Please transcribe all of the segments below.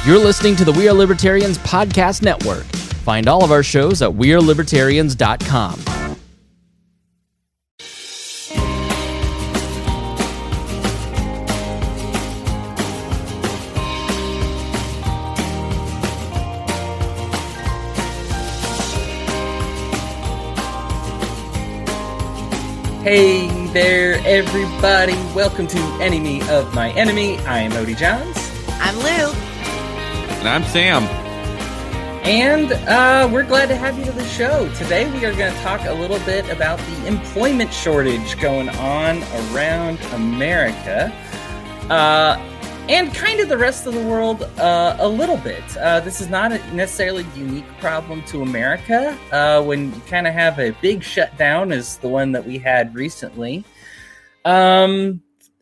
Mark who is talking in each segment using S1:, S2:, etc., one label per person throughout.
S1: You're listening to the We Are Libertarians podcast network. Find all of our shows at wearelibertarians.com.
S2: Hey there, everybody. Welcome to Enemy of My Enemy. I am Hodey Johns.
S3: I'm Lou.
S4: And I'm Sam.
S2: And we're glad to have you to the show. Today we are going to talk a little bit about the employment shortage going on around America. And kind of the rest of the world a little bit. This is not a necessarily unique problem to America. When you kind of have a big shutdown as the one that we had recently,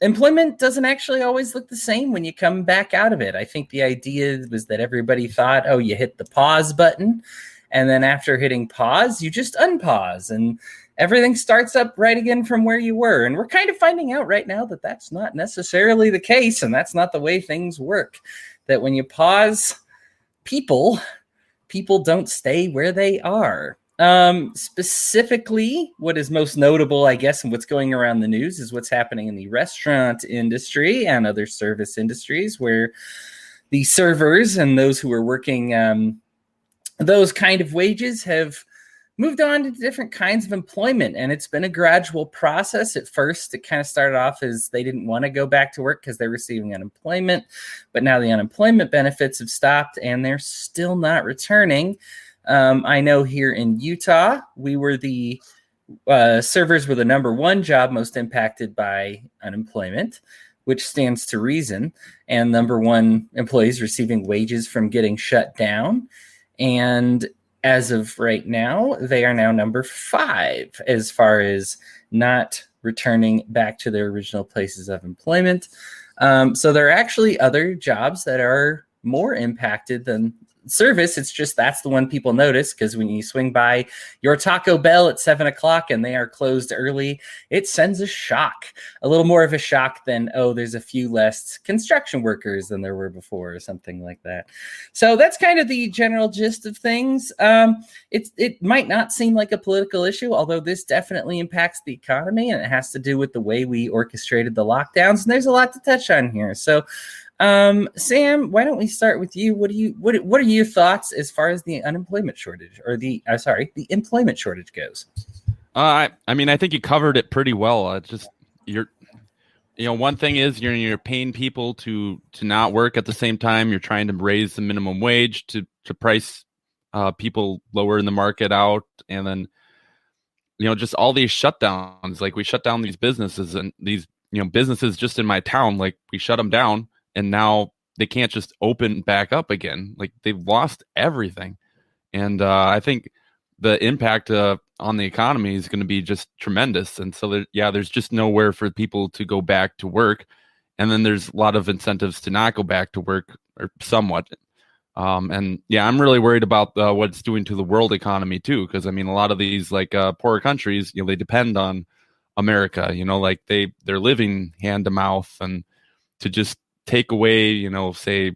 S2: employment doesn't actually always look the same when you come back out of it. I think the idea was that everybody thought, oh, you hit the pause button, and then after hitting pause, you just unpause, and everything starts up right again from where you were. And we're kind of finding out right now that that's not necessarily the case, and that's not the way things work. That when you pause, people don't stay where they are. Specifically, what is most notable, I guess, and what's going around the news is what's happening in the restaurant industry and other service industries, where the servers and those who are working those kind of wages have moved on to different kinds of employment. And it's been a gradual process. At first, it kind of started off as they didn't want to go back to work because they're receiving unemployment. But now the unemployment benefits have stopped and they're still not returning. I know here in Utah, we were the servers were the number one job most impacted by unemployment, which stands to reason. And number one employees receiving wages from getting shut down. And as of right now, they are now number 5 as far as not returning back to their original places of employment. So there are actually other jobs that are more impacted than service. It's just that's the one people notice, because when you swing by your Taco Bell at 7:00 and they are closed early, it sends a shock, a little more of a shock than, oh, there's a few less construction workers than there were before or something like that. So that's kind of the general gist of things. It might not seem like a political issue, although this definitely impacts the economy, and it has to do with the way we orchestrated the lockdowns. And there's a lot to touch on here. So Sam, why don't we start with you? What are your thoughts as far as the unemployment shortage, or the employment shortage goes?
S4: I mean, I think you covered it pretty well. One thing is you're paying people to not work at the same time. You're trying to raise the minimum wage to price people lower in the market out, and then just all these shutdowns. Like, we shut down these businesses, and these businesses just in my town, like, we shut them down. And now they can't just open back up again. Like, they've lost everything. And I think the impact on the economy is going to be just tremendous. And so, there's just nowhere for people to go back to work. And then there's a lot of incentives to not go back to work, or somewhat. I'm really worried about what it's doing to the world economy, too. Because, I mean, a lot of these, poorer countries, they depend on America. Like, they're living hand to mouth. And to just take away, say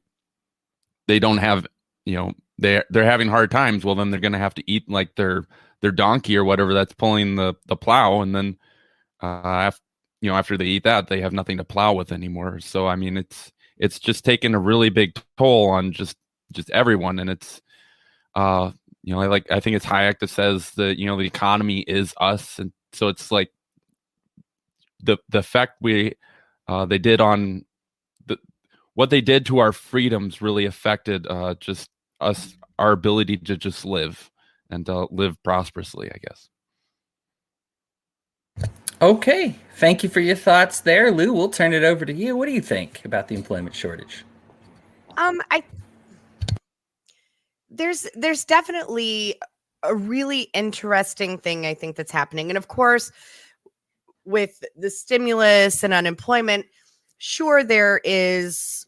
S4: they don't have, they're having hard times, well, then they're going to have to eat like their donkey or whatever that's pulling the plow. And then, after they eat that, they have nothing to plow with anymore. So, I mean, it's just taking a really big toll on just everyone. And it's, I think it's Hayek that says that, the economy is us. And so it's like the effect they did on, what they did to our freedoms really affected just us, our ability to just live and live prosperously, I guess.
S2: Okay. Thank you for your thoughts there. Lou, we'll turn it over to you. What do you think about the employment shortage?
S3: There's definitely a really interesting thing, I think, that's happening. And of course, with the stimulus and unemployment, sure, there is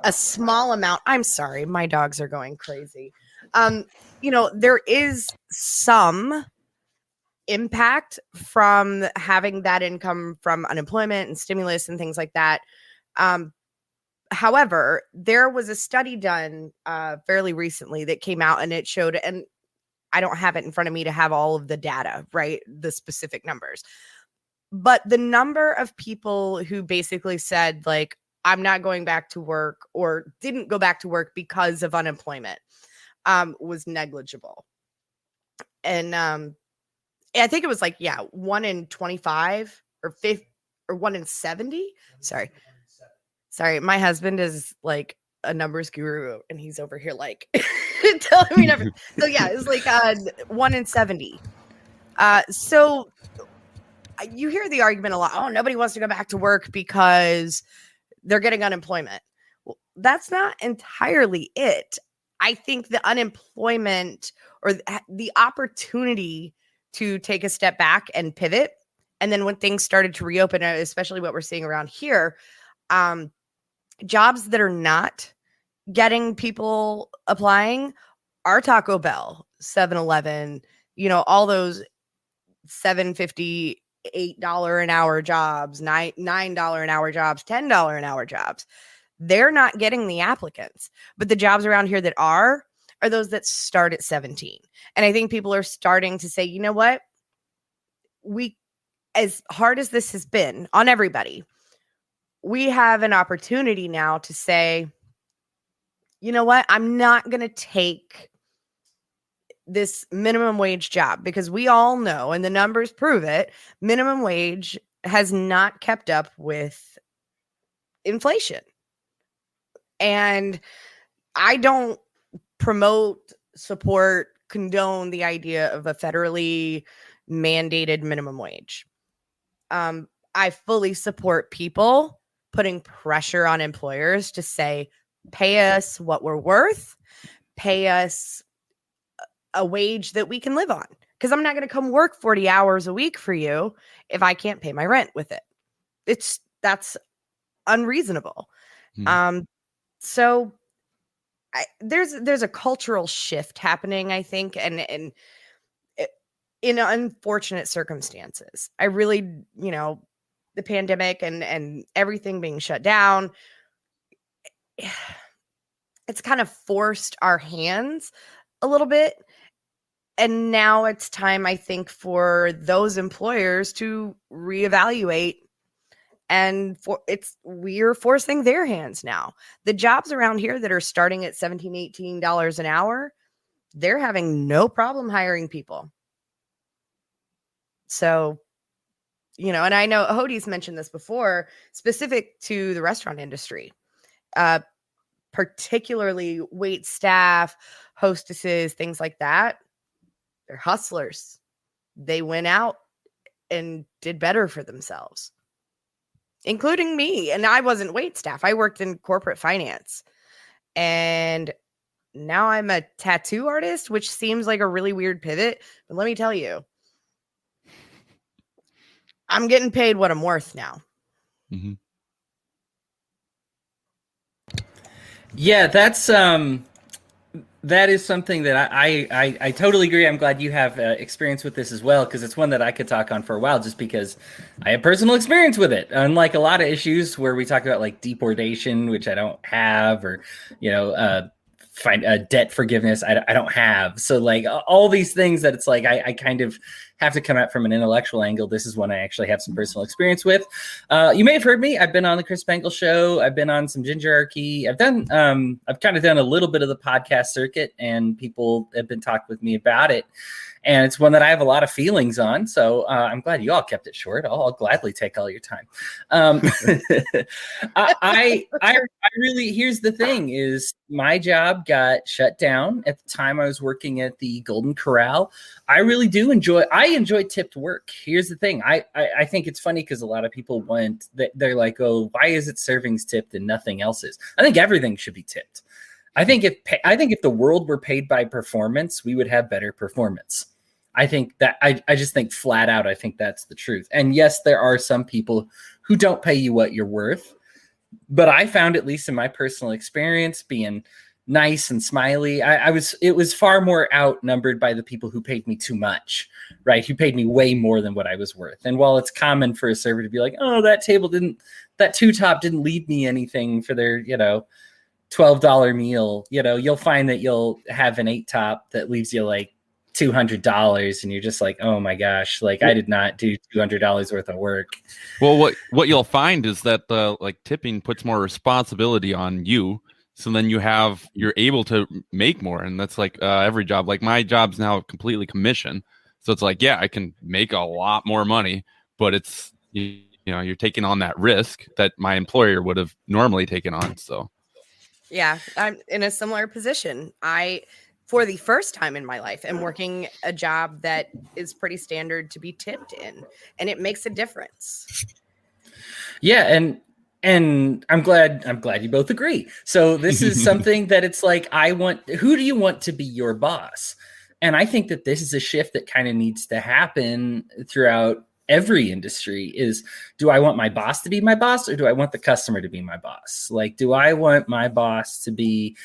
S3: a small amount. I'm sorry, my dogs are going crazy. There is some impact from having that income from unemployment and stimulus and things like that. However, there was a study done fairly recently that came out, and it showed, and I don't have it in front of me to have all of the data, right? The specific numbers. But the number of people who basically said, like, I'm not going back to work or didn't go back to work because of unemployment was negligible. And I think it was like, 1 in 25 or 50 or 1 in 70. Sorry. My husband is like a numbers guru and he's over here like telling me never. So yeah, it's like 1 in 70. So you hear the argument a lot. Oh, nobody wants to go back to work because they're getting unemployment. Well, that's not entirely it. I think the unemployment or the opportunity to take a step back and pivot. And then when things started to reopen, especially what we're seeing around here, jobs that are not getting people applying are Taco Bell, 7-Eleven, all those $7.50, $8 an hour jobs, $9 an hour jobs, $10 an hour jobs. They're not getting the applicants, but the jobs around here that are those that start at 17. And I think people are starting to say, you know what? As hard as this has been on everybody, we have an opportunity now to say, you know what? I'm not going to take this minimum wage job because we all know, and the numbers prove it, minimum wage has not kept up with inflation. And I don't promote, support, condone the idea of a federally mandated minimum wage. I fully support people putting pressure on employers to say, pay us what we're worth, pay us a wage that we can live on. Because I'm not going to come work 40 hours a week for you if I can't pay my rent with it. That's unreasonable. So there's a cultural shift happening, I think, and in unfortunate circumstances. I really, the pandemic and everything being shut down, it's kind of forced our hands a little bit. And now it's time, I think, for those employers to reevaluate. And we're forcing their hands now. The jobs around here that are starting at $17, $18 an hour, they're having no problem hiring people. So, and I know Hodey's mentioned this before, specific to the restaurant industry, particularly wait staff, hostesses, things like that. They're hustlers. They went out and did better for themselves, including me. And I wasn't wait staff. I worked in corporate finance. And now I'm a tattoo artist, which seems like a really weird pivot. But let me tell you, I'm getting paid what I'm worth now.
S4: Mm-hmm.
S2: Yeah, that is something that I totally agree. I'm glad you have experience with this as well, because it's one that I could talk on for a while, just because I have personal experience with it. Unlike a lot of issues where we talk about like deportation, which I don't have, or debt forgiveness, I don't have. So like all these things that it's like I kind of have to come at from an intellectual angle. This is one I actually have some personal experience with. You may have heard me. I've been on the Chris Bangle Show. I've been on some Gingerarchy. I've kind of done a little bit of the podcast circuit, and people have been talking with me about it. And it's one that I have a lot of feelings on. So I'm glad you all kept it short. I'll gladly take all your time. I really, here's the thing is my job got shut down at the time I was working at the Golden Corral. I really do enjoy tipped work. Here's the thing. I think it's funny because a lot of people they're like, oh, why is it servings tipped and nothing else is? I think everything should be tipped. I think if the world were paid by performance, we would have better performance. I think that I just think flat out, I think that's the truth. And yes, there are some people who don't pay you what you're worth, but I found, at least in my personal experience, being nice and smiley. It was far more outnumbered by the people who paid me too much, right? Who paid me way more than what I was worth. And while it's common for a server to be like, oh, that two top didn't leave me anything for their, $12 meal, you'll find that you'll have an 8 top that leaves you like $200, and you're just like, oh my gosh, like I did not do $200 worth of work.
S4: Well, what you'll find is that the tipping puts more responsibility on you. So then you're able to make more. And that's like every job. Like my job's now completely commission. So it's like, yeah, I can make a lot more money, but it's, you're taking on that risk that my employer would have normally taken on. So.
S3: Yeah, I'm in a similar position. For the first time in my life, am working a job that is pretty standard to be tipped in, and it makes a difference.
S2: Yeah, and I'm glad you both agree. So this is something that it's like, who do you want to be your boss? And I think that this is a shift that kind of needs to happen throughout every industry. Is, do I want my boss to be my boss, or do I want the customer to be my boss? Like, do I want my boss to be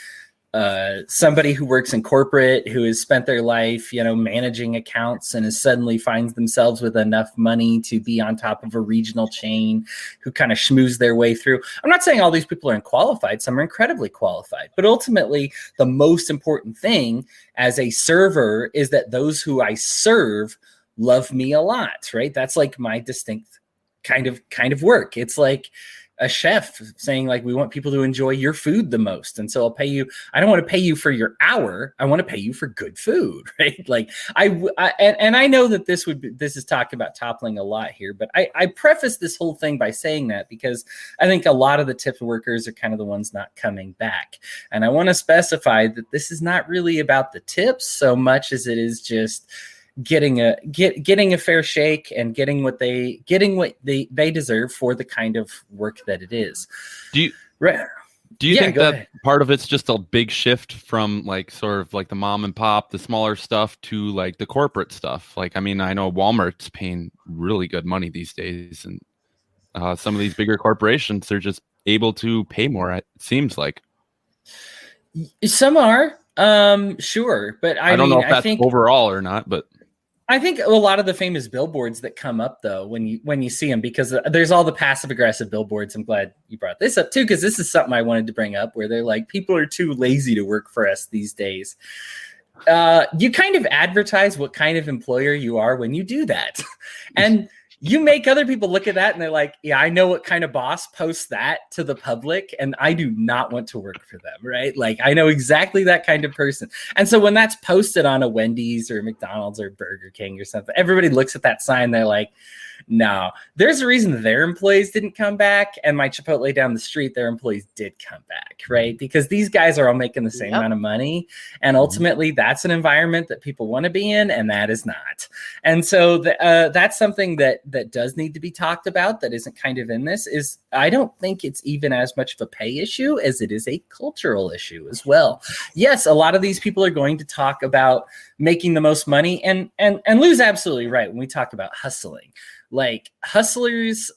S2: somebody who works in corporate, who has spent their life, managing accounts, and is suddenly finds themselves with enough money to be on top of a regional chain, who kind of schmooze their way through? I'm not saying all these people are unqualified. Some are incredibly qualified, but ultimately the most important thing as a server is that those who I serve love me a lot, right? That's like my distinct kind of work. It's like a chef saying, like, we want people to enjoy your food the most, and so I'll pay you. I don't want to pay you for your hour. I want to pay you for good food, right? Like I know that this is talked about toppling a lot here, but I preface this whole thing by saying that because I think a lot of the tip workers are kind of the ones not coming back, and I want to specify that this is not really about the tips so much as it is just getting a fair shake and getting what they deserve for the kind of work that it is.
S4: Do you think that part of it's just a big shift from sort of the mom and pop, the smaller stuff, to the corporate stuff? I know Walmart's paying really good money these days, and some of these bigger corporations, they're just able to pay more, it seems like.
S2: Some are, sure, but I
S4: don't
S2: mean,
S4: know if that's overall or not, but
S2: I think a lot of the famous billboards that come up, though, when you see them, because there's all the passive aggressive billboards. I'm glad you brought this up too, because this is something I wanted to bring up, where they're like, people are too lazy to work for us these days. You kind of advertise what kind of employer you are when you do that, and you make other people look at that and they're like, yeah, I know what kind of boss posts that to the public, and I do not want to work for them, right? Like, I know exactly that kind of person. And so when that's posted on a Wendy's or McDonald's or Burger King or something, everybody looks at that sign, they're like, no, there's a reason their employees didn't come back, and my Chipotle down the street, their employees did come back, right? Because these guys are all making the same amount of money, and ultimately that's an environment that people want to be in, and that is not. And so that's something that does need to be talked about, that isn't kind of in this. Is, I don't think it's even as much of a pay issue as it is a cultural issue as well. Yes, a lot of these people are going to talk about making the most money, and Lou's absolutely right when we talk about hustling. Like, hustlers,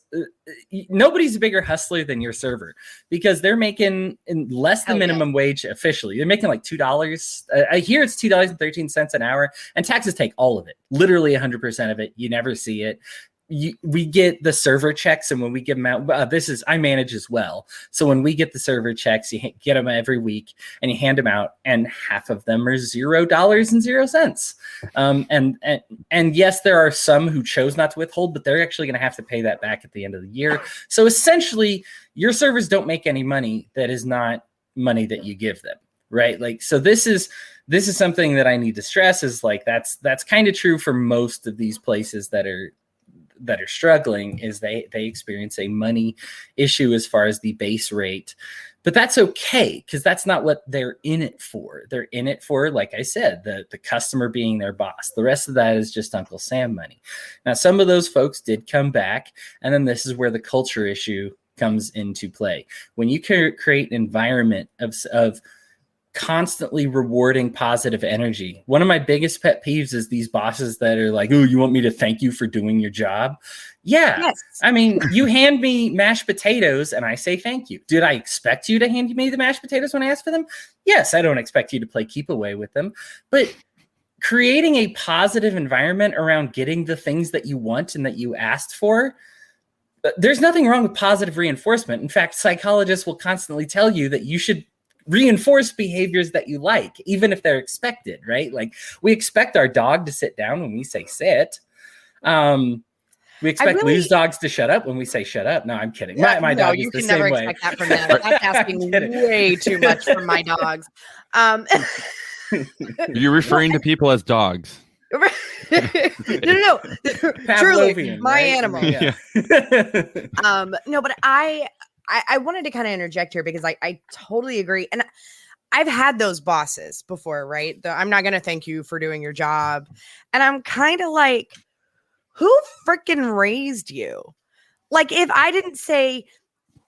S2: nobody's a bigger hustler than your server, because they're making less than minimum wage officially. They're making like $2. I hear it's $2.13 an hour, and taxes take all of it, literally 100% of it. You never see it. We get the server checks, and when we give them out, I manage as well. So when we get the server checks, you get them every week, and you hand them out, and half of them are $0.00. And yes, there are some who chose not to withhold, but they're actually going to have to pay that back at the end of the year. So essentially, your servers don't make any money that is not money that you give them, right? Like, so this is something that I need to stress, is like, that's kind of true for most of these places that are struggling, is they experience a money issue as far as the base rate. But that's okay, because that's not what they're in it for. They're in it for, like I said, the customer being their boss. The rest of that is just Uncle Sam money. Now, some of those folks did come back, and then this is where the culture issue comes into play. When you create an environment of constantly rewarding positive energy. One of my biggest pet peeves is these bosses that are like, oh, you want me to thank you for doing your job? Yeah.
S3: Yes.
S2: I mean, you hand me mashed potatoes and I say thank you. Did I expect you to hand me the mashed potatoes when I asked for them? Yes, I don't expect you to play keep away with them. But creating a positive environment around getting the things that you want and that you asked for, there's nothing wrong with positive reinforcement. In fact, psychologists will constantly tell you that you should reinforce behaviors that you like, even if they're expected, right? Like we expect our dog to sit down when we say sit. We expect loose dogs to shut up when we say shut up. No, I'm kidding.
S3: Yeah,
S2: my dog is the same way.
S3: You can never expect that from them. That's asking way too much from my dogs.
S4: You're referring to people as dogs.
S3: No. Truly, my right? Animal.
S2: Yeah.
S3: No, but I wanted to kind of interject here because I totally agree. And I've had those bosses before, right? I'm not going to thank you for doing your job. And I'm kind of like, who freaking raised you? Like, if I didn't say,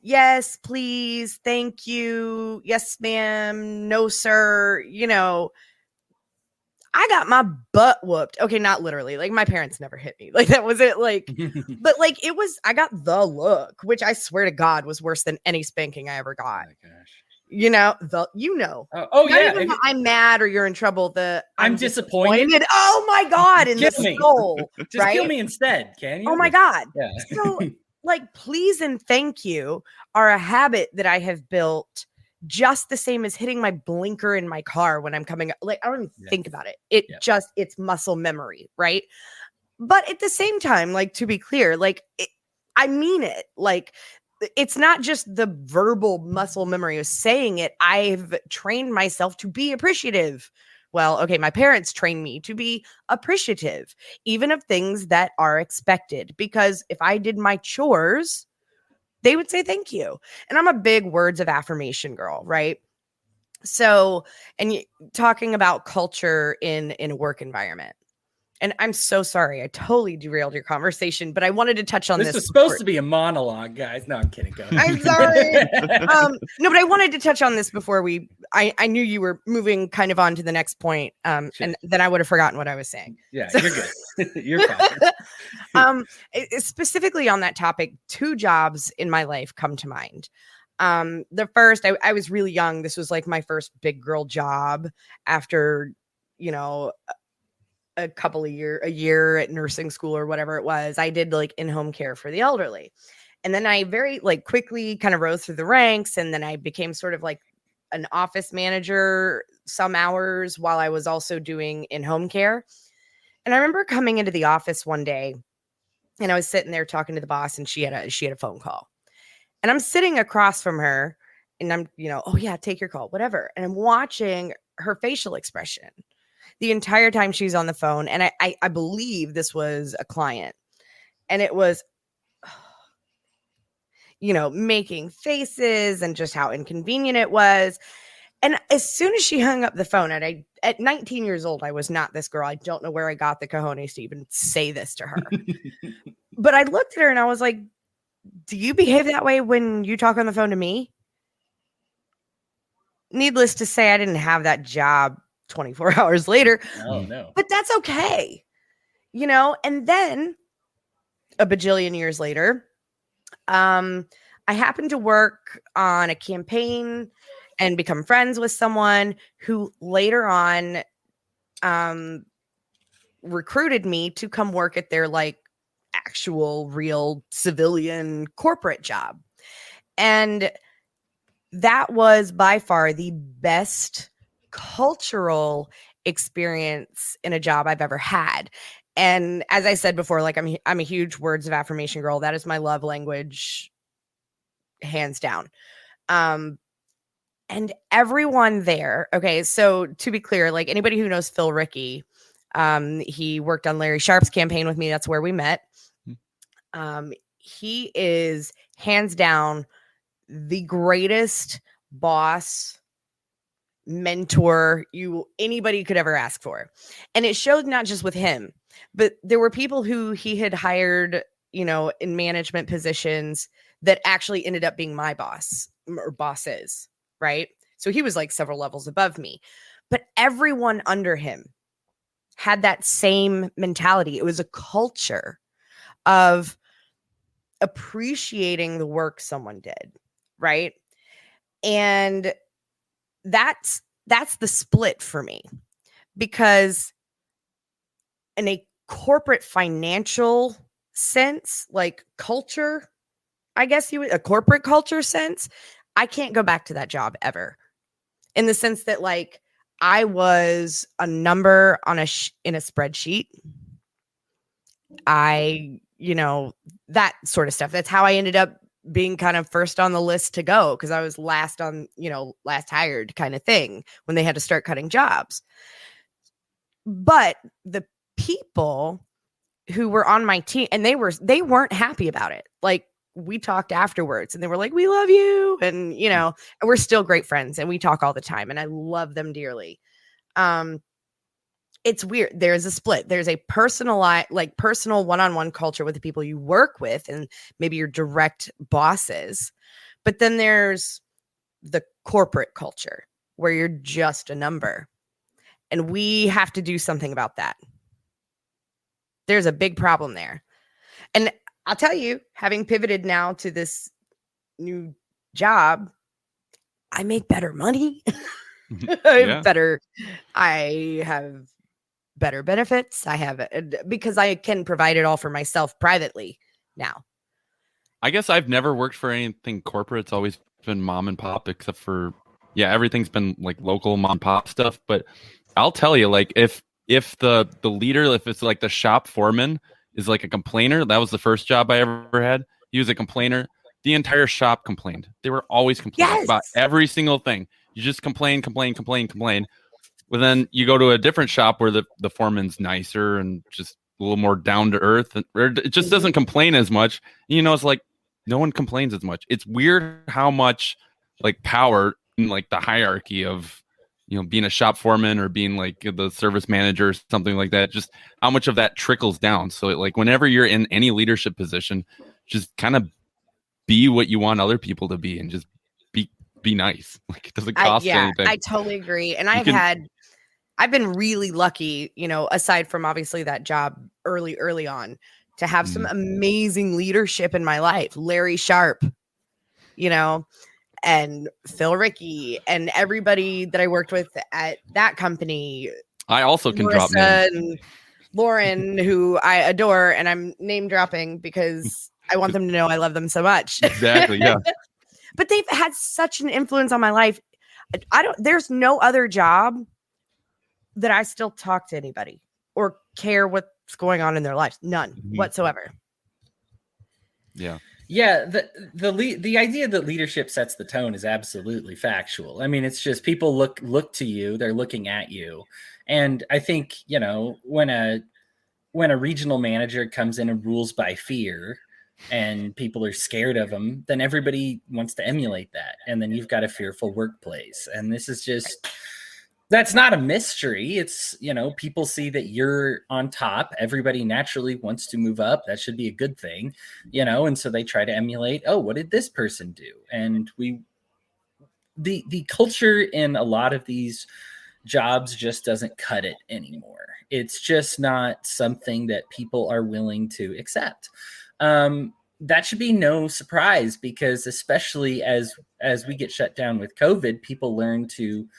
S3: yes, please, thank you, yes, ma'am, no, sir, I got my butt whooped. Okay, not literally. Like, my parents never hit me. Like, that was it. Like, but like, I got the look, which I swear to God was worse than any spanking I ever got.
S2: Oh my gosh.
S3: Oh yeah. Even I'm mad or you're in trouble.
S2: I'm disappointed.
S3: Oh my God. In the soul.
S2: Just
S3: right?
S2: kill me instead. Can you?
S3: Oh my God.
S2: Yeah.
S3: So like, please and thank you are a habit that I have built just the same as hitting my blinker in my car when I'm coming. Like, I don't even think about it. It's muscle memory. Right. But at the same time, like, to be clear, like, I mean it. Like, it's not just the verbal muscle memory of saying it. I've trained myself to be appreciative. Well, okay, my parents trained me to be appreciative, even of things that are expected. Because if I did my chores, they would say thank you. And I'm a big words of affirmation girl, right? So, and talking about culture in a work environment. And I'm so sorry. I totally derailed your conversation, but I wanted to touch on this.
S2: This was supposed to be a monologue, guys. No, I'm kidding. Go ahead.
S3: I'm sorry. No, but I wanted to touch on this before I knew you were moving kind of on to the next point. And then I would have forgotten what I was saying.
S2: Yeah, so, you're good. You're fine.
S3: Specifically on that topic, 2 jobs in my life come to mind. The first, I was really young. This was like my first big girl job after, a year at nursing school or whatever it was. I did like in-home care for the elderly. And then I very like quickly kind of rose through the ranks. And then I became sort of like an office manager some hours while I was also doing in-home care. And I remember coming into the office one day and I was sitting there talking to the boss and she had a phone call. And I'm sitting across from her and I'm, oh yeah, take your call, whatever. And I'm watching her facial expression the entire time she's on the phone. And I believe this was a client. And it was, making faces and just how inconvenient it was. And as soon as she hung up the phone, at 19 years old, I was not this girl. I don't know where I got the cojones to even say this to her. But I looked at her and I was like, do you behave that way when you talk on the phone to me? Needless to say, I didn't have that job 24 hours later.
S2: Oh, no.
S3: But that's okay. And then a bajillion years later, I happened to work on a campaign and become friends with someone who later on recruited me to come work at their like actual real civilian corporate job. And that was by far the best cultural experience in a job I've ever had. And as I said before, like I'm a huge words of affirmation girl. That is my love language, hands down. And everyone there. Okay. So to be clear, like anybody who knows Phil Rickey, he worked on Larry Sharp's campaign with me. That's where we met. He is hands down the greatest boss, mentor anybody could ever ask for. And it showed not just with him, but there were people who he had hired, in management positions that actually ended up being my boss or bosses. Right. So he was like several levels above me, but everyone under him had that same mentality. It was a culture of appreciating the work someone did, right? And that's the split for me, because in a corporate financial sense, like culture, I guess a corporate culture sense, I can't go back to that job ever, in the sense that like I was a number on in a spreadsheet. That sort of stuff. That's how I ended up being kind of first on the list to go, because I was last hired kind of thing when they had to start cutting jobs. But the people who were on my team, and they weren't happy about it. Like, we talked afterwards and they were like, we love you. And, and we're still great friends and we talk all the time and I love them dearly. It's weird. There's a split. There's a personal one-on-one culture with the people you work with and maybe your direct bosses. But then there's the corporate culture where you're just a number. And we have to do something about that. There's a big problem there. And I'll tell you, having pivoted now to this new job, I make better money. I have better benefits. Because I can provide it all for myself privately now.
S4: I guess I've never worked for anything corporate. It's always been mom and pop, except for, everything's been like local mom and pop stuff. But I'll tell you, like, if the leader, if it's like the shop foreman is like a complainer, that was the first job I ever had. He was a complainer. The entire shop complained. They were always complaining about every single thing. You just complain. But then you go to a different shop where the foreman's nicer and just a little more down to earth, or it just doesn't complain as much. It's like no one complains as much. It's weird how much like power in like the hierarchy of being a shop foreman or being like the service manager or something like that, just how much of that trickles down. So like whenever you're in any leadership position, just kind of be what you want other people to be and just be nice. Like it doesn't cost anything.
S3: I totally agree. And I've been really lucky, aside from obviously that job early on, to have some amazing leadership in my life. Larry Sharp, and Phil Rickey and everybody that I worked with at that company.
S4: I also can
S3: Marissa
S4: drop names.
S3: And Lauren, who I adore, and I'm name dropping because I want them to know I love them so much.
S4: Exactly, yeah.
S3: But they've had such an influence on my life. There's no other job that I still talk to anybody or care what's going on in their lives. None whatsoever.
S4: Yeah.
S2: Yeah, the idea that leadership sets the tone is absolutely factual. I mean, it's just people look to you, they're looking at you. And I think, when a regional manager comes in and rules by fear and people are scared of them, then everybody wants to emulate that. And then you've got a fearful workplace. And this is just, that's not a mystery. It's, people see that you're on top. Everybody naturally wants to move up. That should be a good thing, and so they try to emulate, oh, what did this person do? And the culture in a lot of these jobs just doesn't cut it anymore. It's just not something that people are willing to accept. That should be no surprise, because especially as we get shut down with COVID, people learn to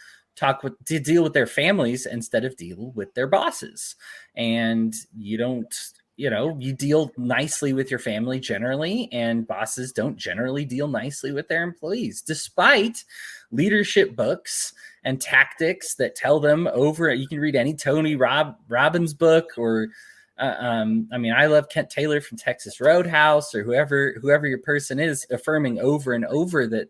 S2: deal with their families instead of deal with their bosses. And you deal nicely with your family generally, and bosses don't generally deal nicely with their employees, despite leadership books and tactics that tell them you can read any Tony Robbins book, or I love Kent Taylor from Texas Roadhouse, or whoever your person is, affirming over and over that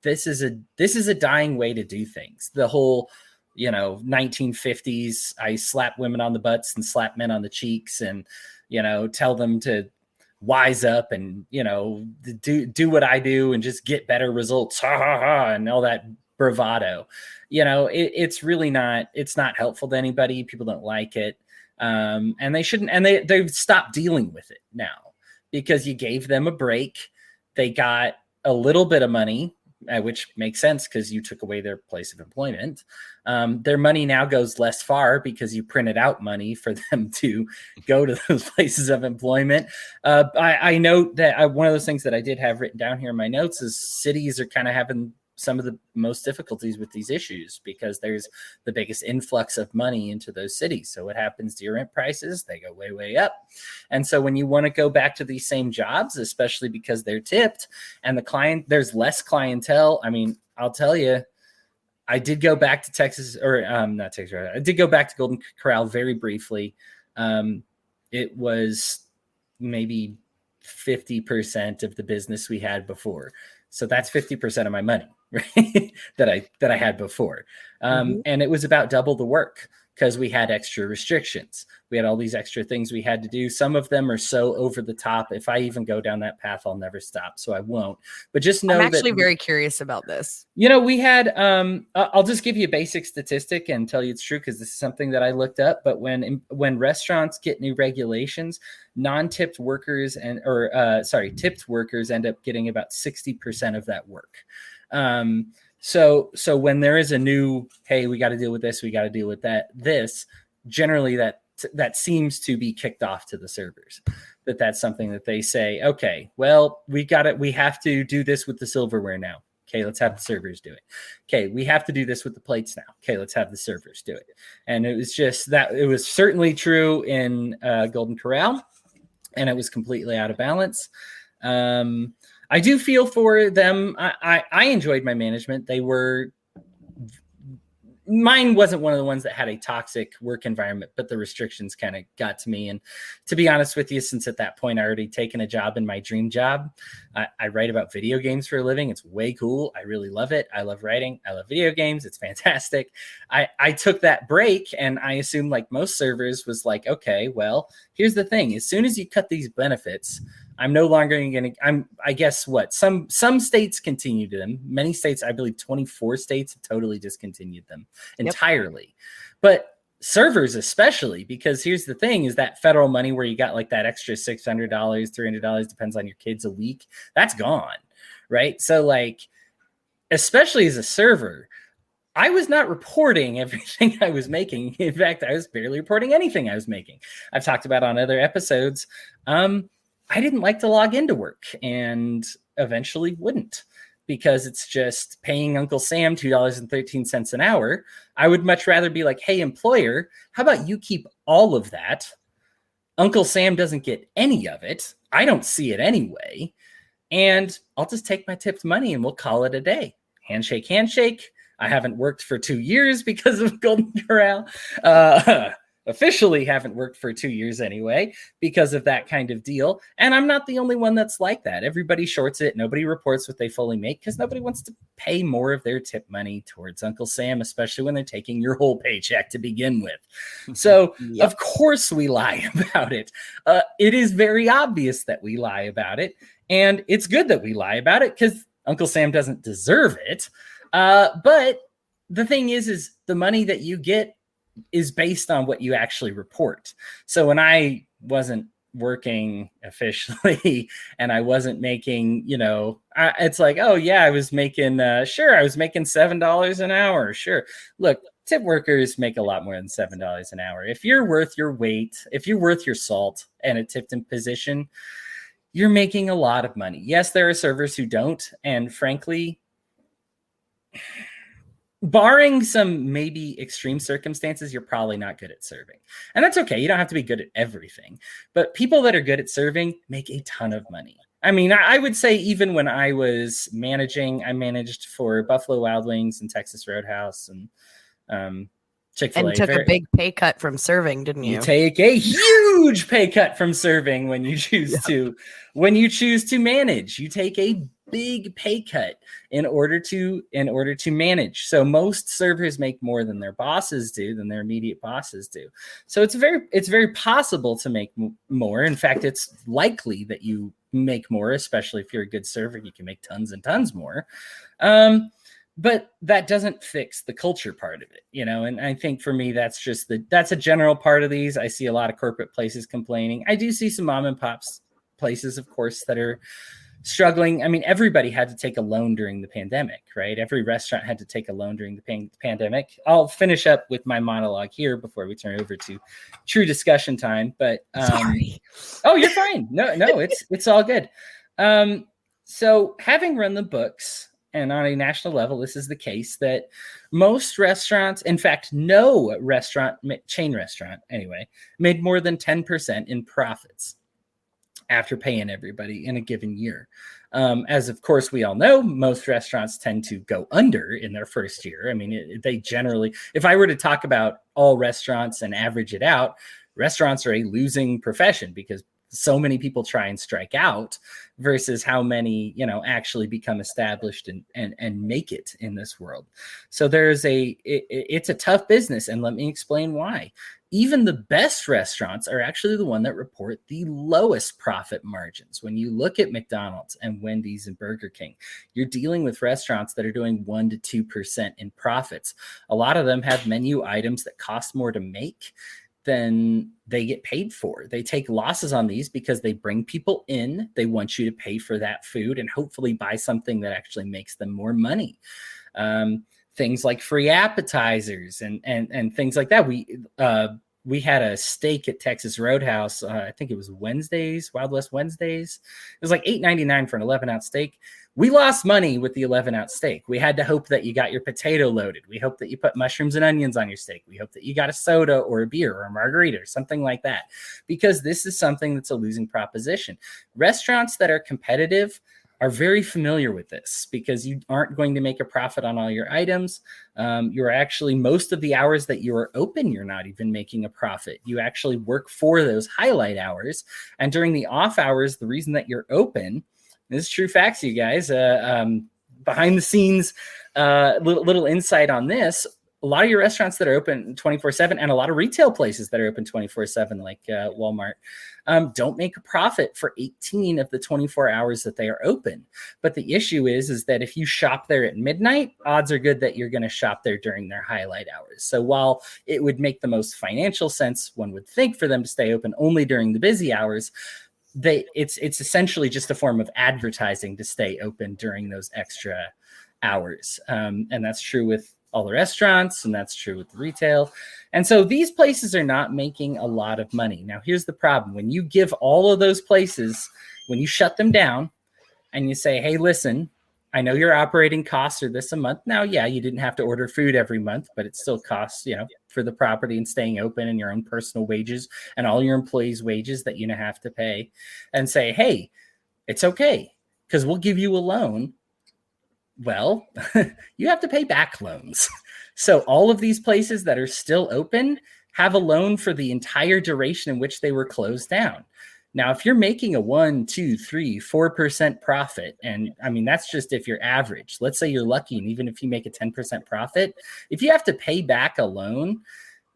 S2: this is a dying way to do things. The whole, 1950s, I slap women on the butts and slap men on the cheeks and, tell them to wise up and, do what I do and just get better results. Ha ha ha. And all that bravado, it's really it's not helpful to anybody. People don't like it. And they shouldn't, and they've stopped dealing with it now because you gave them a break. They got a little bit of money which makes sense because you took away their place of employment. Their money now goes less far because you printed out money for them to go to those places of employment. I note that one of those things that I did have written down here in my notes is cities are kind of having some of the most difficulties with these issues because there's the biggest influx of money into those cities. So what happens to your rent prices? They go way, way up. And so when you want to go back to these same jobs, especially because they're tipped and there's less clientele. I mean, I'll tell you, I did go back to Texas not Texas. I did go back to Golden Corral very briefly. It was maybe 50% of the business we had before. So that's 50% of my money, right? that I had before. And it was about double the work because we had extra restrictions. We had all these extra things we had to do. Some of them are so over the top. If I even go down that path, I'll never stop. So I won't. But just know
S3: I'm actually very curious about this.
S2: We had, I'll just give you a basic statistic and tell you it's true because this is something that I looked up. But when restaurants get new regulations, non-tipped workers tipped workers end up getting about 60% of that work. So when there is a new, hey, we got to deal with this, we got to deal with that, generally that seems to be kicked off to the servers. That's something that they say, okay, well, we have to do this with the silverware now. Okay, let's have the servers do it. Okay, we have to do this with the plates now. Okay, let's have the servers do it. And it was just that it was certainly true in Golden Corral, and it was completely out of balance. I do feel for them. I enjoyed my management. Mine wasn't one of the ones that had a toxic work environment, but the restrictions kind of got to me. And to be honest with you, since at that point I already taken a job in my dream job, I write about video games for a living. It's way cool. I really love it. I love writing. I love video games. It's fantastic. I took that break and I assumed, like most servers, was like, okay, well, here's the thing. As soon as you cut these benefits, I'm no longer going to, I guess what, some states continued them. Many states, I believe 24 states have totally discontinued them entirely. Yep. But servers especially, because here's the thing is that federal money where you got like that extra $600, $300, depends on your kids a week, that's gone, right? So like, especially as a server, I was not reporting everything I was making. In fact, I was barely reporting anything I was making. I've talked about on other episodes. I didn't like to log into work and eventually wouldn't because it's just paying Uncle Sam $2.13 an hour. I would much rather be like, hey, employer, how about you keep all of that? Uncle Sam doesn't get any of it. I don't see it anyway. And I'll just take my tipped money and we'll call it a day. Handshake, handshake. I haven't worked for 2 years because of Golden Corral. Officially haven't worked for 2 years anyway because of that kind of deal. And I'm not the only one that's like that. Everybody shorts it. Nobody reports what they fully make because nobody wants to pay more of their tip money towards Uncle Sam, especially when they're taking your whole paycheck to begin with. So Of course we lie about it. It is very obvious that we lie about it. And it's good that we lie about it because Uncle Sam doesn't deserve it. But the thing is the money that you get is based on what you actually report. So when I wasn't working officially and I wasn't making, it's like, oh yeah, I was making, I was making $7 an hour. Sure. Look, tip workers make a lot more than $7 an hour. If you're worth your weight, if you're worth your salt and a tipped in position, you're making a lot of money. Yes, there are servers who don't. And frankly, barring some maybe extreme circumstances, you're probably not good at serving. And that's okay. You don't have to be good at everything. But people that are good at serving make a ton of money. I mean, I would say even when I was managing, I managed for Buffalo Wild Wings and Texas Roadhouse and Chick-fil-A.
S3: And took a big pay cut from serving, didn't you?
S2: You take a huge pay cut from serving when you choose to. When you choose to manage, you take a big pay cut in order to manage. So most servers make more than their bosses do, than their immediate bosses do. So it's very possible to make more. In fact, it's likely that you make more, especially if you're a good server. You can make tons and tons more. But that doesn't fix the culture part of it, and I think for me, that's a general part of these. I see a lot of corporate places complaining. I do see some mom and pops places, of course, that are struggling. I mean, everybody had to take a loan during the pandemic, right? Every restaurant had to take a loan during the pandemic. I'll finish up with my monologue here before we turn over to true discussion time. But
S3: Sorry.
S2: Oh, you're fine. No, it's all good. So having run the books, and on a national level, this is the case that most restaurants, in fact, no restaurant, chain restaurant anyway, made more than 10% in profits after paying everybody in a given year. As of course we all know, most restaurants tend to go under in their first year. I mean, they generally, if I were to talk about all restaurants and average it out, restaurants are a losing profession because so many people try and strike out versus how many, actually become established and make it in this world. So it's a tough business. And let me explain why. Even the best restaurants are actually the one that report the lowest profit margins. When you look at McDonald's and Wendy's and Burger King, you're dealing with restaurants that are doing 1% to 2% in profits. A lot of them have menu items that cost more to make than they get paid for. They take losses on these because they bring people in. They want you to pay for that food and hopefully buy something that actually makes them more money. Things like free appetizers and things like that. We had a steak at Texas Roadhouse. I think it was Wednesdays, Wild West Wednesdays. It was like $8.99 for an 11-ounce steak. We lost money with the 11-ounce steak. We had to hope that you got your potato loaded. We hope that you put mushrooms and onions on your steak. We hope that you got a soda or a beer or a margarita or something like that, because this is something that's a losing proposition. Restaurants that are competitive are very familiar with this because you aren't going to make a profit on all your items. You're actually, most of the hours that you are open, you're not even making a profit. You actually work for those highlight hours. And during the off hours, the reason that you're open, this is true facts, you guys, behind the scenes, little insight on this. A lot of your restaurants that are open 24/7 and a lot of retail places that are open 24/7, like Walmart, don't make a profit for 18 of the 24 hours that they are open. But the issue is that if you shop there at midnight, odds are good that you're going to shop there during their highlight hours. So while it would make the most financial sense, one would think, for them to stay open only during the busy hours, it's essentially just a form of advertising to stay open during those extra hours. And that's true with all the restaurants, and that's true with the retail. And so these places are not making a lot of money. Now, here's the problem. When you give all of those places, when you shut them down and you say, hey, listen, I know your operating costs are this a month. Now, yeah, you didn't have to order food every month, but it still costs, for the property and staying open and your own personal wages and all your employees' wages that you have to pay, and say, hey, it's okay because we'll give you a loan. Well, you have to pay back loans. So all of these places that are still open have a loan for the entire duration in which they were closed down. Now, if you're making a 1%, 2%, 3%, 4% profit, and I mean, that's just if you're average, let's say you're lucky. And even if you make a 10% profit, if you have to pay back a loan,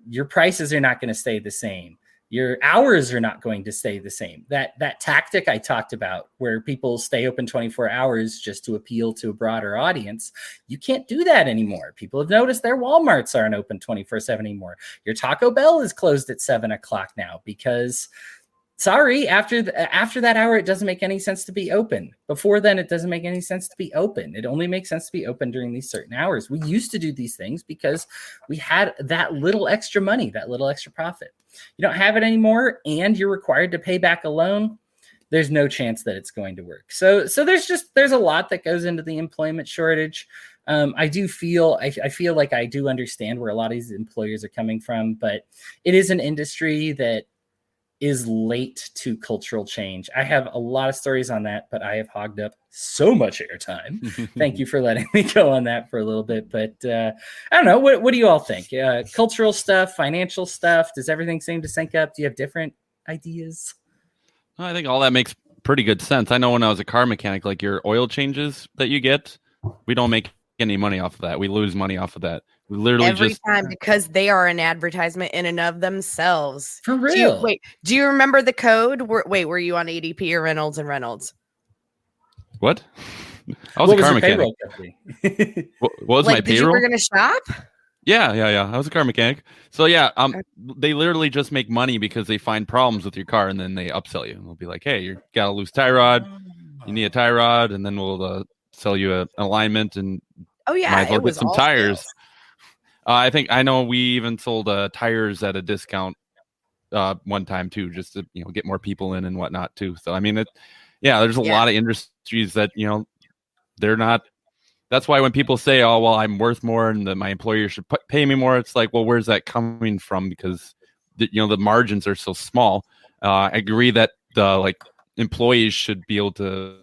S2: your prices are not going to stay the same. Your hours are not going to stay the same. That tactic I talked about, where people stay open 24 hours just to appeal to a broader audience, you can't do that anymore. People have noticed their Walmarts aren't open 24/7 anymore. Your Taco Bell is closed at 7:00 now because, sorry, after that hour, it doesn't make any sense to be open. Before then, it doesn't make any sense to be open. It only makes sense to be open during these certain hours. We used to do these things because we had that little extra money, that little extra profit. You don't have it anymore, and you're required to pay back a loan. There's no chance that it's going to work. So there's a lot that goes into the employment shortage. I feel like I do understand where a lot of these employers are coming from, but it is an industry that is late to cultural change. I have a lot of stories on that, but I have hogged up so much airtime. Thank you for letting me go on that for a little bit. But I don't know. What do you all think? Cultural stuff, financial stuff. Does everything seem to sync up? Do you have different ideas?
S4: I think all that makes pretty good sense. I know when I was a car mechanic, like your oil changes that you get, we don't make any money off of that. We lose money off of that. We literally
S3: every time, because they are an advertisement in and of themselves.
S2: For real.
S3: Do you remember the code? Were you on ADP or Reynolds and Reynolds?
S4: What? I was a car mechanic. What was my payroll?
S3: You were going to shop?
S4: Yeah. I was a car mechanic. So yeah, they literally just make money because they find problems with your car and then they upsell you. They'll be like, hey, you got a loose tie rod. you need a tie rod, and then we'll sell you an alignment, and
S3: Oh yeah,
S4: might as well
S3: it
S4: get
S3: was
S4: some
S3: all
S4: tires.
S3: sales.
S4: I know we even sold tires at a discount one time too, just to get more people in and whatnot too. So I mean, there's a lot of industries that they're not. That's why when people say, "Oh, well, I'm worth more and that my employer should pay me more," it's like, well, where's that coming from? Because the margins are so small. I agree that the employees should be able to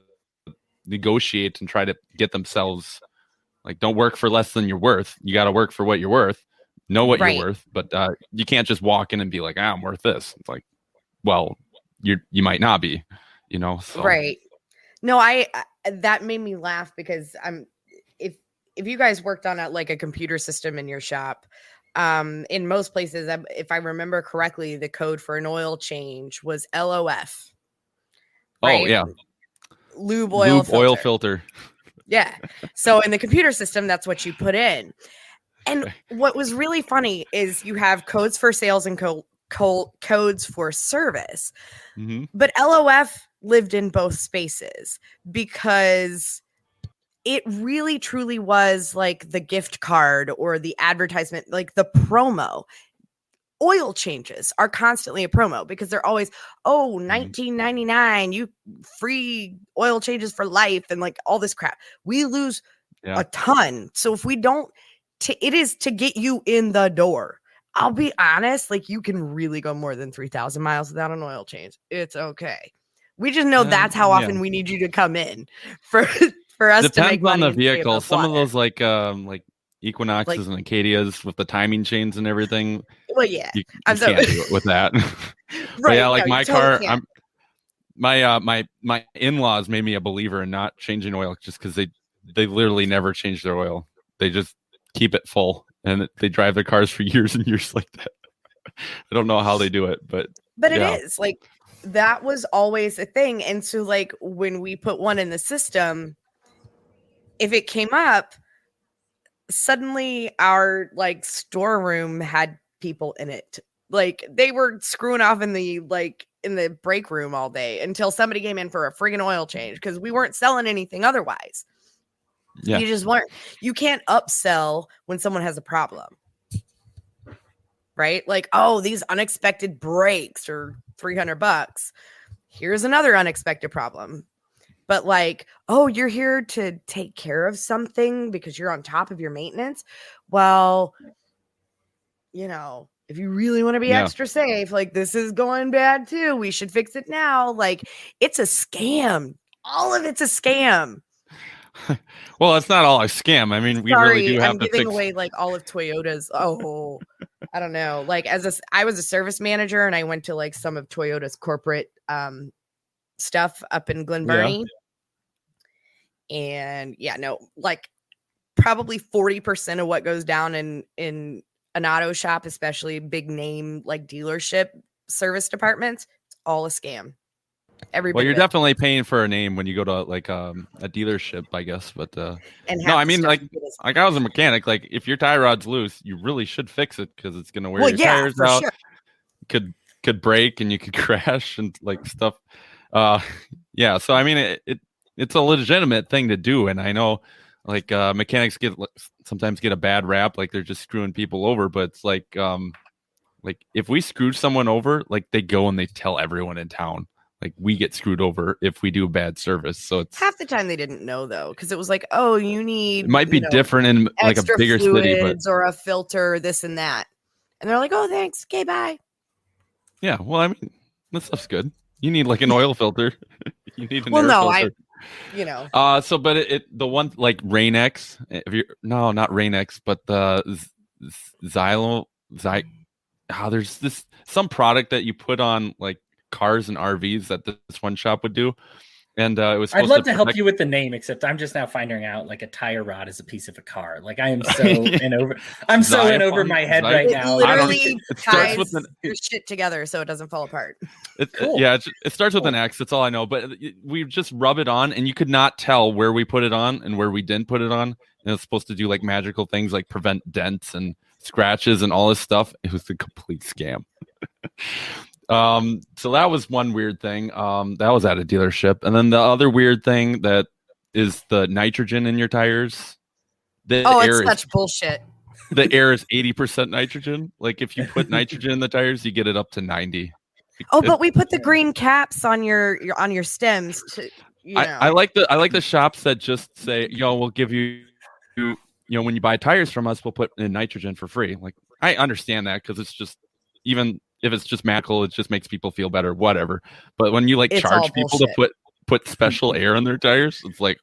S4: negotiate and try to get themselves don't work for less than you're worth. You got to work for what you're worth. Know what you're worth, but you can't just walk in and be like, I'm worth this. It's like, well, you might not be, So.
S3: Right. No, I that made me laugh because if you guys worked on a computer system in your shop, in most places, if I remember correctly, the code for an oil change was LOF. Right?
S2: Oh
S3: yeah, lube oil
S4: filter.
S3: Yeah. So in the computer system, that's what you put in. And what was really funny is you have codes for sales and codes for service.
S4: Mm-hmm.
S3: But LOF lived in both spaces because it really truly was like the gift card or the advertisement, like the promo. Oil changes are constantly a promo because they're always, $19.99, you free oil changes for life and all this crap. We lose a ton. So if we don't, it is to get you in the door. I'll be honest, you can really go more than 3,000 miles without an oil change. It's okay. We just know that's how often we need you to come in for us to make money.
S4: Depends on the vehicle. Some of those Equinoxes and Acadias with the timing chains and everything.
S3: Well, yeah,
S4: you can't do it with that. But yeah, my car, my in-laws made me a believer in not changing oil just because they literally never change their oil. They just keep it full and they drive their cars for years and years like that. I don't know how they do it, but
S3: it is that was always a thing. And so when we put one in the system, if it came up, suddenly our storeroom had people in it. They were screwing off in the break room all day until somebody came in for a friggin' oil change because we weren't selling anything otherwise.
S4: Yeah.
S3: You just weren't. You can't upsell when someone has a problem. Right? These unexpected breaks are $300. Here's another unexpected problem. But you're here to take care of something because you're on top of your maintenance. Well, if you really want to be extra safe, this is going bad too. We should fix it now. It's a scam. All of it's a scam.
S4: Well, it's not all a scam. I mean, we really do have to
S3: giving away all of Toyota's. Oh, I don't know. I was a service manager and I went to some of Toyota's corporate stuff up in Glen Burnie. Yeah. And probably 40% of what goes down in an auto shop, especially big name dealership service departments, it's all a scam.
S4: Well, you're definitely paying for a name when you go to a dealership, I guess. But no, I mean I was a mechanic. If your tie rod's loose, you really should fix it because it's going to wear your tires out. Sure. Could break and you could crash and stuff. Yeah. So I mean it's a legitimate thing to do, and I know mechanics sometimes get a bad rap, they're just screwing people over. But it's if we screwed someone over, they go and they tell everyone in town. We get screwed over if we do bad service. So it's
S3: half the time they didn't know though, because it was you need.
S4: It might be different in a bigger city,
S3: or a filter, this and that, and they're oh, thanks, okay, bye.
S4: Yeah, well, I mean, that stuff's good. You need an oil filter. You need an air filter. But the one Rain-X, not Rain-X, but the there's some product that you put on cars and RVs that this one shop would do. And it was.
S2: I'd love to help you with the name, except I'm just now finding out a tire rod is a piece of a car. I am so in over. I'm so in over my head right now.
S3: Literally ties your shit together so it doesn't fall apart.
S2: Cool.
S4: Yeah, it starts with an X. That's all I know. But we just rub it on, and you could not tell where we put it on and where we didn't put it on. And it's supposed to do magical things prevent dents and scratches and all this stuff. It was a complete scam. So that was one weird thing. That was at a dealership. And then the other weird thing that is the nitrogen in your tires.
S3: It's such bullshit.
S4: The air is 80% nitrogen. Like if you put nitrogen in the tires, you get it up to 90.
S3: But we put the green caps on your stems to,
S4: I like the shops that just say, we'll give you, when you buy tires from us, we'll put in nitrogen for free. Like I understand that because it's just, even if it's just mechanical, it just makes people feel better, whatever. But when you charge people to put special air in their tires, it's like,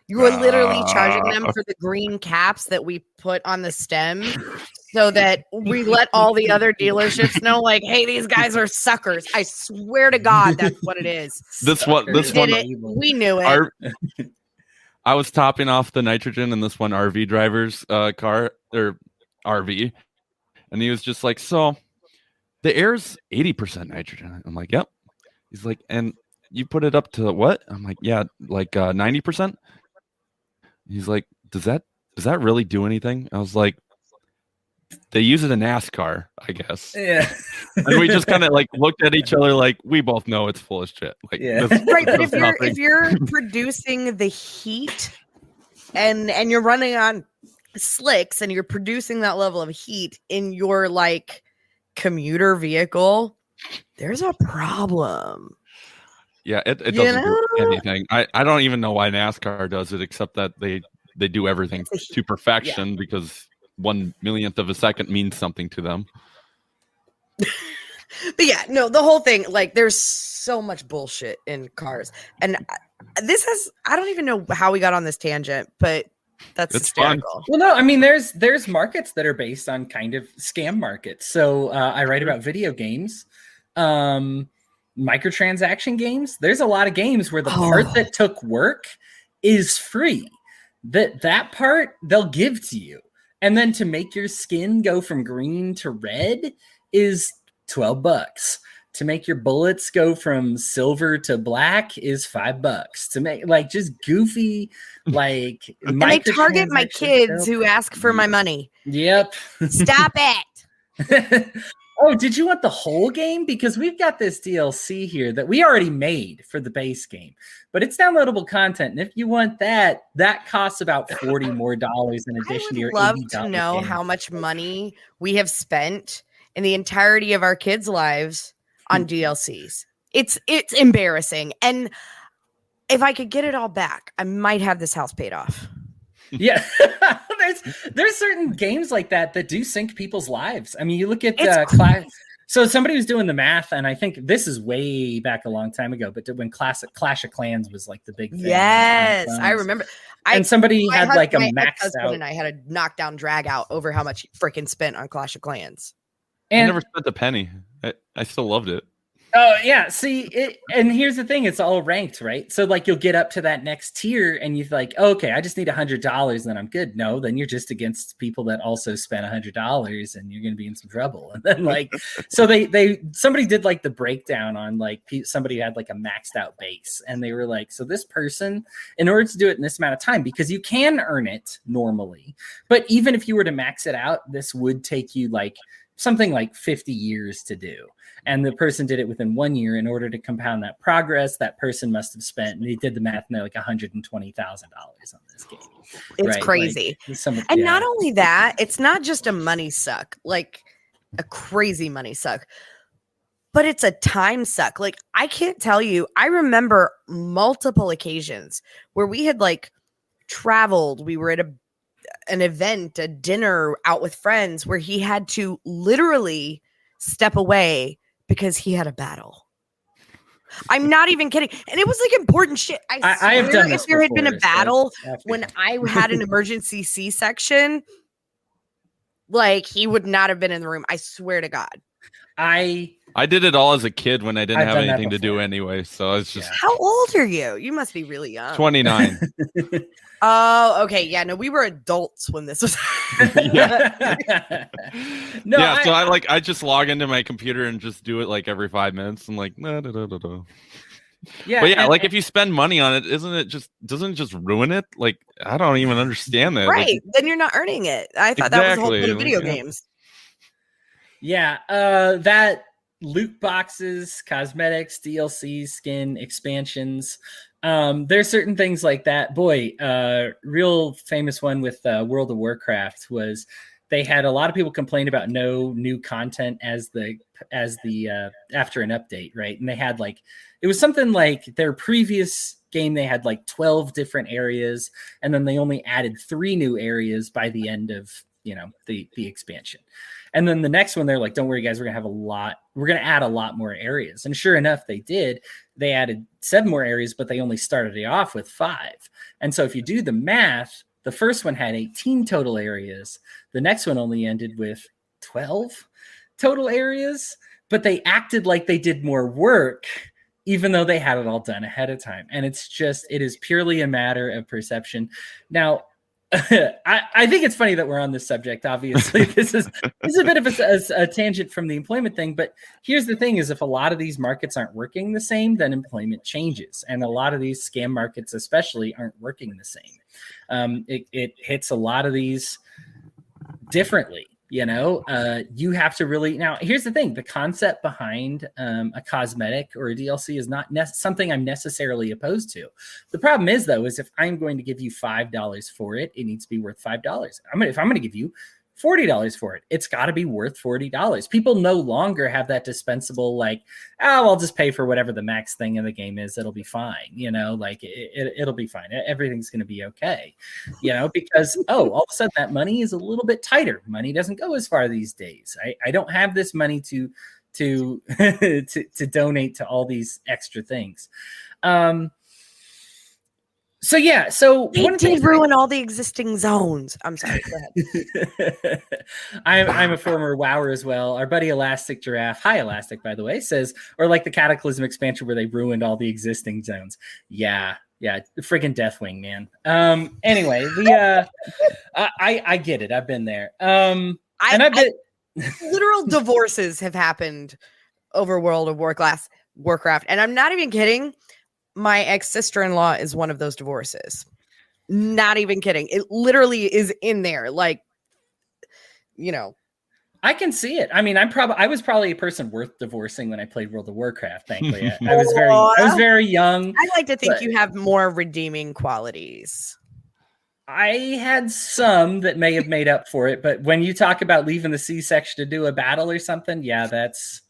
S3: you are literally charging them for the green caps that we put on the stem so that we let all the other dealerships know, like, hey, these guys are suckers. I swear to God, that's what it is. We knew it.
S4: I was topping off the nitrogen in this one RV driver's car, or RV, and he was just like, so the air's 80% nitrogen. I'm like, yep. He's like, and you put it up to what? I'm like, yeah, like 90%. He's like, does that really do anything? I was like, they use it in NASCAR, I guess.
S2: Yeah.
S4: And we just kind of looked at each other like we both know it's full of shit. Like,
S3: right, but if you're producing the heat and you're running on slicks and you're producing that level of heat in your commuter vehicle, there's a problem.
S4: Yeah, it doesn't do anything. I don't even know why NASCAR does it, except that they do everything to perfection because 1/1,000,000th of a second means something to them.
S3: But the whole thing, there's so much bullshit in cars. And I don't even know how we got on this tangent, but it's hysterical.
S2: Fun. Well, no, I mean, there's markets that are based on kind of scam markets. So I write about video games. Microtransaction games. There's a lot of games where the part that took work is free. That part they'll give to you. And then to make your skin go from green to red is $12. To make your bullets go from silver to black is $5. To make just goofy
S3: and I target my kids who ask for my money.
S2: Yep.
S3: Stop it.
S2: Oh, did you want the whole game? Because we've got this DLC here that we already made for the base game, but it's downloadable content. And if you want that costs about $40 more in addition to your $80.
S3: I would love to know how much money we have spent in the entirety of our kids' lives on DLCs. It's embarrassing. And if I could get it all back, I might have this house paid off.
S2: Yeah, there's certain games like that do sink people's lives. I mean, you look at so somebody was doing the math, and I think this is way back a long time ago, but when Clash of Clans was the big thing.
S3: Yes, I remember.
S2: And somebody had a maxed out.
S3: And I had a knockdown drag out over how much he freaking spent on Clash of Clans.
S4: And I never spent a penny. I still loved it.
S2: Oh yeah, see, and here's the thing: it's all ranked, right? So you'll get up to that next tier, and you're like, okay, I just need $100, and then I'm good. No, then you're just against people that also spent $100, and you're going to be in some trouble. And then so somebody did the breakdown on somebody had a maxed out base, and they were like, so this person, in order to do it in this amount of time, because you can earn it normally, but even if you were to max it out, this would take you something like 50 years to do. And the person did it within 1 year. In order to compound that progress, that person must have spent, and they did the math, and they're $120,000 on this game.
S3: It's crazy. Not only that, it's not just a money suck, a crazy money suck, but it's a time suck. I can't tell you, I remember multiple occasions where we had traveled. We were at an event, a dinner out with friends, where he had to literally step away because he had a battle. I'm not even kidding. And it was important shit. I have done this if there had been a battle when I had an emergency C-section, he would not have been in the room. I swear to God.
S4: I did it all as a kid when I didn't have anything to do anyway. So it's just.
S3: How old are you? You must be really young.
S4: 29.
S3: Oh, okay. Yeah, no, we were adults when this was.
S2: No,
S4: yeah, so I just log into my computer and just do it every 5 minutes. I'm like, nah. Yeah, but yeah, if you spend money on it, doesn't it just ruin it? I don't even understand that.
S3: Right, then you're not earning it. I thought that was the whole point of video games.
S2: Yeah, that loot boxes, cosmetics, DLCs, skin, expansions. There's certain things like that. Boy, real famous one with World of Warcraft was they had a lot of people complain about no new content as the after an update, right? And they had like, it was something like their previous game, they had like 12 different areas, and then they only added 3 new areas by the end of, you know, the expansion. And then the next one, they're like, don't worry guys, we're gonna add a lot more areas. And sure enough, they did. They added 7 more areas, but they only started it off with 5. And so if you do the math, the first one had 18 total areas. The next one only ended with 12 total areas, but they acted like they did more work, even though they had it all done ahead of time. And it is purely a matter of perception. Now, I think it's funny that we're on this subject. Obviously, this is a bit of a tangent from the employment thing. But here's the thing: is if a lot of these markets aren't working the same, then employment changes, and a lot of these scam markets, especially, aren't working the same. It hits a lot of these differently. You know, you have to really. Now, here's the thing: the concept behind a cosmetic or a DLC is not something I'm necessarily opposed to. The problem is, though, is if I'm going to give you $5 for it, it needs to be worth $5. If I'm going to give you $40 for it, it's got to be worth $40. People no longer have that dispensable, like, oh, I'll just pay for whatever the max thing in the game is. It'll be fine. You know, like it'll be fine. Everything's going to be okay, you know, because, oh, all of a sudden that money is a little bit tighter. Money doesn't go as far these days. I don't have this money to donate to all these extra things. So yeah, so
S3: they did ruin all the existing zones. I'm sorry. Go
S2: ahead. I'm a former WoWer as well. Our buddy Elastic Giraffe, hi Elastic, by the way, says, or like the Cataclysm expansion where they ruined all the existing zones. Yeah, friggin' Deathwing, man. Anyway, I get it. I've been there.
S3: Literal divorces have happened over World of Warcraft, and I'm not even kidding. My ex-sister-in-law is one of those divorces. Not even kidding. It literally is in there. Like, you know.
S2: I can see it. I mean, I was probably a person worth divorcing when I played World of Warcraft, thankfully. I was very young.
S3: I like to think you have more redeeming qualities.
S2: I had some that may have made up for it, but when you talk about leaving the C-section to do a battle or something, yeah, that's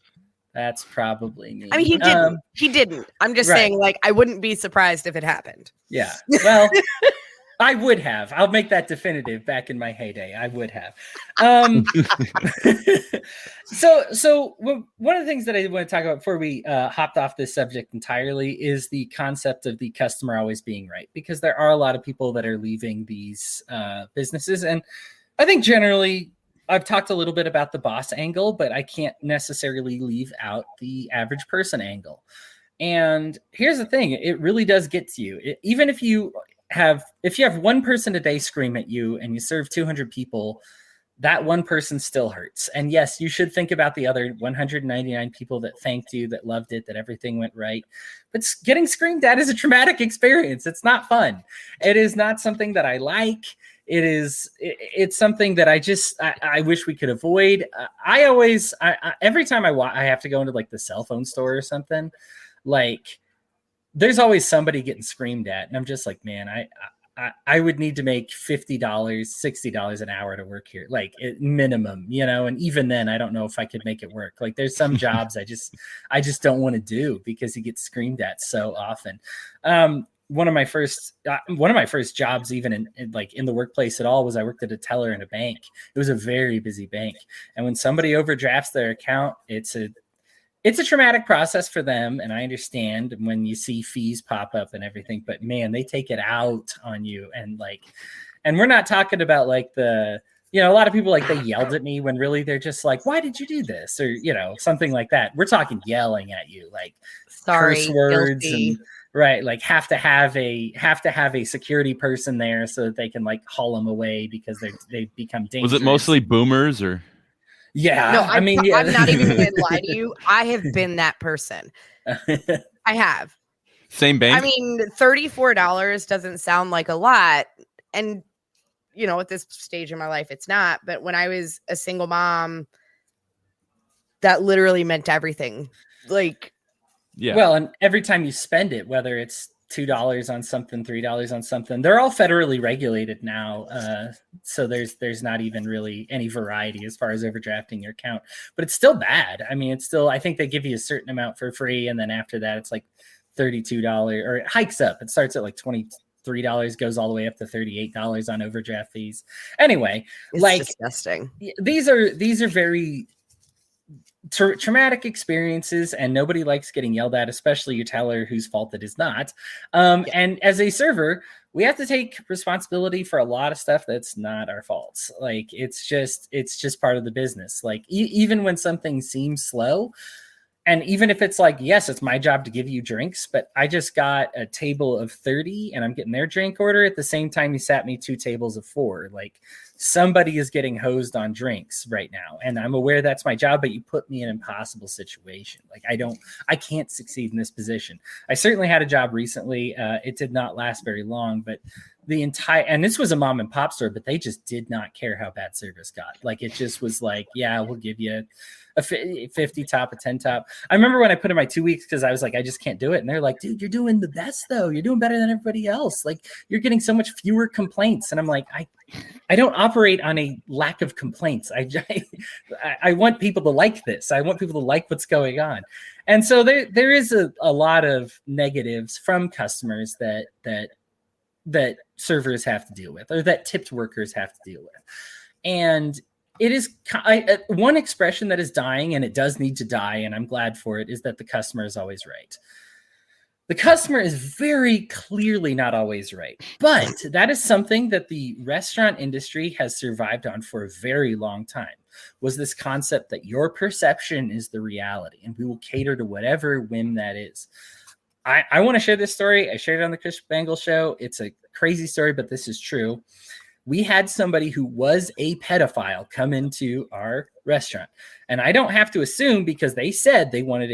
S2: probably me.
S3: I mean, he didn't. He didn't. I'm just saying, like, I wouldn't be surprised if it happened.
S2: Yeah. Well, I would have. I'll make that definitive. Back in my heyday, I would have. So one of the things that I want to talk about before we hopped off this subject entirely is the concept of the customer always being right, because there are a lot of people that are leaving these businesses, and I think generally. I've talked a little bit about the boss angle, but I can't necessarily leave out the average person angle. And here's the thing. It really does get to you. Even if you have one person a day scream at you and you serve 200 people, that one person still hurts. And yes, you should think about the other 199 people that thanked you, that loved it, that everything went right. But getting screamed at is a traumatic experience. It's not fun. It is not something that I like. It's something that I wish we could avoid. Every time I have to go into like the cell phone store or something, like there's always somebody getting screamed at. And I'm just like, man, I would need to make $50, $60 an hour to work here, like minimum, you know? And even then I don't know if I could make it work. Like there's some jobs I just don't want to do because you get screamed at so often. One of my first jobs, even in the workplace at all, was I worked at a teller in a bank. It was a very busy bank. And when somebody overdrafts their account, it's a traumatic process for them. And I understand when you see fees pop up and everything, but man, they take it out on you. And we're not talking about like a lot of people, like they yelled at me when really they're just like, why did you do this? Or, you know, something like that. We're talking yelling at you, like curse words guilty. And right. Like have to have a security person there so that they can like haul them away because they've become dangerous.
S4: Was it mostly boomers or?
S2: Yeah.
S3: No, I'm not even going to lie to you. I have been that person. I have.
S4: Same bank.
S3: I mean, $34 doesn't sound like a lot. And, you know, at this stage in my life, it's not. But when I was a single mom, that literally meant everything. Like,
S4: Yeah.
S2: Well, and every time you spend it, whether it's $2 on something, $3 on something, they're all federally regulated now. So there's not even really any variety as far as overdrafting your account, but it's still bad. I mean, it's still, I think they give you a certain amount for free. And then after that, it's like $32 or it hikes up. It starts at like $23, goes all the way up to $38 on overdraft fees. Anyway,
S3: it's
S2: like
S3: disgusting.
S2: These are very traumatic experiences, and nobody likes getting yelled at, especially your teller whose fault it is not. And as a server, we have to take responsibility for a lot of stuff that's not our faults. Like it's just part of the business. Like even when something seems slow, and even if it's like, yes, it's my job to give you drinks, but I just got a table of 30 and I'm getting their drink order at the same time you sat me 2 tables of 4. Like somebody is getting hosed on drinks right now. And I'm aware that's my job, but you put me in an impossible situation. Like I can't succeed in this position. I certainly had a job recently. It did not last very long, but and this was a mom and pop store, but they just did not care how bad service got. Like it just was like, yeah, we'll give you a 50 top, a 10 top. I remember when I put in my 2 weeks because I was like, I just can't do it. And they're like, dude, you're doing the best though. You're doing better than everybody else. Like you're getting so much fewer complaints. And I'm like, I don't operate on a lack of complaints. I want people to like this. I want people to like what's going on. And so there is a lot of negatives from customers that servers have to deal with, or that tipped workers have to deal with. And it is one expression that is dying, and it does need to die, and I'm glad for it, is that the customer is always right. The customer is very clearly not always right, but that is something that the restaurant industry has survived on for a very long time, was this concept that your perception is the reality, and we will cater to whatever whim that is. I want to share this story. I shared it on the Chris Bangle show. It's a crazy story, but this is true. We had somebody who was a pedophile come into our restaurant. And I don't have to assume, because they said they wanted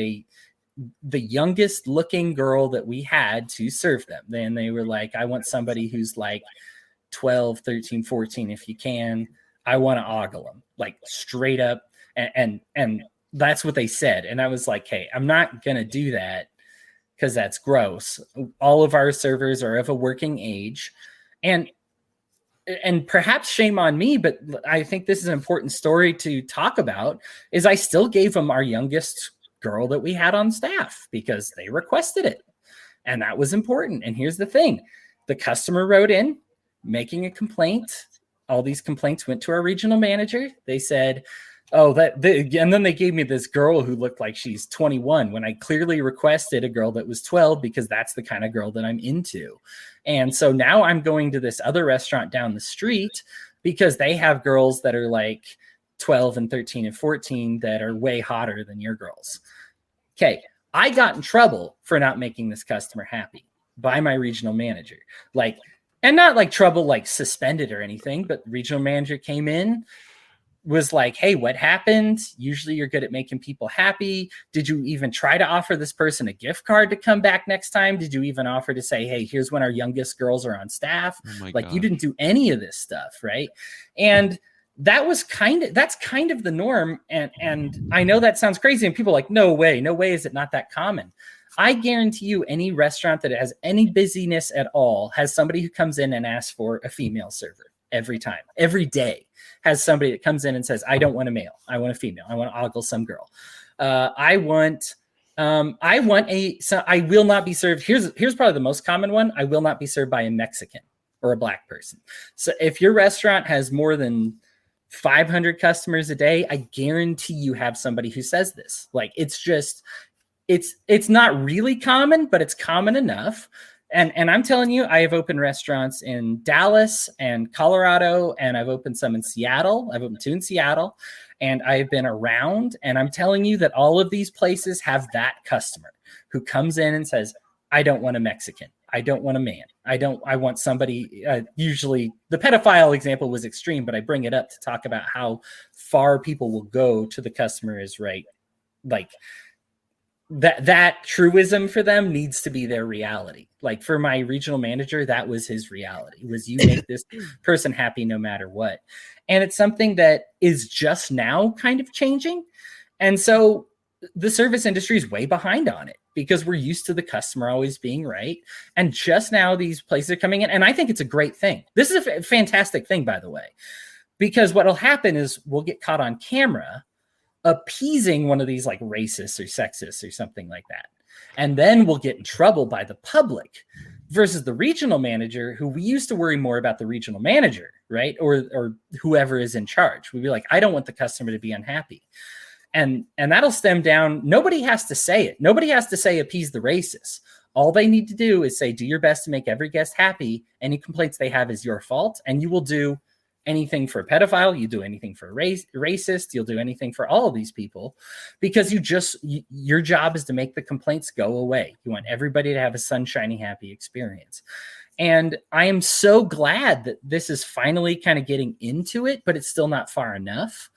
S2: the youngest looking girl that we had to serve them. Then they were like, I want somebody who's like 12, 13, 14, if you can. I want to ogle them, like straight up. And that's what they said. And I was like, hey, I'm not going to do that, because that's gross. All of our servers are of a working age, and perhaps shame on me, but I think this is an important story to talk about, is I still gave them our youngest girl that we had on staff because they requested it. And that was important. And here's the thing. The customer wrote in making a complaint. All these complaints went to our regional manager. They said, and then they gave me this girl who looked like she's 21 when I clearly requested a girl that was 12, because that's the kind of girl that I'm into. And so now I'm going to this other restaurant down the street because they have girls that are like 12 and 13 and 14 that are way hotter than your girls. Okay. I got in trouble for not making this customer happy by my regional manager. And not like trouble, like suspended or anything, but regional manager came in, was like, hey, what happened? Usually you're good at making people happy. Did you even try to offer this person a gift card to come back next time? Did you even offer to say, hey, here's when our youngest girls are on staff? Oh like God. You didn't do any of this stuff, right? And that's kind of the norm. And I know that sounds crazy, and people are like, no way is it not that common. I guarantee you any restaurant that has any busyness at all has somebody who comes in and asks for a female server every time, every day. Has somebody that comes in and says, I don't want a male. I want a female. I want to ogle some girl. I will not be served. Here's probably the most common one. I will not be served by a Mexican or a black person. So if your restaurant has more than 500 customers a day, I guarantee you have somebody who says this. Like, it's not really common, but it's common enough. And I'm telling you, I have opened restaurants in Dallas and Colorado, and I've opened some in Seattle. I've opened 2 in Seattle, and I've been around. And I'm telling you that all of these places have that customer who comes in and says, I don't want a Mexican. I don't want a man. I want somebody, usually the pedophile example was extreme, but I bring it up to talk about how far people will go to the customer is right. Like, that truism for them needs to be their reality. Like for my regional manager, that was his reality, was you make this person happy no matter what. And it's something that is just now kind of changing. And so the service industry is way behind on it because we're used to the customer always being right. And just now these places are coming in. And I think it's a great thing. This is a fantastic thing, by the way, because what'll happen is we'll get caught on camera appeasing one of these like racists or sexists or something like that. And then we'll get in trouble by the public versus the regional manager, who we used to worry more about the regional manager, right? Or whoever is in charge. We'd be like, I don't want the customer to be unhappy. And that'll stem down. Nobody has to say it. Nobody has to say appease the racists. All they need to do is say, do your best to make every guest happy. Any complaints they have is your fault. And you will do anything for a pedophile. You do anything for a racist. You'll do anything for all of these people because your job is to make the complaints go away. You want everybody to have a sunshiny, happy experience. And I am so glad that this is finally kind of getting into it, but it's still not far enough.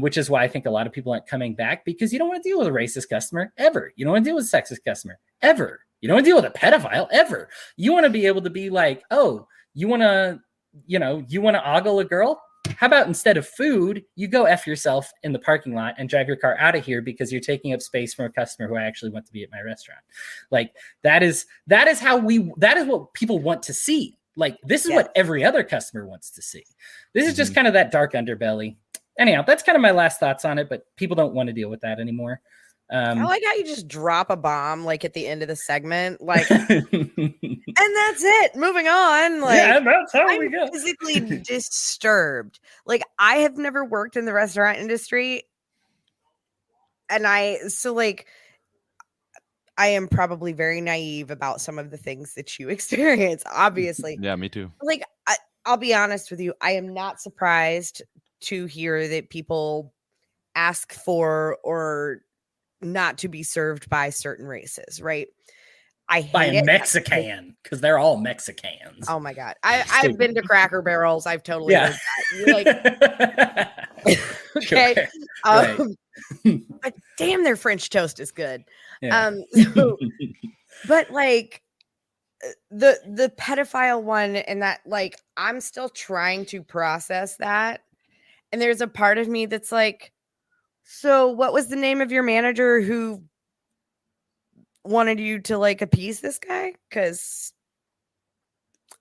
S2: Which is why I think a lot of people aren't coming back, because you don't want to deal with a racist customer ever. You don't want to deal with a sexist customer ever. You don't want to deal with a pedophile ever. You want to be able to be like, oh, you want to ogle a girl? How about instead of food, you go F yourself in the parking lot and drive your car out of here because you're taking up space from a customer who I actually want to be at my restaurant. Like that is what people want to see. Like this is what every other customer wants to see. This is just kind of that dark underbelly. Anyhow, that's kind of my last thoughts on it, but people don't want to deal with that anymore.
S3: I like how you just drop a bomb like at the end of the segment, like, and that's it. Moving on, like, yeah, that's how we go. Physically disturbed. Like, I have never worked in the restaurant industry, and I am probably very naive about some of the things that you experience. Obviously,
S4: yeah, me too.
S3: Like, I'll be honest with you, I am not surprised to hear that people ask for or not to be served by certain races, right? I hate
S2: by a Mexican, because they're all Mexicans.
S3: Oh my God. I've been to Cracker Barrels. I've totally heard that. Like, okay.
S2: Sure. Right.
S3: But damn, their French toast is good.
S2: Yeah.
S3: But like the pedophile one, and that, like, I'm still trying to process that. And there's a part of me that's like, so what was the name of your manager who wanted you to like appease this guy? Because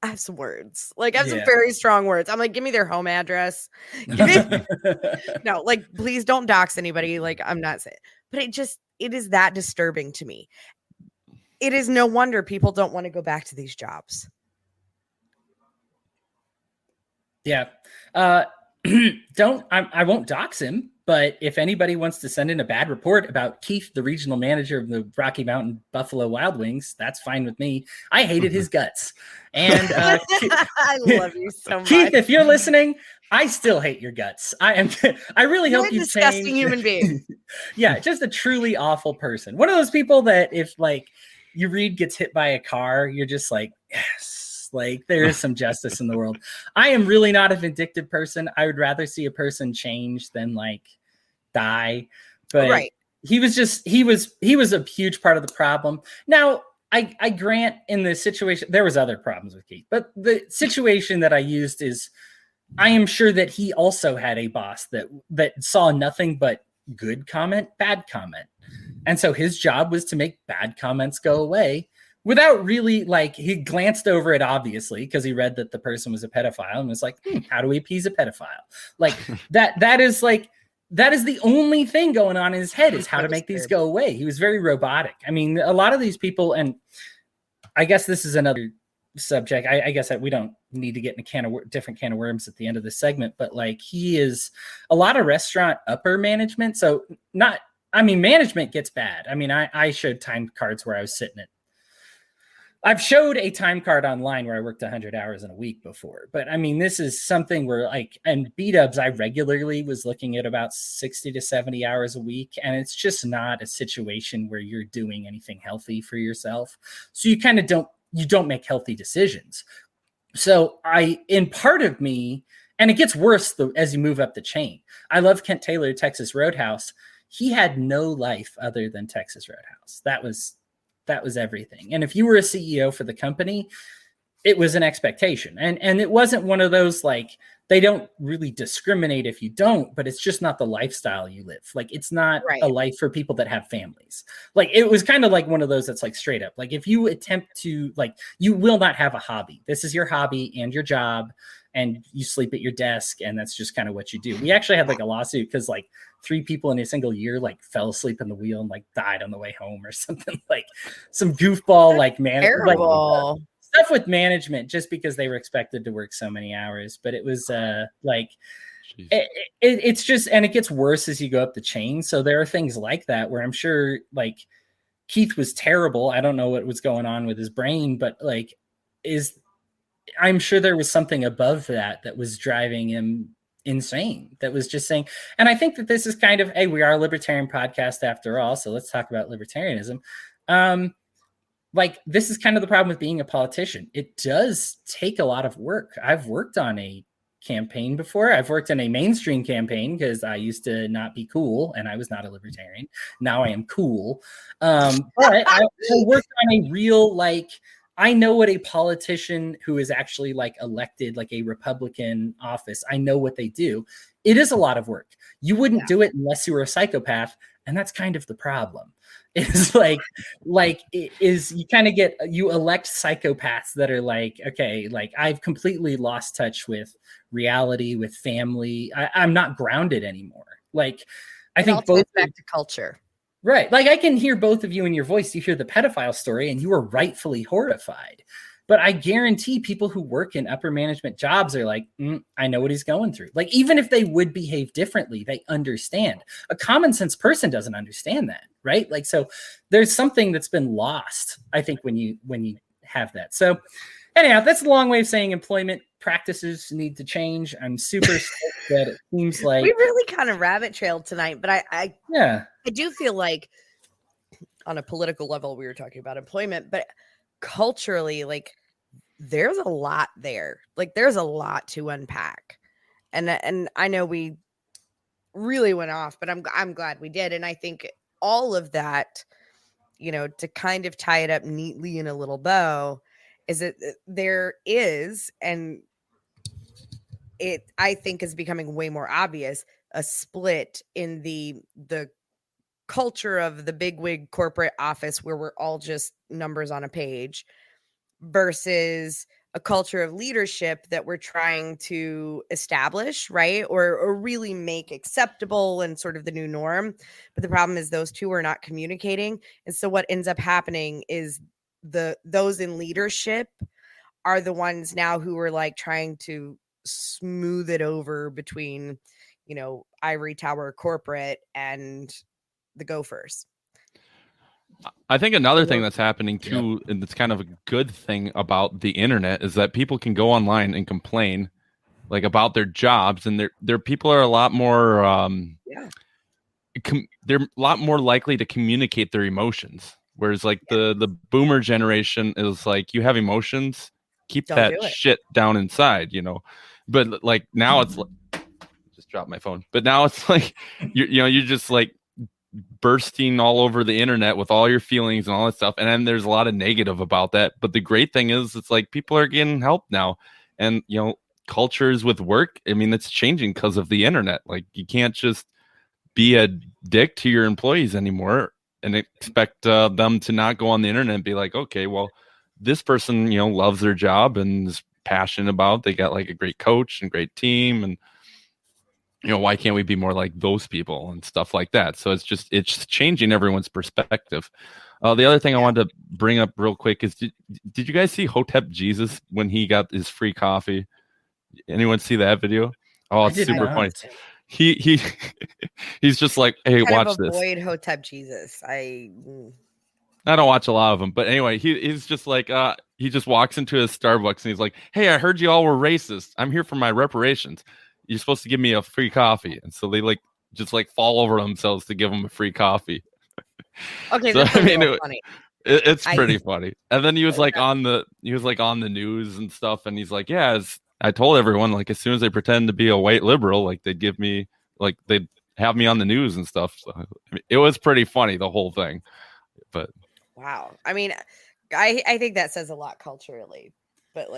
S3: I have some words. Like, I have some very strong words. I'm like, give me their home address. No, like, please don't dox anybody. Like, I'm not saying, but it is that disturbing to me. It is no wonder people don't want to go back to these jobs.
S2: Yeah. I won't dox him, but if anybody wants to send in a bad report about Keith, the regional manager of the Rocky Mountain Buffalo Wild Wings, that's fine with me. I hated his guts. And
S3: I love you so much.
S2: Keith, if you're listening, I still hate your guts. I really hope you change.
S3: Disgusting human being.
S2: Yeah, just a truly awful person. One of those people that if like you read gets hit by a car, you're just like, yes. Like there is some justice in the world. I am really not a vindictive person. I would rather see a person change than like die. But he was a huge part of the problem. Now, I grant in the situation, there was other problems with Keith, but the situation that I used is I am sure that he also had a boss that saw nothing but good comment, bad comment. And so his job was to make bad comments go away. Without really, like, he glanced over it, obviously, because he read that the person was a pedophile and was like, how do we appease a pedophile? Like, that is the only thing going on in his head is how to make these go away. He was very robotic. I mean, a lot of these people, and I guess this is another subject. I guess that we don't need to get in a different can of worms at the end of the segment, but, like, he is a lot of restaurant upper management. So management gets bad. I mean, I showed time cards where I was sitting at. I've showed a time card online where I worked 100 hours in a week before, but I mean, this is something where like, and B-dubs, I regularly was looking at about 60 to 70 hours a week. And it's just not a situation where you're doing anything healthy for yourself. So you kind of don't make healthy decisions. So in part of me, and it gets worse as you move up the chain. I love Kent Taylor, Texas Roadhouse. He had no life other than Texas Roadhouse. That was everything. And if you were a CEO for the company, it was an expectation. And it wasn't one of those like they don't really discriminate if you don't, but it's just not the lifestyle you live. Like, it's not a life for people that have families. Like, it was kind of like one of those that's like straight up, like, if you attempt to, like, you will not have a hobby. This is your hobby and your job, and you sleep at your desk, and that's just kind of what you do. We actually had like a lawsuit because like 3 people in a single year like fell asleep in the wheel and like died on the way home or something, like some goofball like
S3: Terrible.
S2: stuff with management just because they were expected to work so many hours. But it was like it's just, and it gets worse as you go up the chain. So there are things like that where I'm sure like Keith was terrible. I don't know what was going on with his brain, but like I'm sure there was something above that was driving him insane, that was just saying. And I think that this is kind of, hey, we are a libertarian podcast after all, so let's talk about libertarianism. Like, this is kind of the problem with being a politician. It does take a lot of work. I've worked on a campaign before. I've worked in a mainstream campaign because I used to not be cool and I was not a libertarian. Now I am cool. But I worked on a real, like, I know what a politician who is actually like elected, like a Republican office, I know what they do. It is a lot of work. You wouldn't do it unless you were a psychopath. And that's kind of the problem. It's you elect psychopaths that are like, okay, like, I've completely lost touch with reality, with family. I'm not grounded anymore. Like, I think both
S3: back to culture.
S2: Right. Like, I can hear both of you in your voice. You hear the pedophile story and you are rightfully horrified. But I guarantee people who work in upper management jobs are like, I know what he's going through. Like, even if they would behave differently, they understand. A common sense person doesn't understand that. Right. Like, so there's something that's been lost, I think, when you have that. So anyhow, that's a long way of saying employment practices need to change. I'm super stoked that it seems like
S3: we really kind of rabbit trailed tonight, but I do feel like on a political level, we were talking about employment, but culturally, like, there's a lot there. Like, there's a lot to unpack. And I know we really went off, but I'm glad we did. And I think all of that, you know, to kind of tie it up neatly in a little bow, is that there is, and it, I think, is becoming way more obvious, a split in the culture of the bigwig corporate office where we're all just numbers on a page versus a culture of leadership that we're trying to establish, right? Or really make acceptable and sort of the new norm. But the problem is those two are not communicating. And so what ends up happening is those in leadership are the ones now who are like trying to smooth it over between, you know, ivory tower corporate and the gophers.
S4: I think another thing that's happening too, and it's kind of a good thing about the internet, is that people can go online and complain like about their jobs, and their people are a lot more they're a lot more likely to communicate their emotions. Whereas like the boomer generation is like, you have emotions, keep that shit down inside, you know. But like now it's like, just dropped my phone. But now it's like you're just like bursting all over the internet with all your feelings and all that stuff, and then there's a lot of negative about that. But the great thing is, it's like people are getting help now, and you know, cultures with work, I mean, it's changing because of the internet. Like, you can't just be a dick to your employees anymore and expect them to not go on the internet and be like, okay, well, this person, you know, loves their job and is passionate about it. They got like a great coach and great team, and you know, why can't we be more like those people and stuff like that? So it's changing everyone's perspective. The other thing I wanted to bring up real quick is, did you guys see Hotep Jesus when he got his free coffee? Anyone see that video? Oh, it's super funny. He's just like, hey, watch this.
S3: Avoid Hotep Jesus. I
S4: don't watch a lot of them, but anyway, he's just like, he just walks into his Starbucks and he's like, hey, I heard you all were racist. I'm here for my reparations. You're supposed to give me a free coffee. And so they like just like fall over themselves to give him a free coffee.
S3: Okay,
S4: so,
S3: that's funny.
S4: It's pretty funny. And then he was like on the news and stuff, and he's like, yeah, I told everyone, like, as soon as they pretend to be a white liberal, like they'd have me on the news and stuff. So I mean, it was pretty funny, the whole thing. But
S3: wow. I mean, I think that says a lot culturally. But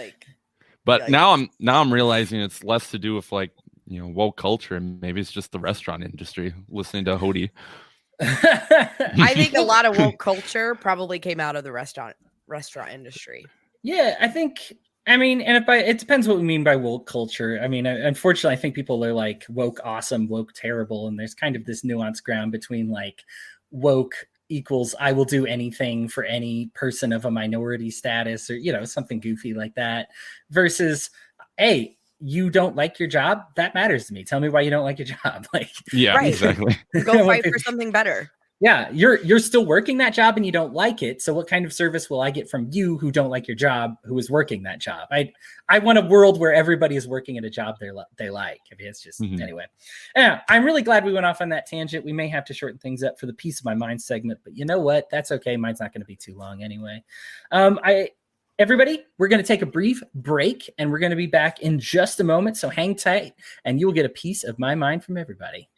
S4: But
S3: Yikes.
S4: now I'm realizing it's less to do with like, woke culture, and maybe it's just the restaurant industry listening to Hodey.
S3: I think a lot of woke culture probably came out of the restaurant industry.
S2: Yeah, I mean, and it depends what we mean by woke culture. I mean, unfortunately, I think people are like woke awesome, woke terrible, and there's kind of this nuanced ground between like woke equals I will do anything for any person of a minority status, or something goofy like that, versus, hey, you don't like your job? That matters to me. Tell me why you don't like your job. Like,
S4: yeah,
S3: Right.
S4: exactly.
S3: Go fight for something better.
S2: Yeah, you're still working that job and you don't like it. So what kind of service will I get from you who don't like your job, who is working that job? I want a world where everybody is working at a job they like. I mean, it's just anyway. Yeah, I'm really glad we went off on that tangent. We may have to shorten things up for the Piece of My Mind segment, but you know what? That's okay. Mine's not going to be too long anyway. Everybody, we're going to take a brief break and we're going to be back in just a moment. So hang tight and you'll get a piece of my mind from everybody.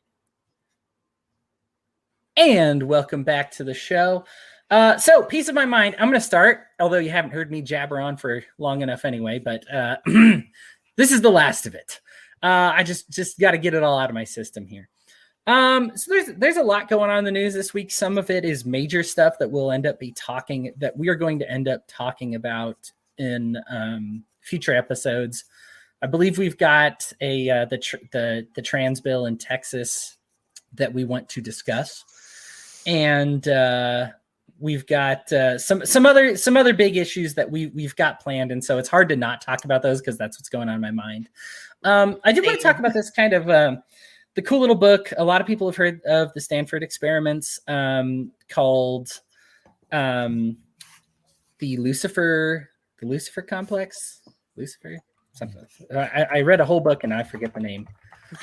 S2: And welcome back to the show. So, Piece of My Mind, I'm going to start, although you haven't heard me jabber on for long enough anyway, but this is the last of it. I just got to get it all out of my system here. So there's a lot going on in the news this week. Some of it is major stuff that we are going to end up talking about in future episodes. I believe we've got the trans bill in Texas that we want to discuss. And we've got some other big issues that we've got planned, and so it's hard to not talk about those because that's what's going on in my mind. I did want to talk about this kind of the cool little book. A lot of people have heard of the Stanford experiments, called the Lucifer complex. Lucifer something. I read a whole book and I forget the name.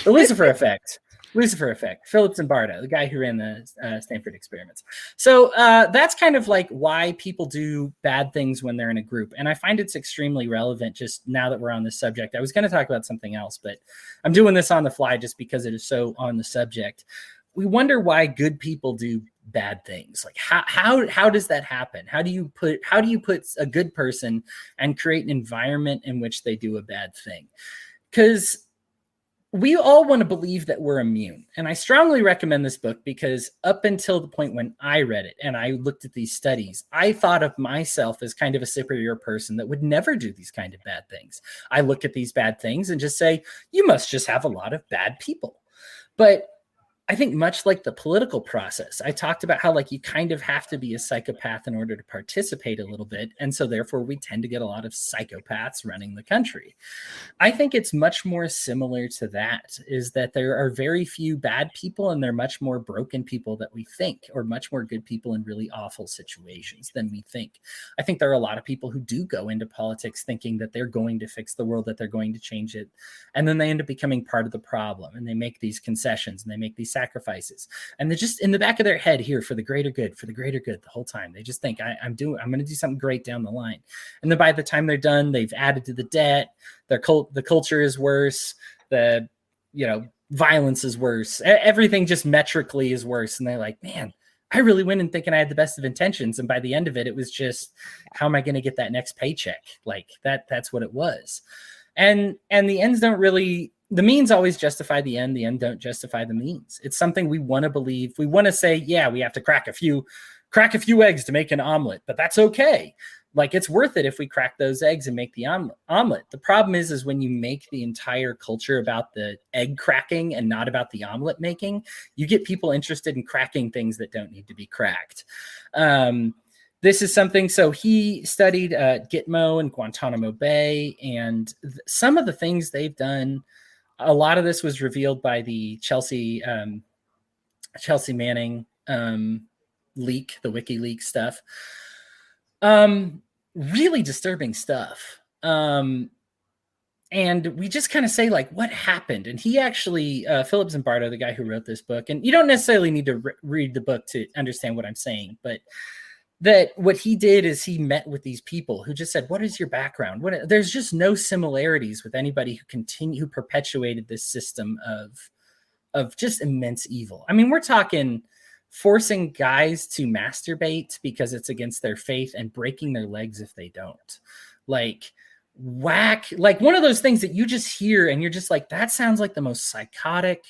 S2: The Lucifer Effect. Lucifer Effect, Philip Zimbardo, the guy who ran the Stanford experiments. So that's kind of like why people do bad things when they're in a group. And I find it's extremely relevant just now that we're on this subject. I was going to talk about something else, but I'm doing this on the fly just because it is so on the subject. We wonder why good people do bad things. Like how does that happen? How do you put a good person and create an environment in which they do a bad thing? Because we all want to believe that we're immune. And I strongly recommend this book because up until the point when I read it and I looked at these studies, I thought of myself as kind of a superior person that would never do these kind of bad things. I look at these bad things and just say, you must just have a lot of bad people. But I think much like the political process, I talked about how like you kind of have to be a psychopath in order to participate a little bit. And so therefore we tend to get a lot of psychopaths running the country. I think it's much more similar to that, is that there are very few bad people and there are much more broken people that we think, or much more good people in really awful situations than we think. I think there are a lot of people who do go into politics thinking that they're going to fix the world, that they're going to change it. And then they end up becoming part of the problem and they make these concessions and they make these sacrifices, and they're just in the back of their head here for the greater good the whole time. They just think I'm going to do something great down the line, and then by the time they're done, they've added to the debt. The culture is worse. The violence is worse. Everything just metrically is worse, and they're like, man, I really went in thinking I had the best of intentions, and by the end of it, it was just, how am I going to get that next paycheck? Like that's what it was. And the ends don't really. The means always justify the end don't justify the means. It's something we want to believe. We want to say, yeah, we have to crack a few eggs to make an omelet, but that's okay. Like, it's worth it if we crack those eggs and make the omelet. The problem is when you make the entire culture about the egg cracking and not about the omelet making, you get people interested in cracking things that don't need to be cracked. This is something, so he studied Gitmo and Guantanamo Bay, and some of the things they've done. A lot of this was revealed by the Chelsea Manning leak, the WikiLeaks stuff. Really disturbing stuff. And we just kind of say, like, what happened? And he actually, Philip Zimbardo, the guy who wrote this book, and you don't necessarily need to read the book to understand what I'm saying, but that what he did is he met with these people who just said, what is your background? There's just no similarities with anybody who perpetuated this system of just immense evil. I mean, we're talking forcing guys to masturbate because it's against their faith and breaking their legs if they don't. Like, whack, like one of those things that you just hear and you're just like, that sounds like the most psychotic,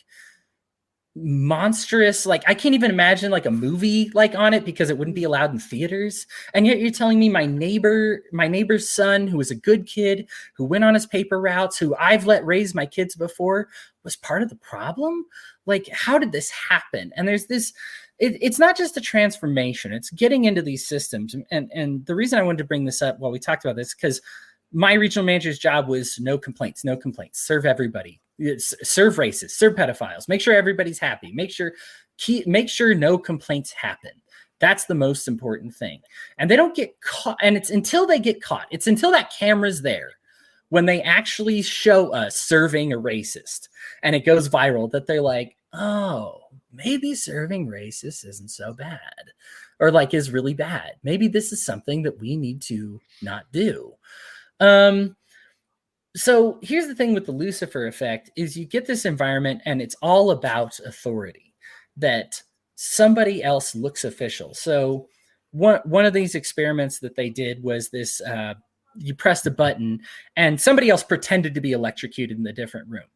S2: monstrous, like I can't even imagine like a movie like on it because it wouldn't be allowed in theaters. And yet you're telling me my neighbor's son, who was a good kid, who went on his paper routes, who I've let raise my kids before, was part of the problem? Like, how did this happen? And there's this, it's not just a transformation, it's getting into these systems. And the reason I wanted to bring this up while we talked about this, because my regional manager's job was no complaints, serve everybody. Serve racists, serve pedophiles, make sure everybody's happy, make sure no complaints happen. That's the most important thing. And they don't get caught. And it's until they get caught, it's until that camera's there when they actually show us serving a racist and it goes viral that they're like, oh, maybe serving racists isn't so bad, or like is really bad. Maybe this is something that we need to not do. So here's the thing with the Lucifer effect is you get this environment and it's all about authority, that somebody else looks official. So one of these experiments that they did was this, you pressed a button and somebody else pretended to be electrocuted in a different room.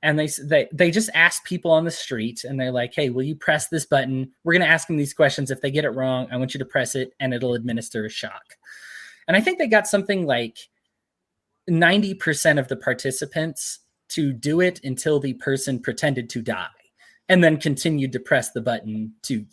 S2: And they just asked people on the street and they're like, hey, will you press this button? We're going to ask them these questions. If they get it wrong, I want you to press it and it'll administer a shock. And I think they got something like 90% of the participants to do it until the person pretended to die and then continued to press the button to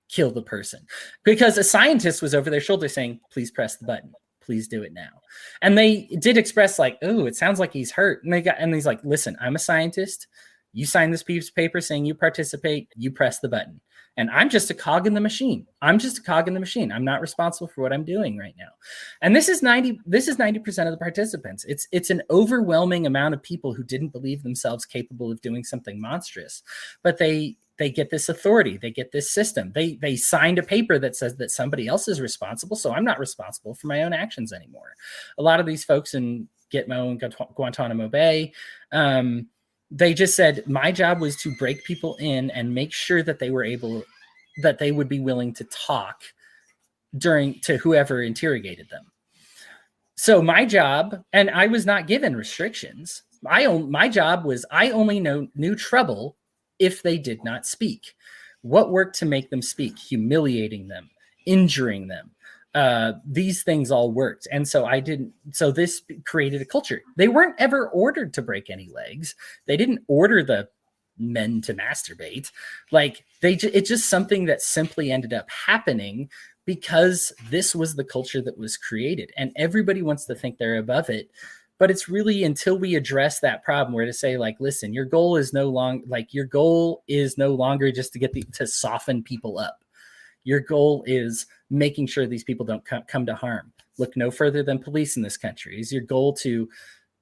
S2: kill the person, because a scientist was over their shoulder saying, please press the button, please do it now. And they did express like, oh, it sounds like he's hurt. And he's like, listen, I'm a scientist. You sign this piece of paper saying you participate, you press the button. And I'm just a cog in the machine. I'm not responsible for what I'm doing right now. And this is 90% of the participants. It's an overwhelming amount of people who didn't believe themselves capable of doing something monstrous, but they get this authority. They get this system. They signed a paper that says that somebody else is responsible. So I'm not responsible for my own actions anymore. A lot of these folks in Gitmo and Guantanamo Bay, they just said, my job was to break people in and make sure that they would be willing to talk to whoever interrogated them. So my job, and I was not given restrictions. My job was, I only knew trouble if they did not speak. What worked to make them speak? Humiliating them, injuring them. These things all worked. And so so this created a culture. They weren't ever ordered to break any legs. They didn't order the men to masturbate. Like it's just something that simply ended up happening because this was the culture that was created, and everybody wants to think they're above it. But it's really until we address that problem where to say like, listen, your goal is no longer just to soften people up. Your goal is making sure these people don't come to harm. Look no further than police in this country. Is your goal to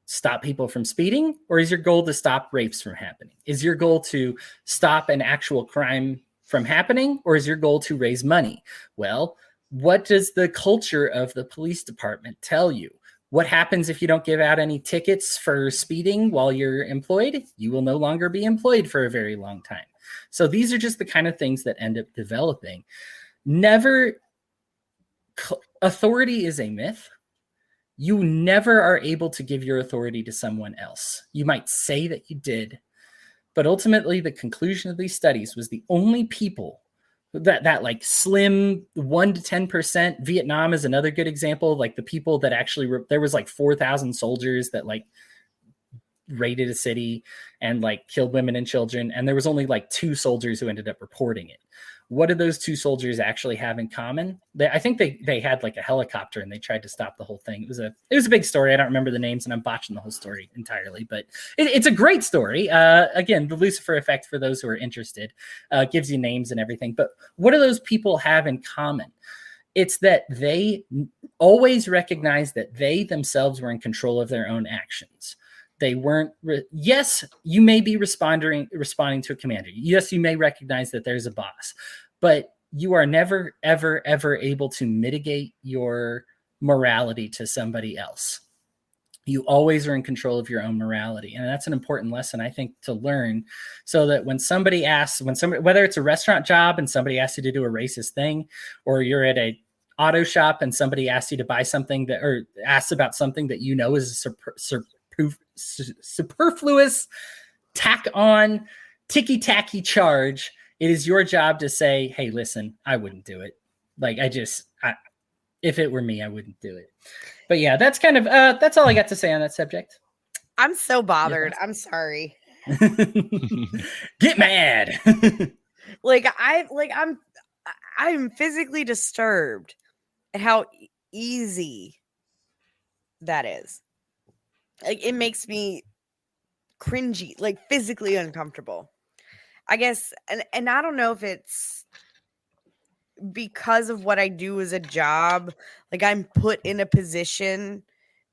S2: stop people from speeding, or is your goal to stop rapes from happening? Is your goal to stop an actual crime from happening, or is your goal to raise money? Well, what does the culture of the police department tell you? What happens if you don't give out any tickets for speeding while you're employed? You will no longer be employed for a very long time. So these are just the kind of things that end up developing. Authority is a myth. You never are able to give your authority to someone else. You might say that you did, but ultimately the conclusion of these studies was the only people that like slim 1 to 10%. Vietnam is another good example. Like the people that actually there was like 4,000 soldiers that like raided a city and like killed women and children, and there was only like 2 soldiers who ended up reporting it. What did those 2 soldiers actually have in common? I think they had like a helicopter and they tried to stop the whole thing. It was a big story. I don't remember the names and I'm botching the whole story entirely, but it's a great story. Again, the Lucifer effect, for those who are interested, gives you names and everything. But what do those people have in common? It's that they always recognized that they themselves were in control of their own actions. They weren't. Yes, you may be responding to a commander. Yes, you may recognize that there's a boss, but you are never, ever, ever able to mitigate your morality to somebody else. You always are in control of your own morality. And that's an important lesson, I think, to learn, so that when somebody, whether it's a restaurant job and somebody asks you to do a racist thing, or you're at a auto shop and somebody asks you to buy something that, or asks about something that you know is a superfluous, tack on, ticky tacky charge, it is your job to say, hey, listen, I wouldn't do it. Like, if it were me, I wouldn't do it. But yeah, that's kind of, that's all I got to say on that subject.
S3: I'm so bothered. I'm sorry.
S2: Get mad.
S3: I'm physically disturbed at how easy that is. Like, it makes me cringy, like physically uncomfortable, I guess. And I don't know if it's because of what I do as a job. Like, I'm put in a position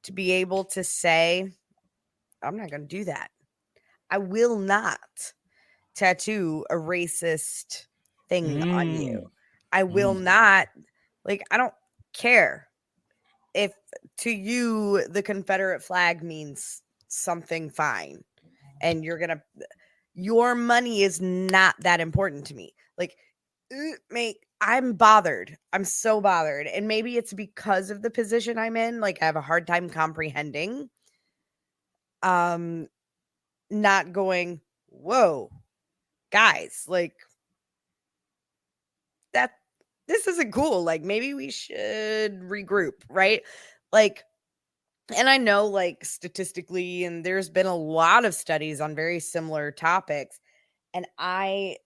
S3: to be able to say, I'm not going to do that. I will not tattoo a racist thing on you. I will not, like, I don't care if to you the Confederate flag means something fine and your money is not that important to me. Like, I'm bothered. I'm so bothered. And maybe it's because of the position I'm in. Like, I have a hard time comprehending. Not going, whoa, guys, like, this isn't cool. Like, maybe we should regroup, right? Like, and I know, like, statistically, and there's been a lot of studies on very similar topics, and I'm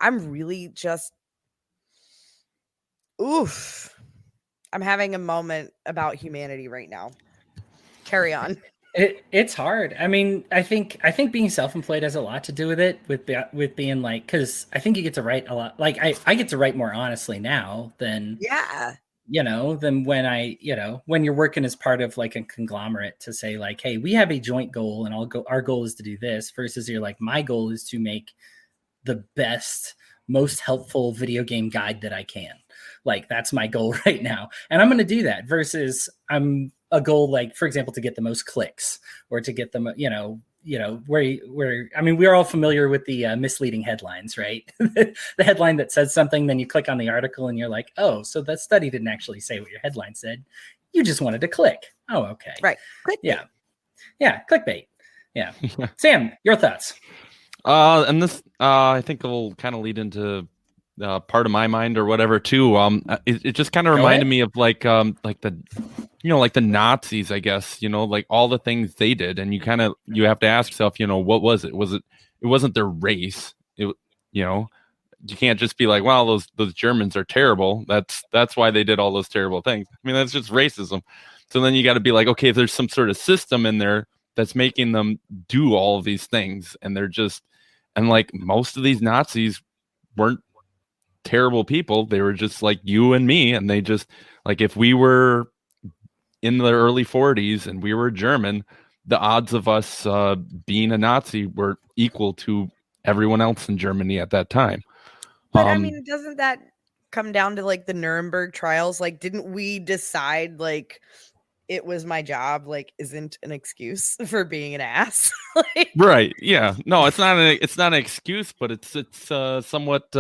S3: really just, I'm having a moment about humanity right now. Carry on.
S2: It's hard. I mean, I think being self-employed has a lot to do with it, with being like, because I think you get to write a lot. Like, I get to write more honestly now than than when you're working as part of like a conglomerate to say like, hey, we have a joint goal and our goal is to do this, versus you're like, my goal is to make the best, most helpful video game guide that I can. Like, that's my goal right now, and I'm going to do that. Versus a goal, like, for example, to get the most clicks, or to get them, where I mean, we're all familiar with the misleading headlines, right? The headline that says something, then you click on the article and you're like, oh, so that study didn't actually say what your headline said. You just wanted to click. Oh, okay.
S3: Right.
S2: Clickbait. Yeah. Clickbait. Yeah. Sam, your thoughts?
S4: And this, I think will kind of lead into part of my mind or whatever too. It just kind of reminded me of like the Nazis, I guess, like all the things they did, and you have to ask yourself, what was it? It wasn't their race. You can't just be like, well, those Germans are terrible. That's why they did all those terrible things. I mean, that's just racism. So then you got to be like, okay, if there's some sort of system in there that's making them do all of these things, and like most of these Nazis weren't terrible people. They were just like you and me, and they just, like, if we were in the early 40s and we were German, the odds of us being a Nazi were equal to everyone else in Germany at that time.
S3: But I mean, doesn't that come down to like the Nuremberg trials? Like, didn't we decide like it was my job, like, isn't an excuse for being an ass?
S4: Right. Yeah. No, it's not an excuse, but it's somewhat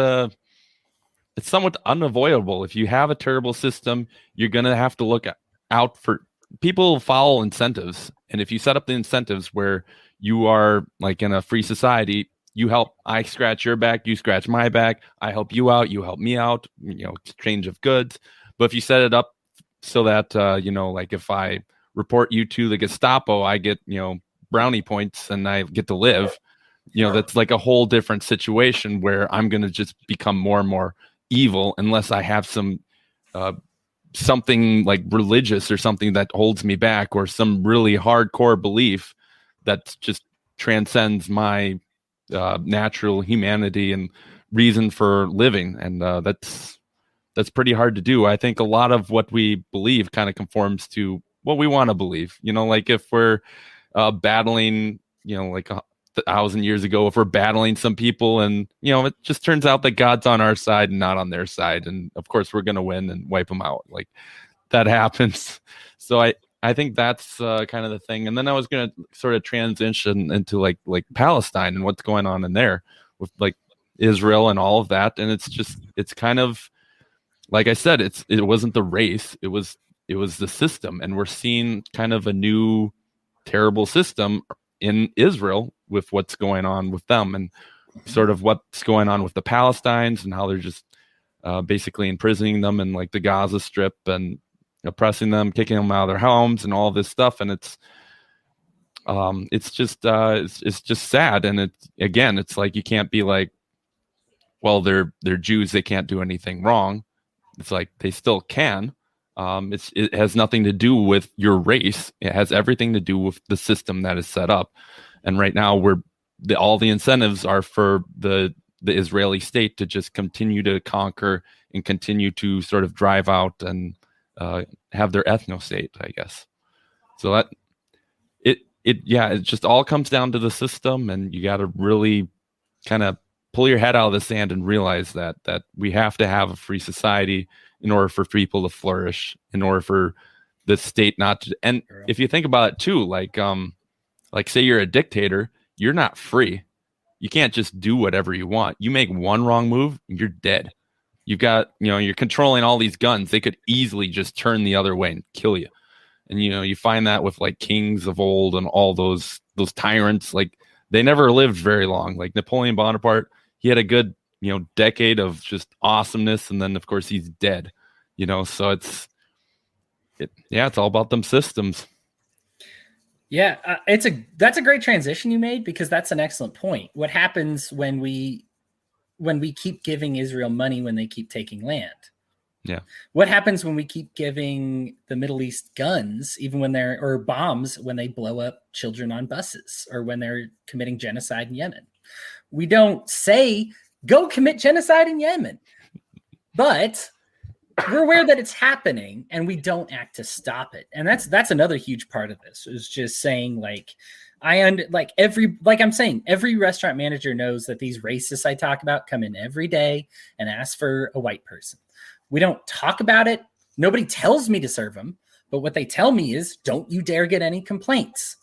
S4: unavoidable. If you have a terrible system, you're going to have to look out for people. Follow incentives. And if you set up the incentives where you are like in a free society, I scratch your back, you scratch my back, I help you out, you help me out, exchange of goods. But if you set it up so that, like if I report you to the Gestapo, I get, brownie points and I get to live, that's like a whole different situation where I'm going to just become more and more evil unless I have some, something like religious or something that holds me back, or some really hardcore belief that just transcends my natural humanity and reason for living. And that's pretty hard to do. I think a lot of what we believe kind of conforms to what we want to believe. Like if we're battling, like 1,000 years ago, if we're battling some people and, it just turns out that God's on our side and not on their side. And of course we're going to win and wipe them out. Like that happens. So I think that's kind of the thing. And then I was going to sort of transition into like Palestine and what's going on in there with like Israel and all of that. And it's kind of like I said, it wasn't the race, it was the system, and we're seeing kind of a new terrible system in Israel with what's going on with them, and sort of what's going on with the Palestinians, and how they're just basically imprisoning them in like the Gaza Strip and oppressing them, kicking them out of their homes, and all this stuff. And it's just sad. And it's like, you can't be like, well, they're Jews, they can't do anything wrong. It's like they still can. It has nothing to do with your race. It has everything to do with the system that is set up. And right now, all the incentives are for the Israeli state to just continue to conquer and continue to sort of drive out and have their ethno state, I guess. So that it just all comes down to the system, and you got to really kind of pull your head out of the sand and realize that we have to have a free society in order for people to flourish, in order for the state not to. And if you think about it too, like say you're a dictator, you're not free. You can't just do whatever you want. You make one wrong move, you're dead. You've got, you're controlling all these guns. They could easily just turn the other way and kill you. And, you find that with like kings of old and all those tyrants, like they never lived very long. Like Napoleon Bonaparte, he had a good, decade of just awesomeness. And then of course he's dead, so it's all about them systems.
S2: Yeah, that's a great transition you made, because that's an excellent point. What happens when we keep giving Israel money when they keep taking land?
S4: Yeah.
S2: What happens when we keep giving the Middle East guns, even when or bombs when they blow up children on buses, or when they're committing genocide in Yemen? We don't say, go commit genocide in Yemen, but we're aware that it's happening and we don't act to stop it. And that's another huge part of this, is just saying every restaurant manager knows that these racists I talk about come in every day and ask for a white person. We don't talk about it. Nobody tells me to serve them, but what they tell me is, don't you dare get any complaints.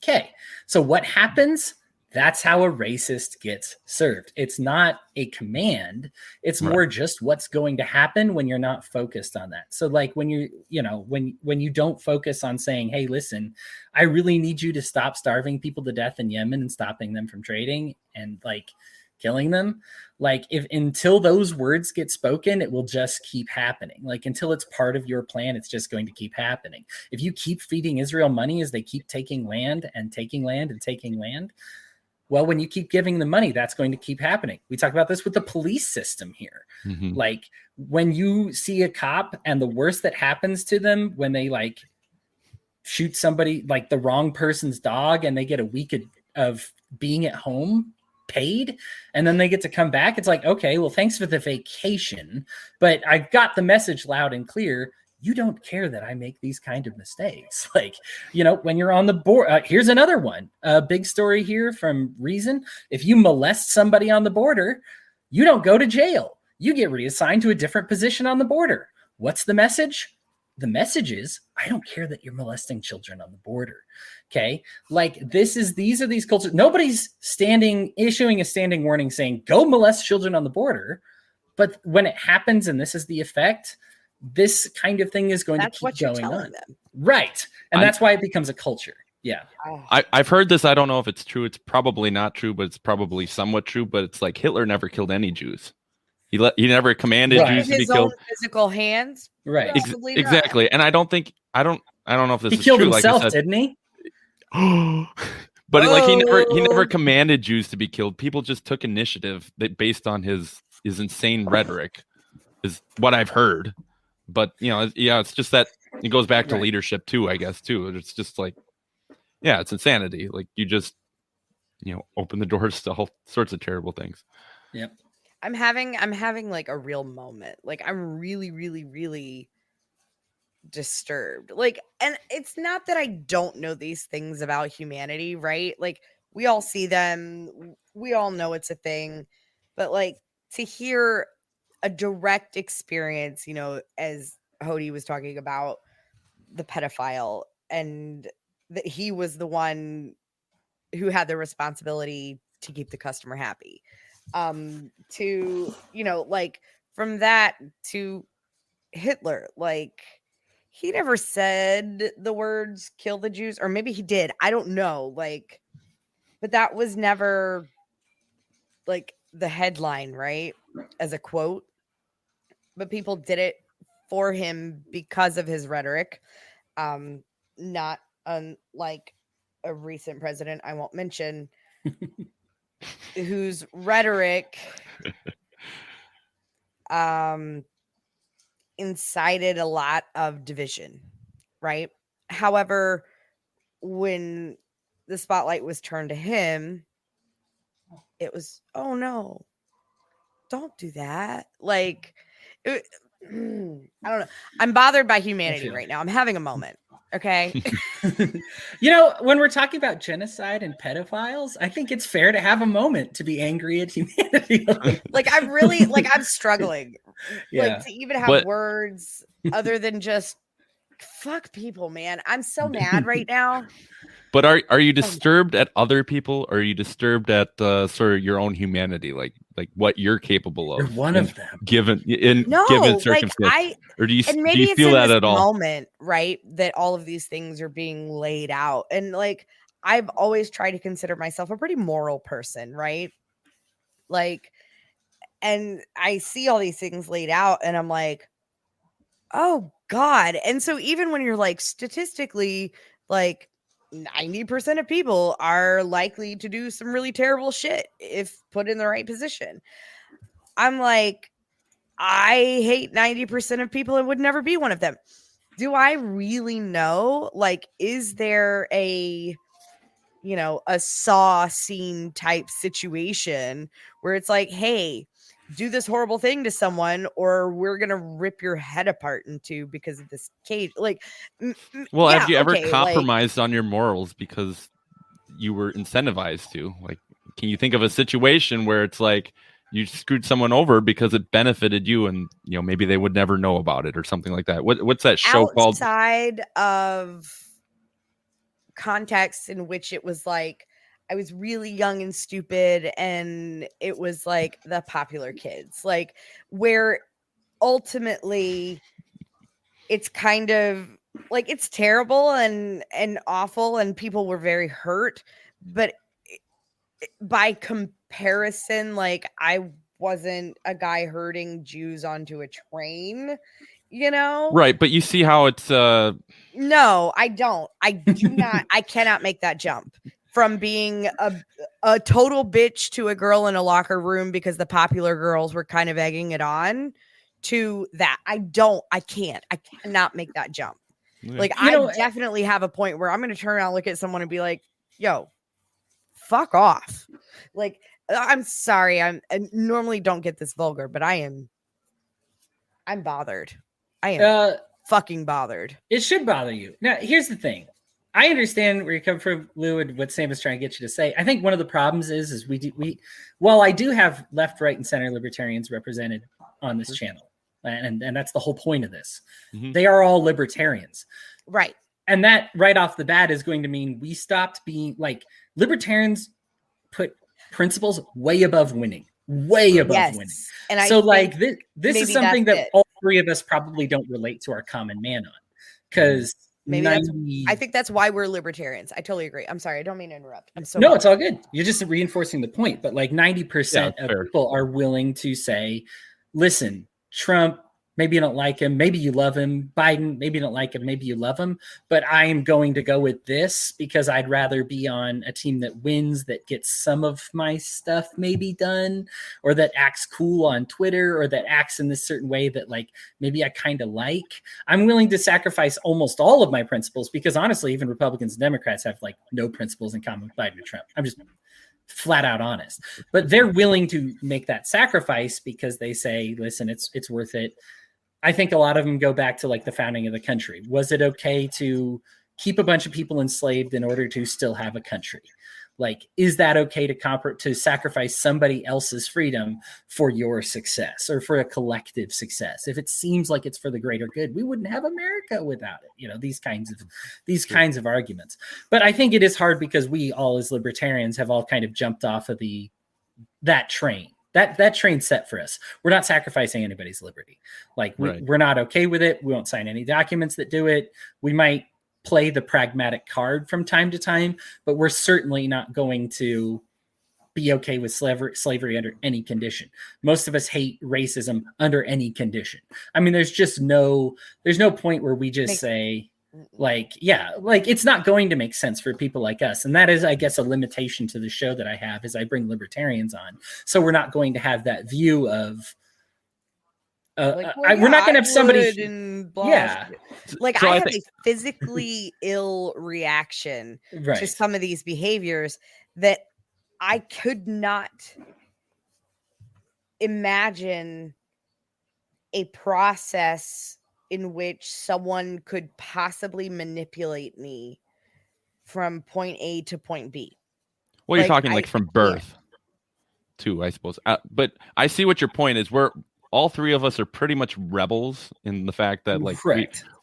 S2: Okay. So what happens? That's how a racist gets served. It's not a command. It's more just what's going to happen when you're not focused on that. So like when when you don't focus on saying, hey, listen, I really need you to stop starving people to death in Yemen and stopping them from trading and like killing them. Like until those words get spoken, it will just keep happening. Like until it's part of your plan, it's just going to keep happening. If you keep feeding Israel money as they keep taking land and taking land and taking land, well, when you keep giving them money, that's going to keep happening. We talk about this with the police system here. Mm-hmm. Like when you see a cop and the worst that happens to them when they like shoot somebody, like the wrong person's dog, and they get a week of being at home paid, and then they get to come back. It's like, okay, well, thanks for the vacation, but I've got the message loud and clear. You don't care that I make these kind of mistakes. Like, when you're on the board, here's another one. A big story here from Reason. If you molest somebody on the border, you don't go to jail. You get reassigned to a different position on the border. What's the message? The message is, I don't care that you're molesting children on the border. Okay. Like these are these cultures. Nobody's issuing a standing warning saying, go molest children on the border. But when it happens, and this is the effect, this kind of thing is going to keep going on. Them. Right. And that's why it becomes a culture. Yeah.
S4: I've heard this. I don't know if it's true. It's probably not true, but it's probably somewhat true. But it's like Hitler never killed any Jews. He never commanded Jews to be killed.
S3: Physical hands.
S2: Right.
S4: Exactly. And I don't know if this is true.
S2: He killed himself, didn't he?
S4: But like he never commanded Jews to be killed. People just took initiative that based on his insane rhetoric is what I've heard. But it's just that it goes back to leadership too, I guess too. It's just like, it's insanity. Like you just, open the doors to all sorts of terrible things.
S2: Yep.
S3: I'm having like a real moment. Like I'm really, really, really disturbed. Like, and it's not that I don't know these things about humanity, right? Like we all see them. We all know it's a thing, but like to hear a direct experience, as Hodey was talking about the pedophile and that he was the one who had the responsibility to keep the customer happy. To, like from that to Hitler, like he never said the words kill the Jews, or maybe he did. I don't know. Like, but that was never like the headline, right? As a quote. But people did it for him because of his rhetoric. Not unlike a recent president I won't mention, whose rhetoric incited a lot of division, right? However, when the spotlight was turned to him, it was, oh no, don't do that. Like, I don't know. I'm bothered by humanity right now. I'm having a moment. Okay.
S2: You know, when we're talking about genocide and pedophiles, I think it's fair to have a moment to be angry at humanity.
S3: Like, I'm really, like, I'm struggling.
S2: Yeah.
S3: Like, to even have words other than just fuck people, man. I'm so mad right now.
S4: But are you disturbed at other people, or are you disturbed at sort of your own humanity, like what you're capable of?
S2: You're one of them,
S4: given circumstances.
S3: Like
S4: or do you
S3: maybe
S4: feel that at all?
S3: Moment, right? That all of these things are being laid out, and like I've always tried to consider myself a pretty moral person, right? Like, and I see all these things laid out, and I'm like, oh God. And so even when you're like statistically, like 90% of people are likely to do some really terrible shit if put in the right position. I'm like, I hate 90% of people and would never be one of them. Do I really know? Like, is there a Saw scene type situation where it's like, hey, do this horrible thing to someone or we're going to rip your head apart in two because of this cage? Like,
S4: well, have you ever compromised on your morals because you were incentivized to? Like, can you think of a situation where it's like you screwed someone over because it benefited you and, maybe they would never know about it or something like that? What's that show called?
S3: Outside of context in which it was like, I was really young and stupid, and it was like the popular kids, like where ultimately it's kind of like it's terrible and awful, and people were very hurt. But by comparison, like I wasn't a guy herding Jews onto a train,
S4: Right, but you see how it's
S3: No, I don't. I do not. I cannot make that jump from being a total bitch to a girl in a locker room because the popular girls were kind of egging it on to that. I cannot make that jump. Yeah. Like, I definitely have a point where I'm going to turn around, look at someone and be like, yo, fuck off. Like, I'm sorry. I normally don't get this vulgar, but I'm bothered. I am fucking bothered.
S2: It should bother you. Now, here's the thing. I understand where you come from, Lou, and what Sam is trying to get you to say. I think one of the problems is while I do have left, right, and center libertarians represented on this channel, and that's the whole point of this. Mm-hmm. They are all libertarians.
S3: Right.
S2: And that right off the bat is going to mean we stopped being like libertarians put principles way above winning. Way above winning. And so like this is something that all three of us probably don't relate to our common man on. Because
S3: I think that's why we're libertarians. I totally agree. I'm sorry. I don't mean to interrupt.
S2: No, it's all good. You're just reinforcing the point. But like 90% of people are willing to say, listen, Trump, maybe you don't like him. Maybe you love him. Biden, maybe you don't like him. Maybe you love him. But I am going to go with this because I'd rather be on a team that wins, that gets some of my stuff maybe done, or that acts cool on Twitter, or that acts in this certain way that like maybe I kind of like. I'm willing to sacrifice almost all of my principles because honestly, even Republicans and Democrats have like no principles in common with Biden or Trump. I'm just flat out honest. But they're willing to make that sacrifice because they say, listen, it's worth it. I think a lot of them go back to like the founding of the country. Was it okay to keep a bunch of people enslaved in order to still have a country? Like, is that okay to sacrifice somebody else's freedom for your success or for a collective success? If it seems like it's for the greater good, we wouldn't have America without it. These kinds of arguments. But I think it is hard because we all as libertarians have all kind of jumped off of that train. That train's set for us. We're not sacrificing anybody's liberty. Like we're not okay with it. We won't sign any documents that do it. We might play the pragmatic card from time to time, but we're certainly not going to be okay with slavery under any condition. Most of us hate racism under any condition. I mean, there's no point where we just say like, it's not going to make sense for people like us. And that is, I guess, a limitation to the show that I have is I bring libertarians on. So we're not going to have that view of, we're not going to have somebody.
S3: Like so I have a physically ill reaction to some of these behaviors that I could not imagine a process in which someone could possibly manipulate me from point A to point B.
S4: Well, you're talking like from birth too, I suppose. But I see what your point is. We're all three of us are pretty much rebels in the fact that like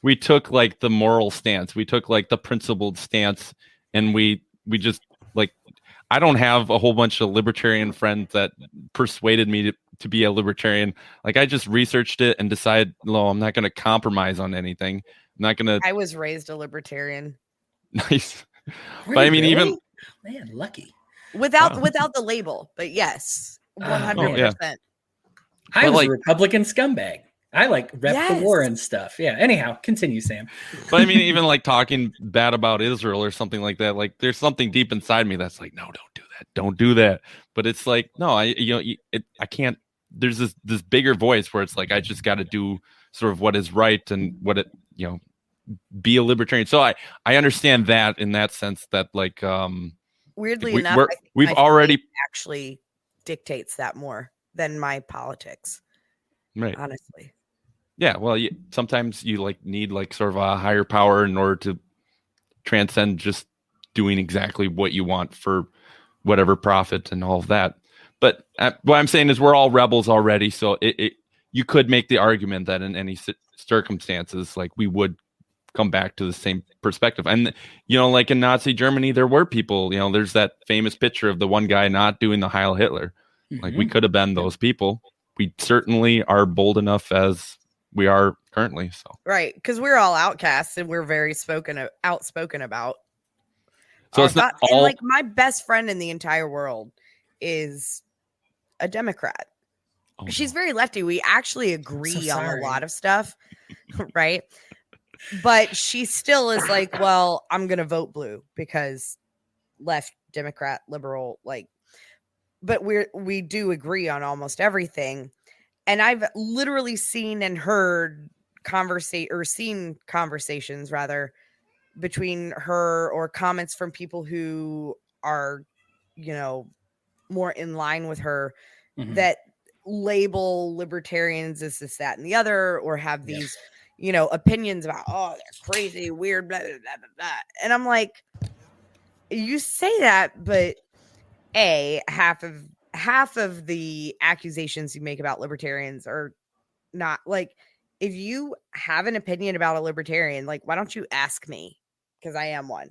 S4: we took like the moral stance, we took like the principled stance, and we just like, I don't have a whole bunch of libertarian friends that persuaded me to be a libertarian. Like I just researched it and decided, no, I'm not going to compromise on anything. I'm not going to.
S3: I was raised a libertarian.
S4: Nice. But I mean, even
S2: man, lucky.
S3: Without the label, but yes, 100%.
S2: I was a Republican scumbag. I like rep the war and stuff. Yeah. Anyhow, continue, Sam.
S4: But I mean, even like talking bad about Israel or something like that, like there's something deep inside me that's like, no, don't do that. Don't do that. But it's like, no, I can't. There's this bigger voice where it's like, I just got to do sort of what is right and what it, be a libertarian. So I understand that in that sense that like,
S3: weirdly enough,
S4: we've already
S3: actually dictates that more than my politics.
S4: Right.
S3: Honestly.
S4: Yeah, well, sometimes you like need like sort of a higher power in order to transcend just doing exactly what you want for whatever profit and all of that. But what I'm saying is we're all rebels already, so you could make the argument that in any circumstances, like we would come back to the same perspective. And like in Nazi Germany, there were people. There's that famous picture of the one guy not doing the Heil Hitler. Mm-hmm. Like we could have been those people. We certainly are bold enough as we are currently. So
S3: right, because we're all outcasts and we're very outspoken about.
S4: So it's not all.
S3: And like my best friend in the entire world is a Democrat. Oh, she's very lefty. We actually agree on a lot of stuff, right? But she still is like, well, I'm gonna vote blue because left, Democrat, liberal, like. But we do agree on almost everything. And I've literally seen and heard seen conversations rather between her or comments from people who are, more in line with her that label libertarians as this, that, and the other, or have these, opinions about, oh, they're crazy, weird, blah, blah, blah, blah, blah. And I'm like, you say that, but half of the accusations you make about libertarians are not like, if you have an opinion about a libertarian, like, why don't you ask me? Because I am one.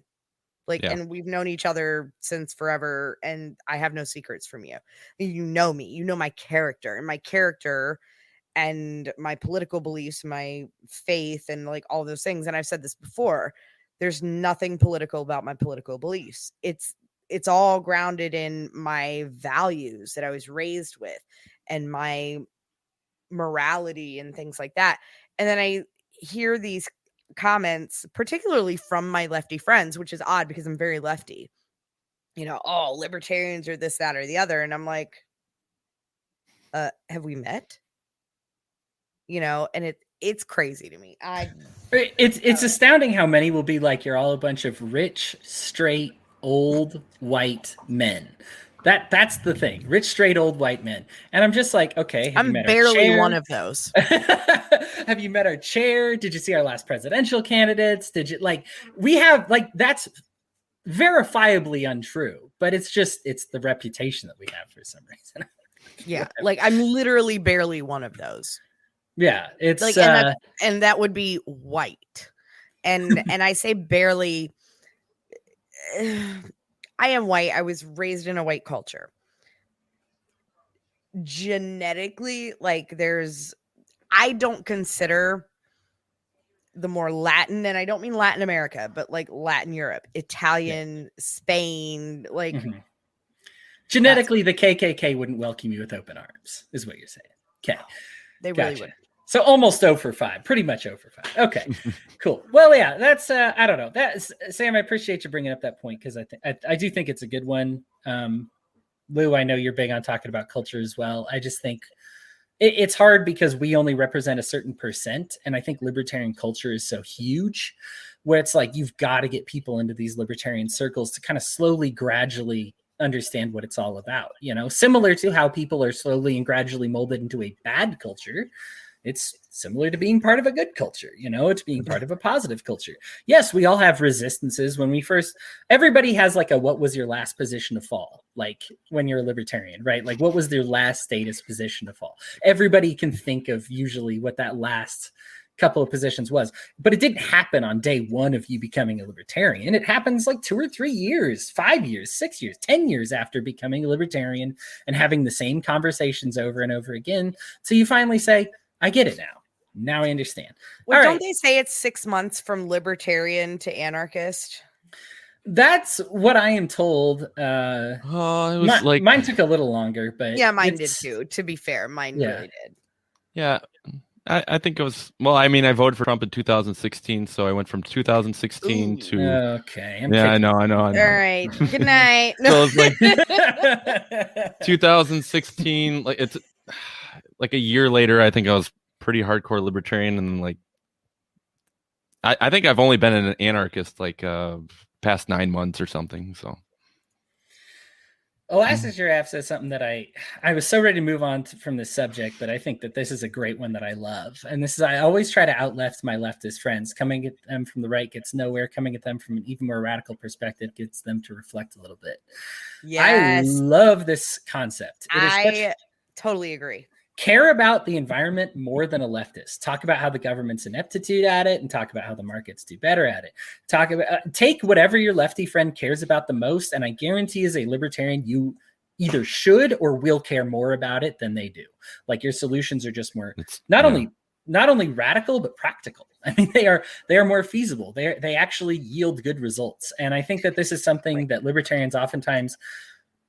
S3: Like, and we've known each other since forever, and I have no secrets from you. You know me, you know my character, and my political beliefs, my faith, and like all those things. And I've said this before, there's nothing political about my political beliefs. It's all grounded in my values that I was raised with and my morality and things like that. And then I hear these comments, particularly from my lefty friends, which is odd because I'm very lefty, oh, libertarians are this, that, or the other. And I'm like, have we met? And it's crazy to me.
S2: It's astounding how many will be like, you're all a bunch of rich, straight, old white men. That's the thing. Rich, straight, old white men. And I'm just like, okay,
S3: I'm barely one of those.
S2: Have you met our chair? Did you see our last presidential candidates? Did you we have that's verifiably untrue, but it's the reputation that we have for some reason.
S3: Yeah. Like I'm literally barely one of those.
S2: Yeah. It's
S3: like, and that would be white. And I say barely, I am white. I was raised in a white culture. genetically, like I don't consider the more Latin, and I don't mean Latin America, but like Latin Europe, Italian, Spain, like
S2: genetically, the KKK wouldn't welcome you with open arms, is what you're saying. Okay.
S3: they
S2: Gotcha.
S3: really would.
S2: So almost 0 for 5, pretty much 0 for 5. Okay, cool. Well, yeah, that's I don't know. That's Sam. I appreciate you bringing up that point because I do think it's a good one. Lou, I know you're big on talking about culture as well. I just think it's hard because we only represent a certain percent, and I think libertarian culture is so huge, where it's like you've got to get people into these libertarian circles to kind of slowly, gradually understand what it's all about. You know, similar to how people are slowly and gradually molded into a bad culture. It's similar to being part of a good culture, you know, it's being part of a positive culture. Yes, we all have resistances when we first, everybody has like a, what was your last position to fall? Like when you're a libertarian, right? Like what was their last status position to fall? Everybody can think of usually what that last couple of positions was, but it didn't happen on day one of you becoming a libertarian. It happens like 2 or 3 years, 5 years, 6 years, 10 years after becoming a libertarian and having the same conversations over and over again. So you finally say, I get it now. Now I understand.
S3: Well, don't they say it's 6 months from libertarian to anarchist?
S2: That's what I am told.
S4: It was
S2: mine took a little longer, but
S3: yeah, mine did too. To be fair, mine really did.
S4: Yeah, I think it was. Well, I mean, I voted for Trump in 2016, so I went from 2016 to.
S2: Okay.
S4: I know.
S3: All right. Good night.
S4: So it's like 2016. Like it's. Like a year later, I think I was pretty hardcore libertarian, and like I think I've only been an anarchist like past 9 months or something. So
S2: Elastic Giraffe says something that I was so ready to move on from this subject, but I think that this is a great one that I love. And this is, I always try to out-left my leftist friends. Coming at them from the right gets nowhere. Coming at them from an even more radical perspective gets them to reflect a little bit.
S3: Yes.
S2: I love this concept.
S3: I totally agree.
S2: Care about the environment more than a leftist. Talk about how the government's ineptitude at it and talk about how the markets do better at it. Talk about take whatever your lefty friend cares about the most, and I guarantee as a libertarian, you either should or will care more about it than they do. Like your solutions are just more not only radical but practical. I mean, they are more feasible. They actually yield good results. And I think that this is something that libertarians oftentimes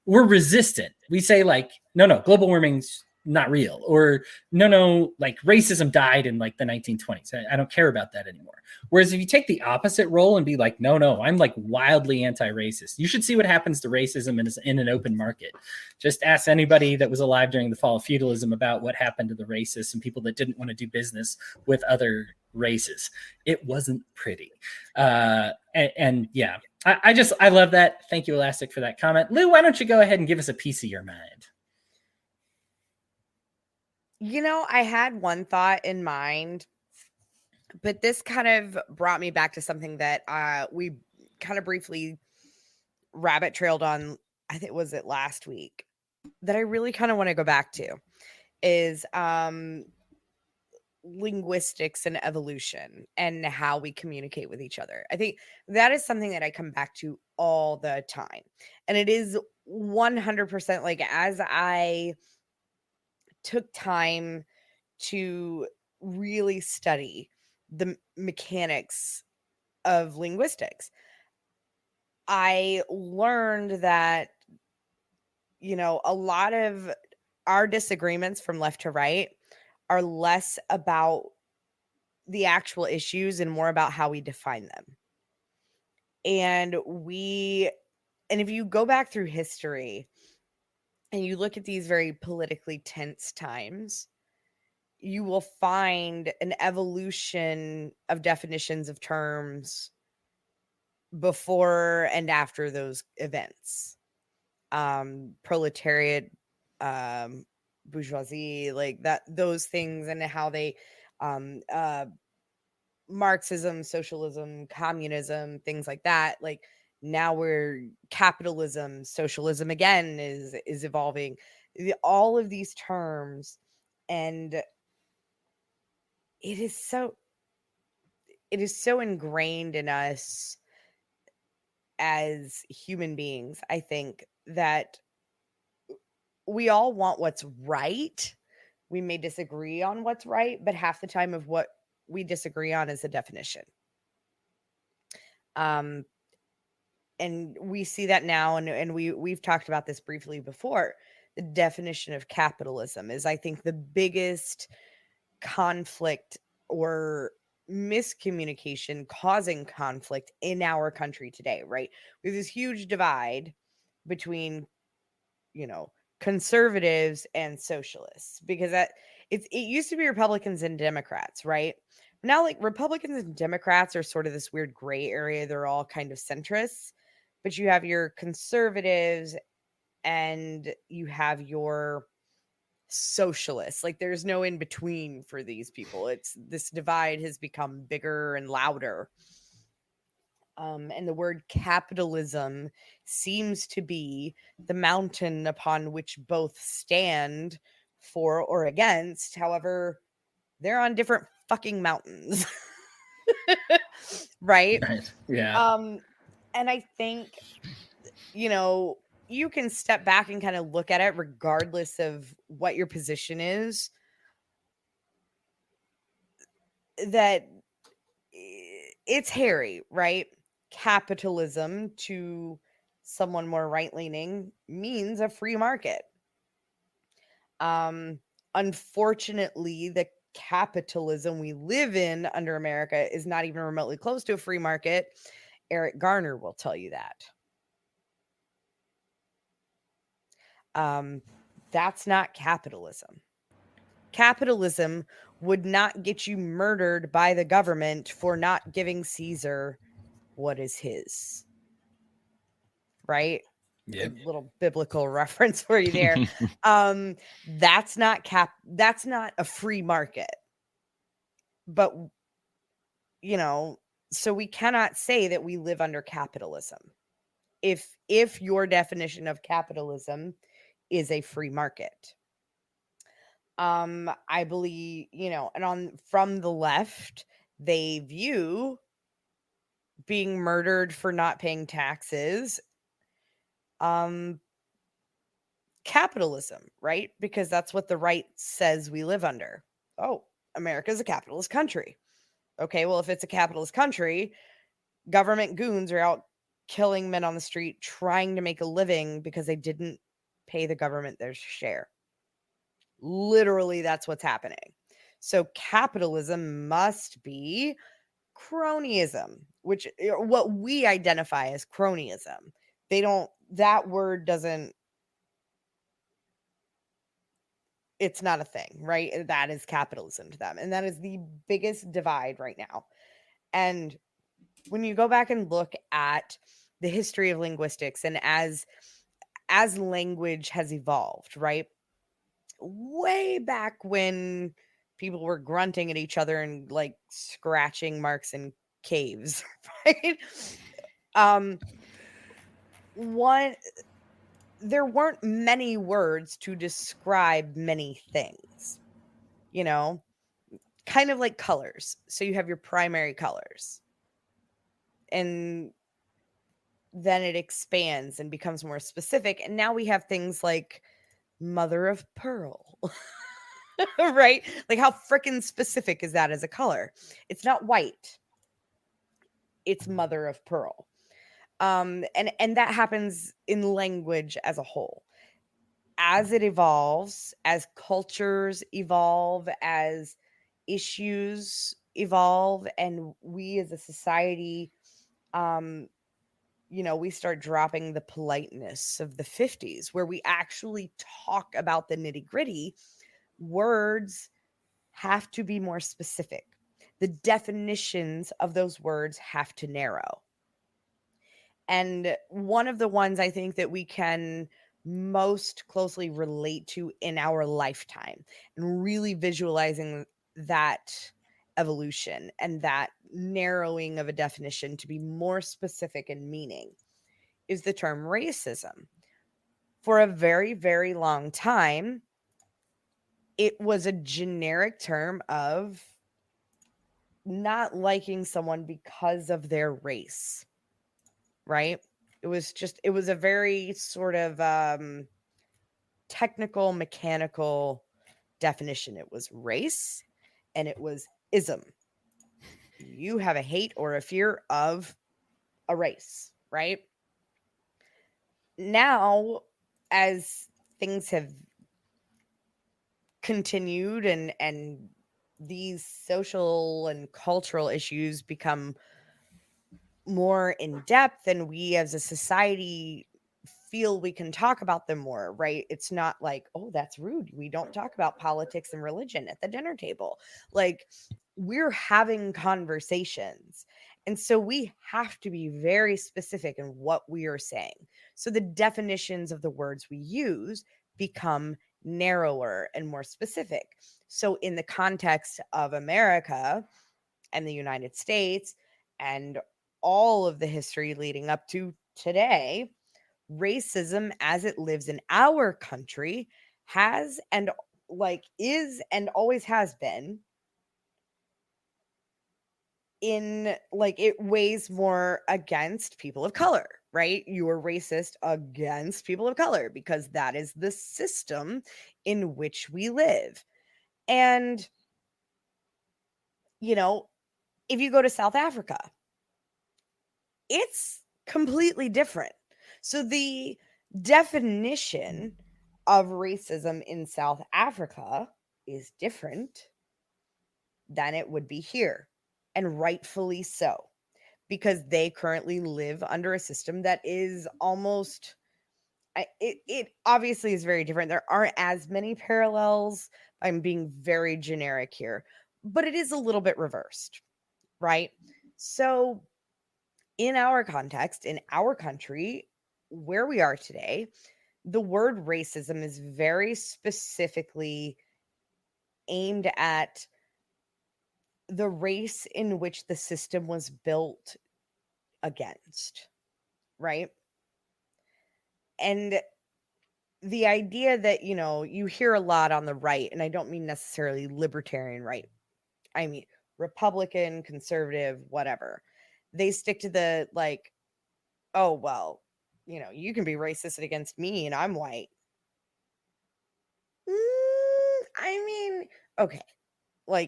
S2: we're resistant. We say like, no, global warming's not real, or no, like racism died in like the 1920s. I don't care about that anymore. Whereas if you take the opposite role and be like, no, I'm like wildly anti-racist. You should see what happens to racism in an open market. Just ask anybody that was alive during the fall of feudalism about what happened to the racists and people that didn't want to do business with other races. It wasn't pretty. And yeah, I love that. Thank you, Elastic, for that comment. Lou, why don't you go ahead and give us a piece of your mind?
S3: You know, I had one thought in mind, but this kind of brought me back to something that we kind of briefly rabbit trailed on. I think was it last week that I really kind of want to go back to is linguistics and evolution and how we communicate with each other. I think that is something that I come back to all the time. And it is 100% like as I took time to really study the mechanics of linguistics, I learned that, you know, a lot of our disagreements from left to right are less about the actual issues and more about how we define them. And if you go back through history and you look at these very politically tense times, you will find an evolution of definitions of terms before and after those events. Proletariat, bourgeoisie, like that, those things, and how they, Marxism, socialism, communism, things like that. Like now we're capitalism, socialism again is evolving. All of these terms, and it is so ingrained in us as human beings, I think, that we all want what's right. We may disagree on what's right, but half the time of what we disagree on is the definition. And we see that now, and we've talked about this briefly before. The definition of capitalism is, I think, the biggest conflict or miscommunication causing conflict in our country today, right? There's this huge divide between, conservatives and socialists, because it used to be Republicans and Democrats, right? Now, like, Republicans and Democrats are sort of this weird gray area. They're all kind of centrists, but you have your conservatives and you have your socialists. Like, there's no in between for these people. It's this divide has become bigger and louder. And the word capitalism seems to be the mountain upon which both stand for or against. However, they're on different fucking mountains. Right?
S2: Right. Yeah.
S3: And I think, you can step back and kind of look at it regardless of what your position is, that it's hairy, right? Capitalism, to someone more right-leaning, means a free market. Unfortunately, the capitalism we live in under America is not even remotely close to a free market. Eric Garner will tell you that. That's not capitalism. Capitalism would not get you murdered by the government for not giving Caesar what is his. Right?
S2: Yep.
S3: A little biblical reference for you there. That's not a free market. But so we cannot say that we live under capitalism. If your definition of capitalism is a free market. I believe, and from the left, they view being murdered for not paying taxes capitalism, right? Because that's what the right says we live under. Oh, America's a capitalist country. Okay, well, if it's a capitalist country, government goons are out killing men on the street trying to make a living because they didn't pay the government their share. Literally, that's what's happening. So capitalism must be cronyism, which what we identify as cronyism. That word doesn't, it's not a thing, right? That is capitalism to them. And that is the biggest divide right now. And when you go back and look at the history of linguistics, and as language has evolved, right? Way back when people were grunting at each other and like scratching marks in caves, right? There weren't many words to describe many things, kind of like colors. So you have your primary colors, and then it expands and becomes more specific. And now we have things like mother of pearl, right? Like, how freaking specific is that as a color? It's not white. It's mother of pearl. And that happens in language as a whole. As it evolves, as cultures evolve, as issues evolve, and we as a society, we start dropping the politeness of the 50s, where we actually talk about the nitty-gritty. Words have to be more specific. The definitions of those words have to narrow. And one of the ones I think that we can most closely relate to in our lifetime, and really visualizing that evolution and that narrowing of a definition to be more specific in meaning, is the term racism. For a very, very long time, it was a generic term of not liking someone because of their race, right? It was a very sort of technical, mechanical definition. It was race and it was ism. You have a hate or a fear of a race, right? Now, as things have continued and these social and cultural issues become more in depth, and we as a society feel we can talk about them more, right? It's not like, oh, that's rude, we don't talk about politics and religion at the dinner table. Like, we're having conversations, and so we have to be very specific in what we are saying, so the definitions of the words we use become narrower and more specific. So in the context of America and the United States and all of the history leading up to today, racism as it lives in our country has and is and always has been in it weighs more against people of color, right? You are racist against people of color because that is the system in which we live. And if you go to South Africa, it's completely different. So the definition of racism in South Africa is different than it would be here, and rightfully so, because they currently live under a system that is almost it obviously is very different. There aren't as many parallels. I'm being very generic here, but it is a little bit reversed, right? So in our context, in our country, where we are today, the word racism is very specifically aimed at the race in which the system was built against, right? And the idea that, you hear a lot on the right, and I don't mean necessarily libertarian right, I mean Republican, conservative, whatever. They stick to the oh, well, you can be racist against me and I'm white. I mean, okay.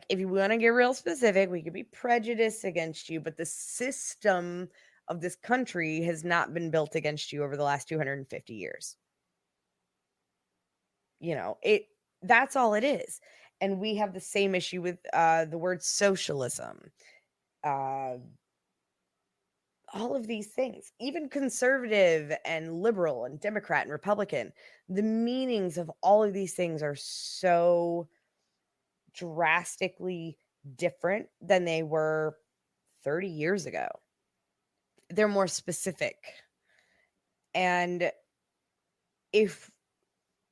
S3: If you want to get real specific, we could be prejudiced against you, but the system of this country has not been built against you over the last 250 years. That's all it is. And we have the same issue with the word socialism. All of these things, even conservative and liberal and Democrat and Republican, the meanings of all of these things are so drastically different than they were 30 years ago. They're more specific. And if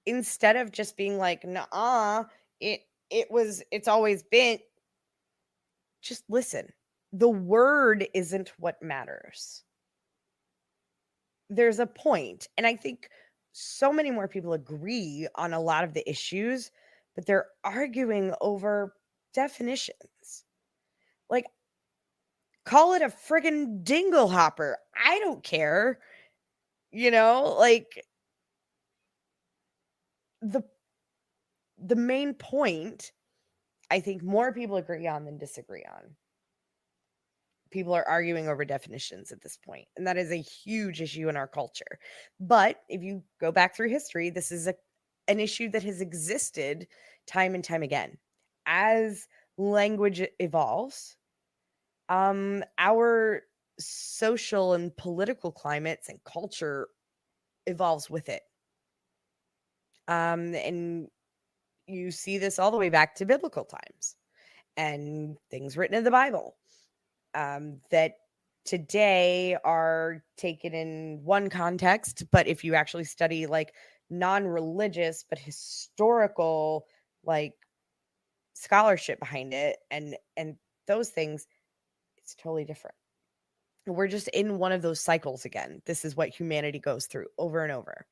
S3: instead of just being like, nah, it's always been, just listen. The word isn't what matters. There's a point, and I think so many more people agree on a lot of the issues, but they're arguing over definitions. Call it a friggin' dingle hopper. I don't care. The main point, I think more people agree on than disagree on. People are arguing over definitions at this point, and that is a huge issue in our culture. But if you go back through history, this is an issue that has existed time and time again. As language evolves, our social and political climates and culture evolves with it. And you see this all the way back to biblical times and things written in the Bible. That today are taken in one context, but if you actually study non-religious but historical scholarship behind it and those things, it's totally different. We're just in one of those cycles again. This is what humanity goes through over and over.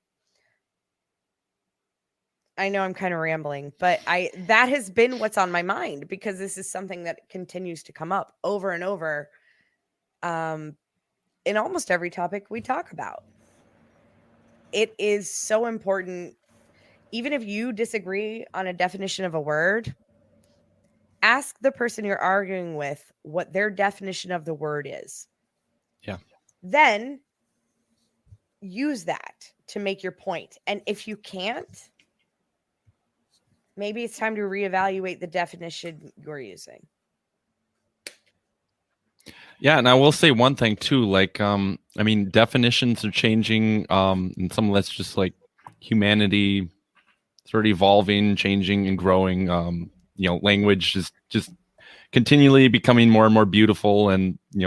S3: I know I'm kind of rambling, but that has been what's on my mind, because this is something that continues to come up over and over in almost every topic we talk about. It is so important. even if you disagree on a definition of a word, ask the person you're arguing with what their definition of the word is.
S4: Yeah.
S3: Then use that to make your point. And if you can't, maybe it's time to reevaluate the definition you're using.
S4: Yeah, and I will say one thing too, like I mean, definitions are changing, and some of that's just like humanity sort of evolving, changing and growing. Language is just continually becoming more and more beautiful, and in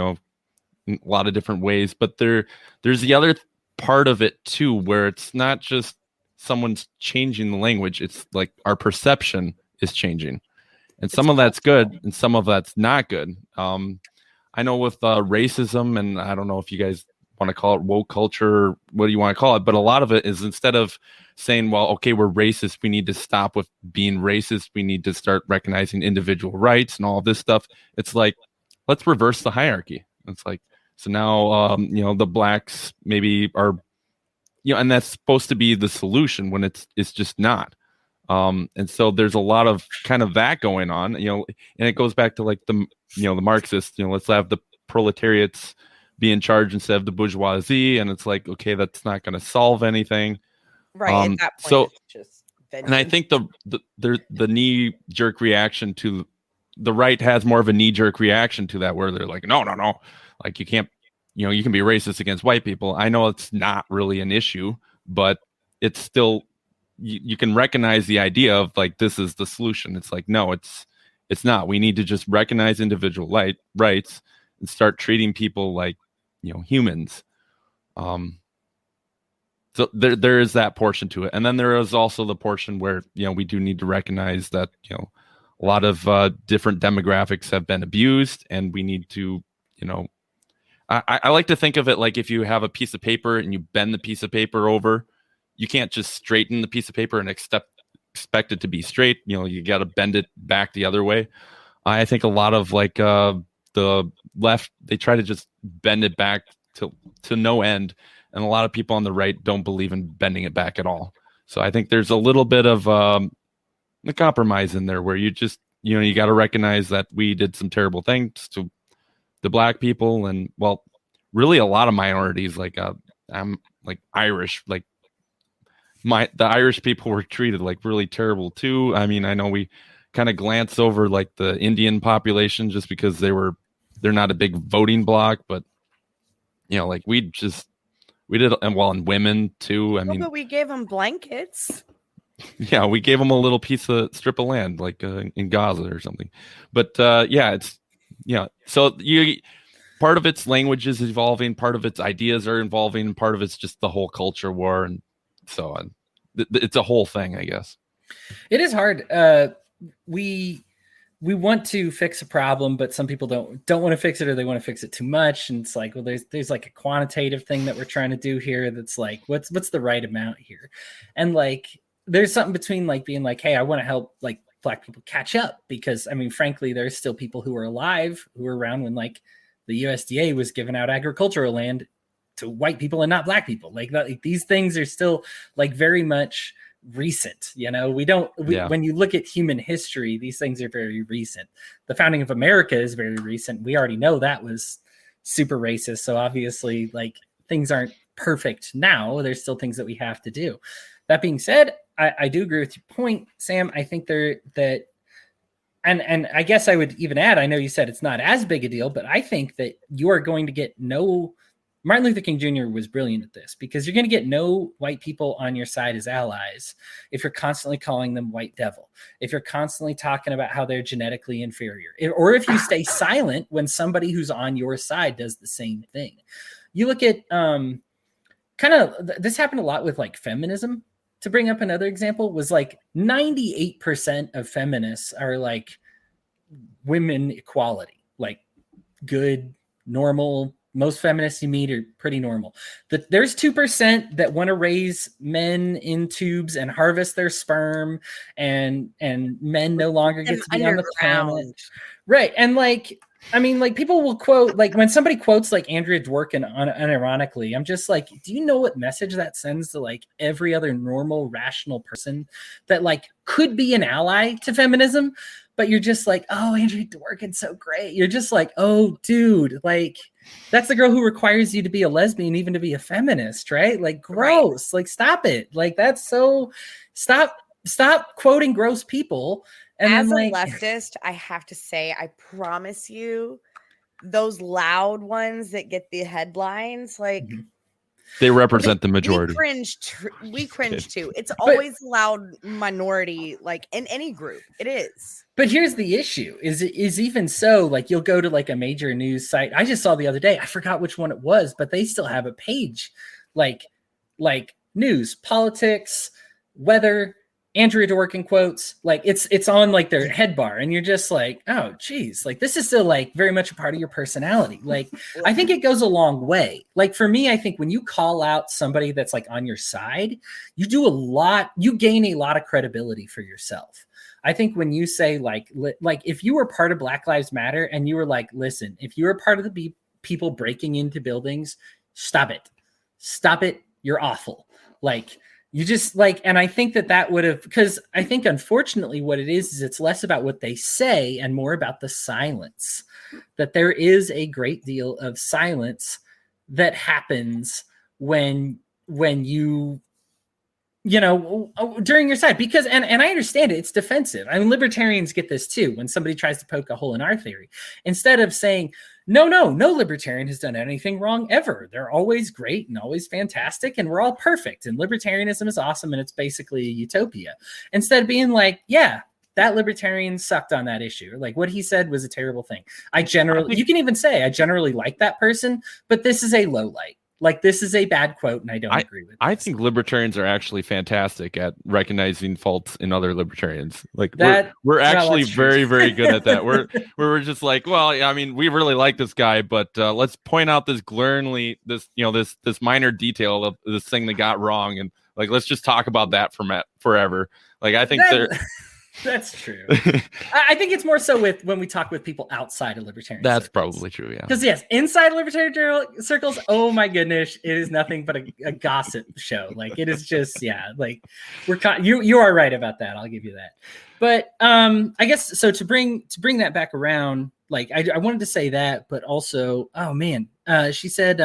S4: a lot of different ways. But there's the other part of it too, where it's not just someone's changing the language, it's like our perception is changing, and some of that's good and some of that's not good. I know with racism, and I don't know if you guys want to call it woke culture, or what do you want to call it, but a lot of it is, instead of saying, well, okay, we're racist, we need to stop with being racist, we need to start recognizing individual rights and all of this stuff. It's like, let's reverse the hierarchy. It's like, so now, the blacks maybe are, and that's supposed to be the solution when it's just not. And so there's a lot of kind of that going on, and it goes back to like the Marxists, let's have the proletariats be in charge instead of the bourgeoisie. And it's like, okay, that's not going to solve anything.
S3: Right. At that point,
S4: so,
S3: it's just vengeance.
S4: And I think the knee jerk reaction to the right has more of a knee jerk reaction to that, where they're like, no, like you can't, you can be racist against white people. I know it's not really an issue, but it's still, you can recognize the idea of like, this is the solution. It's like, no, it's not. We need to just recognize individual rights and start treating people like, humans. So there is that portion to it. And then there is also the portion where, we do need to recognize that, a lot of different demographics have been abused, and we need to, I like to think of it like, if you have a piece of paper and you bend the piece of paper over, you can't just straighten the piece of paper and expect it to be straight. You got to bend it back the other way. I think a lot of like the left, they try to just bend it back to no end. And a lot of people on the right don't believe in bending it back at all. So I think there's a little bit of a compromise in there, where you just, you got to recognize that we did some terrible things to the black people. And well, really a lot of minorities, like I'm like Irish, like the Irish people were treated like really terrible too. I mean, I know we kind of glance over like the Indian population just because they're not a big voting bloc, but like we did, and and women too. I mean,
S3: but we gave them blankets.
S4: Yeah, we gave them a little strip of land, like in Gaza or something. But so part of its language is evolving, part of its ideas are evolving, and part of it's just the whole culture war, and so on. It's a whole thing, I guess.
S2: It is hard. We want to fix a problem, but some people don't want to fix it, or they want to fix it too much. And it's like, well, there's like a quantitative thing that we're trying to do here. That's like, what's the right amount here? And like, there's something between like being like, hey, I want to help like black people catch up, because I mean, frankly, there's still people who are alive, who were around when like the USDA was giving out agricultural land to white people and not black people. Like these things are still like very much recent. When you look at human history, these things are very recent. The founding of America is very recent. We already know that was super racist. So obviously, like, things aren't perfect now. There's still things that we have to do. That being said, I do agree with your point, Sam. I think and I guess I would even add, I know you said it's not as big a deal, but I think that you are going to get Martin Luther King Jr. was brilliant at this, because you're going to get no white people on your side as allies if you're constantly calling them white devil, if you're constantly talking about how they're genetically inferior, or if you stay silent when somebody who's on your side does the same thing. You look at this happened a lot with like feminism. To bring up another example, was like 98% of feminists are like women equality, like good, normal. Most feminists you meet are pretty normal. There's 2% that want to raise men in tubes and harvest their sperm, and men no longer get to be on the planet. Right. And like, I mean, like people will quote, like when somebody quotes like Andrea Dworkin unironically, I'm just like, do you know what message that sends to like every other normal, rational person that like could be an ally to feminism? But you're just like, oh, Andrea Dworkin's so great. You're just like, oh, dude, like that's the girl who requires you to be a lesbian, even to be a feminist, right? Like gross, like stop it. Like that's so stop quoting gross people. And
S3: as
S2: then,
S3: a leftist, I have to say, I promise you, those loud ones that get the headlines, like
S4: they represent the majority.
S3: We cringe too. It's always loud minority, like in any group. It is.
S2: But here's the issue: is even so, like you'll go to like a major news site. I just saw the other day. I forgot which one it was, but they still have a page, like news, politics, weather. Andrea Dworkin quotes, like it's on like their head bar, and you're just like, oh geez, like this is still like very much a part of your personality. Like I think it goes a long way. Like for me, I think when you call out somebody that's like on your side, you gain a lot of credibility for yourself. I think when you say like if you were part of Black Lives Matter and you were like, listen, if you were part of the people breaking into buildings, stop it, you're awful. Like you just like, and I think that would have, because I think unfortunately what it is it's less about what they say and more about the silence, that there is a great deal of silence that happens when you know, during your side, because, and I understand it, it's defensive. I mean, libertarians get this too. When somebody tries to poke a hole in our theory, instead of saying, no libertarian has done anything wrong ever. They're always great and always fantastic. And we're all perfect. And libertarianism is awesome. And it's basically a utopia. Instead of being like, yeah, that libertarian sucked on that issue. Like what he said was a terrible thing. You can even say, I generally like that person, but this is a low light. Like this is a bad quote, and I don't agree with it. I
S4: think libertarians are actually fantastic at recognizing faults in other libertarians. Like we're actually very, very good at that. We're just like, well, I mean, we really like this guy, but let's point out this glaringly, this minor detail of this thing that got wrong, and like let's just talk about that forever. Like I think
S2: that's true. I think it's more so when we talk with people outside of libertarian
S4: That's
S2: circles.
S4: probably true, yeah.
S2: Because yes, inside libertarian circles, oh my goodness, it is nothing but a gossip show. Like it is just, yeah, like you are right about that. I'll give you that. But I guess so to bring that back around, like I wanted to say that, but also, oh man, she said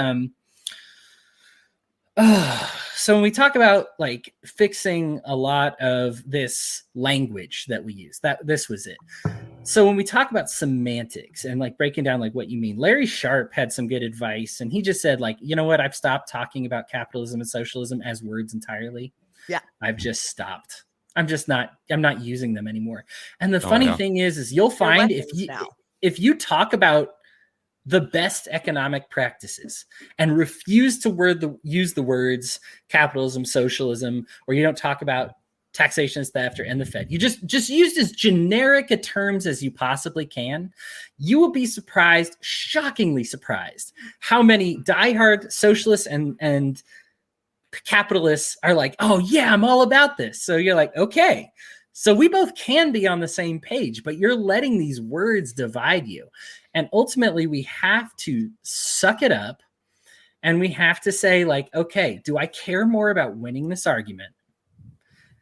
S2: so when we talk about like fixing a lot of this language that we use, this was it. So when we talk about semantics and like breaking down like what you mean, Larry Sharp had some good advice, and he just said like, you know what, I've stopped talking about capitalism and socialism as words entirely. Yeah, I've just stopped. I'm not using them anymore. And the funny thing is you'll find if you talk about the best economic practices and refuse to use the words capitalism, socialism, or you don't talk about taxation as theft and the Fed, you just use as generic a terms as you possibly can, you will be surprised, shockingly surprised, how many diehard socialists and capitalists are like, oh yeah, I'm all about this. So you're like, okay, so we both can be on the same page, but you're letting these words divide you. And ultimately, we have to suck it up, and we have to say, like, okay, do I care more about winning this argument,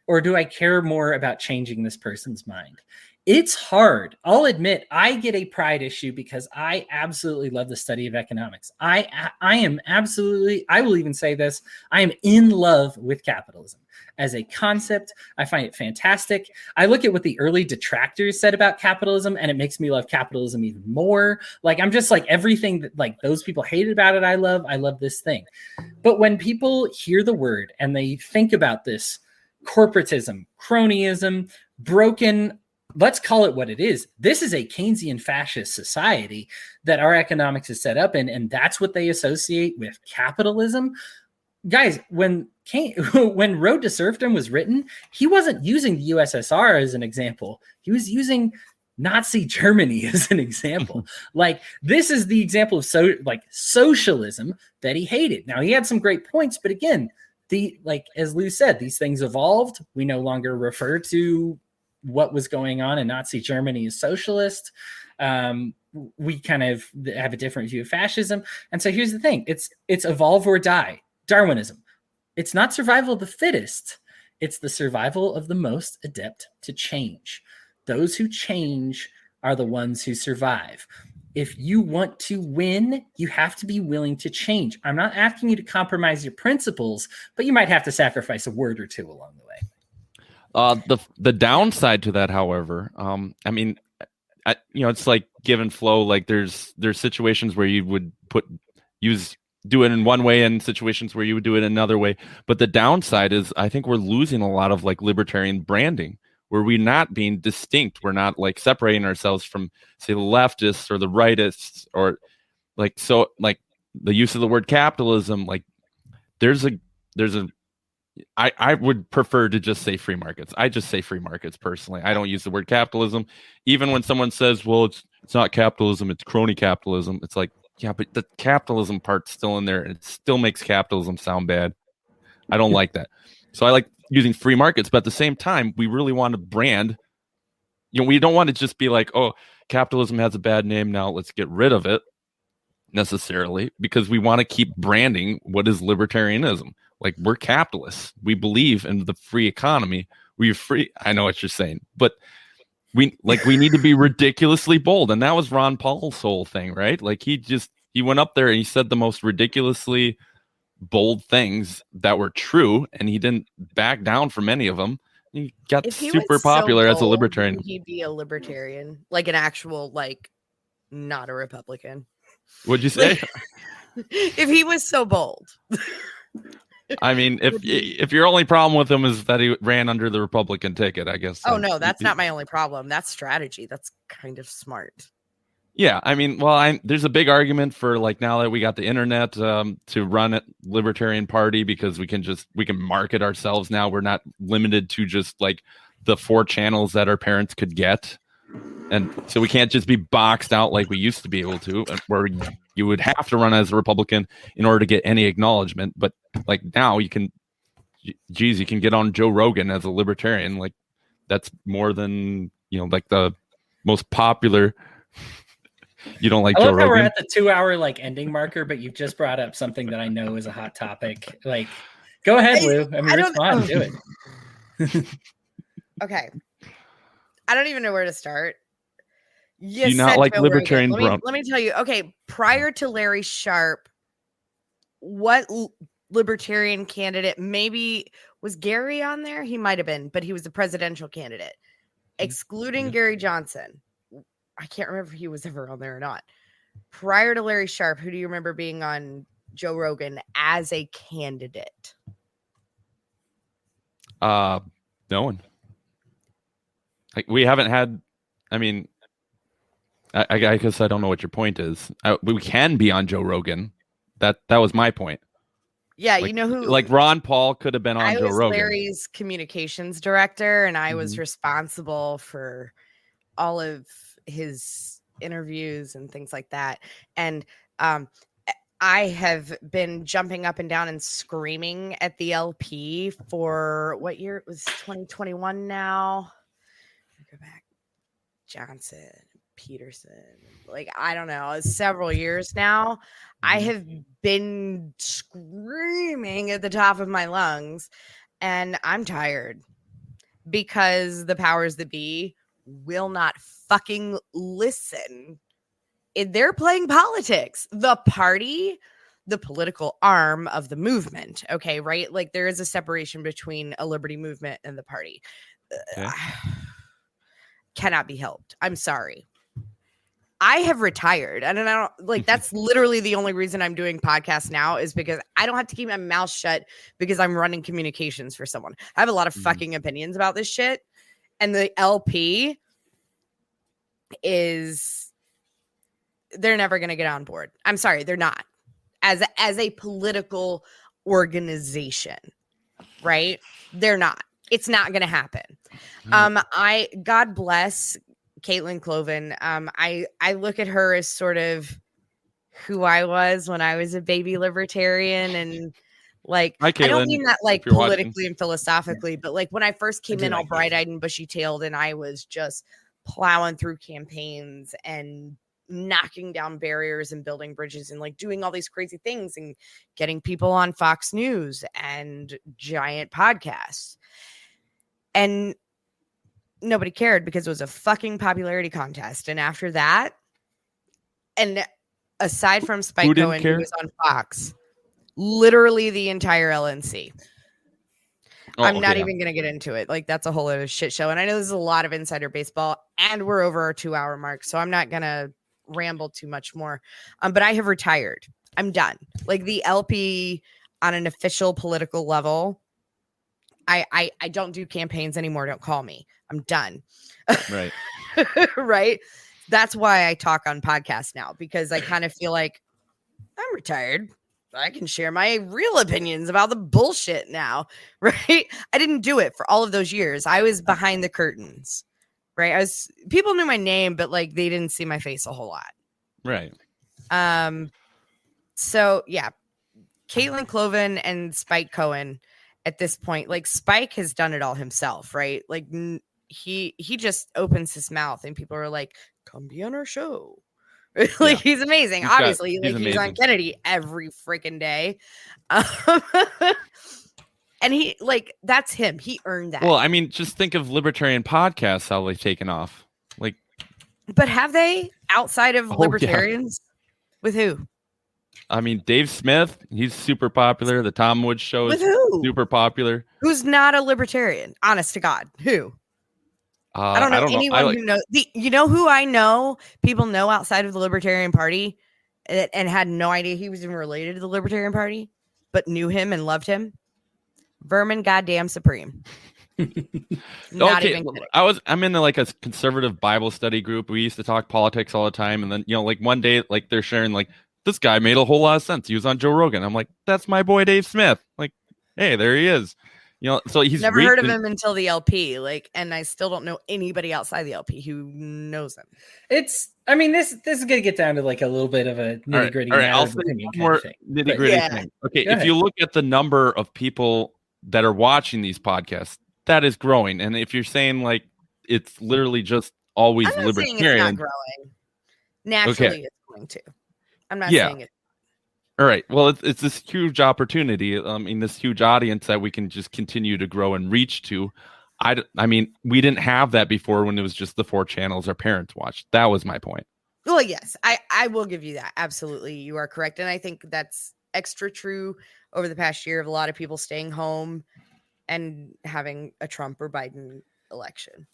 S2: or do I care more about changing this person's mind? It's hard. I'll admit I get a pride issue because I absolutely love the study of economics. I will even say this, I am in love with capitalism. As a concept, I find it fantastic. I look at what the early detractors said about capitalism, and it makes me love capitalism even more. Like, I'm just like everything that like those people hated about it, I love this thing. But when people hear the word and they think about this corporatism, cronyism, broken, let's call it what it is. This is a Keynesian fascist society that our economics is set up in, and that's what they associate with capitalism. Guys, when Road to Serfdom was written, he wasn't using the USSR as an example. He was using Nazi Germany as an example. Like, this is the example of socialism that he hated. Now, he had some great points, but again, as Lou said, these things evolved. We no longer refer to what was going on in Nazi Germany as socialist. we kind of have a different view of fascism. And so here's the thing. It's evolve or die. Darwinism. It's not survival of the fittest. It's the survival of the most adept to change. Those who change are the ones who survive. If you want to win, you have to be willing to change. I'm not asking you to compromise your principles, but you might have to sacrifice a word or two along the way.
S4: The downside to that, however, I mean, it's like give and flow. Like there's situations where you would do it in one way and situations where you would do it another way. But the downside is I think we're losing a lot of like libertarian branding, where we're not being distinct. We're not like separating ourselves from, say, the leftists or the rightists, or like, so like the use of the word capitalism. Like I would prefer to just say free markets. I just say free markets personally. I don't use the word capitalism. Even when someone says, well, it's not capitalism, it's crony capitalism. It's like, yeah, but the capitalism part's still in there, and it still makes capitalism sound bad. I don't like that. So I like using free markets, but at the same time, we really want to brand. We don't want to just be like, oh, capitalism has a bad name, now let's get rid of it necessarily, because we want to keep branding what is libertarianism. Like, we're capitalists. We believe in the free economy. We're free. I know what you're saying, but we need to be ridiculously bold. And that was Ron Paul's whole thing, right? Like he went up there and he said the most ridiculously bold things that were true, and he didn't back down from any of them. He got super popular as a libertarian.
S3: He'd be a libertarian, like an actual, like, not a Republican.
S4: What'd you say?
S3: If he was so bold.
S4: I mean, if your only problem with him is that he ran under the Republican ticket, I guess.
S3: Oh, no, that's not my only problem. That's strategy. That's kind of smart.
S4: Yeah, I mean, well, there's a big argument for, like, now that we got the internet to run a Libertarian Party, because we can market ourselves now. We're not limited to just like the 4 channels that our parents could get. And so we can't just be boxed out like we used to be able to, where you would have to run as a Republican in order to get any acknowledgement. But like now you can get on Joe Rogan as a libertarian. Like that's more than, like the most popular. You don't like
S2: I
S4: Joe
S2: love how
S4: Rogan?
S2: we're at the 2-hour like ending marker, but you've just brought up something that I know is a hot topic. Like, go ahead, Lou. I mean, respond. Do it.
S3: Okay. I don't even know where to start.
S4: Do you not like libertarian?
S3: Let me tell you. Okay, prior to Larry Sharpe, what libertarian candidate, maybe was Gary on there? He might have been, but he was the presidential candidate. Excluding Gary Johnson, I can't remember if he was ever on there or not. Prior to Larry Sharpe, who do you remember being on Joe Rogan as a candidate?
S4: No one. Like, we haven't had. I mean, I guess I don't know what your point is. We can be on Joe Rogan. That was my point.
S3: Yeah,
S4: like,
S3: you know who?
S4: Like Ron Paul could have been on Joe Rogan. I was
S3: Larry's communications director, and I was responsible for all of his interviews and things like that. And I have been jumping up and down and screaming at the LP for what year? It was 2021 now. Go back. Johnson, Peterson, like, I don't know, several years now. I have been screaming at the top of my lungs, and I'm tired because the powers that be will not fucking listen. They're playing politics. The party, the political arm of the movement. Okay, right? Like, there is a separation between a liberty movement and the party.
S4: Yeah.
S3: Cannot be helped. I'm sorry. I have retired. And I don't like, that's literally the only reason I'm doing podcasts now, is because I don't have to keep my mouth shut because I'm running communications for someone. I have a lot of fucking opinions about this shit. And the LP they're never going to get on board. I'm sorry. They're not. As a political organization, right? They're not. It's not going to happen. God bless Caitlin Cloven. I look at her as sort of who I was when I was a baby libertarian, and like,
S4: hi, Caitlin,
S3: I don't mean that like politically
S4: watching
S3: and philosophically, but like when I first came in all bright-eyed and bushy-tailed, and I was just plowing through campaigns and knocking down barriers and building bridges and like doing all these crazy things and getting people on Fox News and giant podcasts. And nobody cared because it was a fucking popularity contest. And after that, and aside from Spike Cohen, who was on Fox, literally the entire LNC. I'm not even going to get into it. Like, that's a whole other shit show. And I know there's a lot of insider baseball and we're over our 2-hour mark. So I'm not going to ramble too much more. But I have retired. I'm done. Like, the LP on an official political level, I don't do campaigns anymore. Don't call me. I'm done.
S4: Right.
S3: Right. That's why I talk on podcasts now, because I kind of feel like I'm retired. I can share my real opinions about the bullshit now, right? I didn't do it for all of those years. I was behind the curtains, right? People knew my name, but like they didn't see my face a whole lot.
S4: Right.
S3: So yeah, Caitlin Cloven and Spike Cohen at this point, like Spike has done it all himself, right? Like he just opens his mouth and people are like, come be on our show. Like, he's amazing. Obviously, he's on Kennedy every freaking day. And he, like, that's him. He earned that.
S4: Well, I mean, just think of libertarian podcasts, how they've taken off. Like,
S3: but have they outside of libertarians? Yeah. With who?
S4: I mean, Dave Smith, he's super popular. The Tom Woods show is super popular.
S3: Who's not a libertarian? Honest to God. Who? I don't know anyone who knows. You know who I know? People know outside of the Libertarian Party and had no idea he was even related to the Libertarian Party, but knew him and loved him. Vermin goddamn supreme. Not even kidding.
S4: I'm in like a conservative Bible study group. We used to talk politics all the time. And then, like one day, like they're sharing like, this guy made a whole lot of sense. He was on Joe Rogan. I'm like, that's my boy, Dave Smith. Like, hey, there he is. So he's
S3: never heard of him until the LP, like, and I still don't know anybody outside the LP who knows him.
S2: This is gonna get down to like a little bit of a nitty gritty.
S4: All right, I'll say more nitty gritty thing. Okay, if you look at the number of people that are watching these podcasts, that is growing. And if you're saying like it's literally just always libertarian,
S3: it's not growing. Naturally, it's going to. I'm not saying it.
S4: All right. Well, it's this huge opportunity. In this huge audience that we can just continue to grow and reach to. I mean, we didn't have that before when it was just the 4 channels our parents watched. That was my point.
S3: Well, yes, I will give you that. Absolutely. You are correct. And I think that's extra true over the past year of a lot of people staying home and having a Trump or Biden election.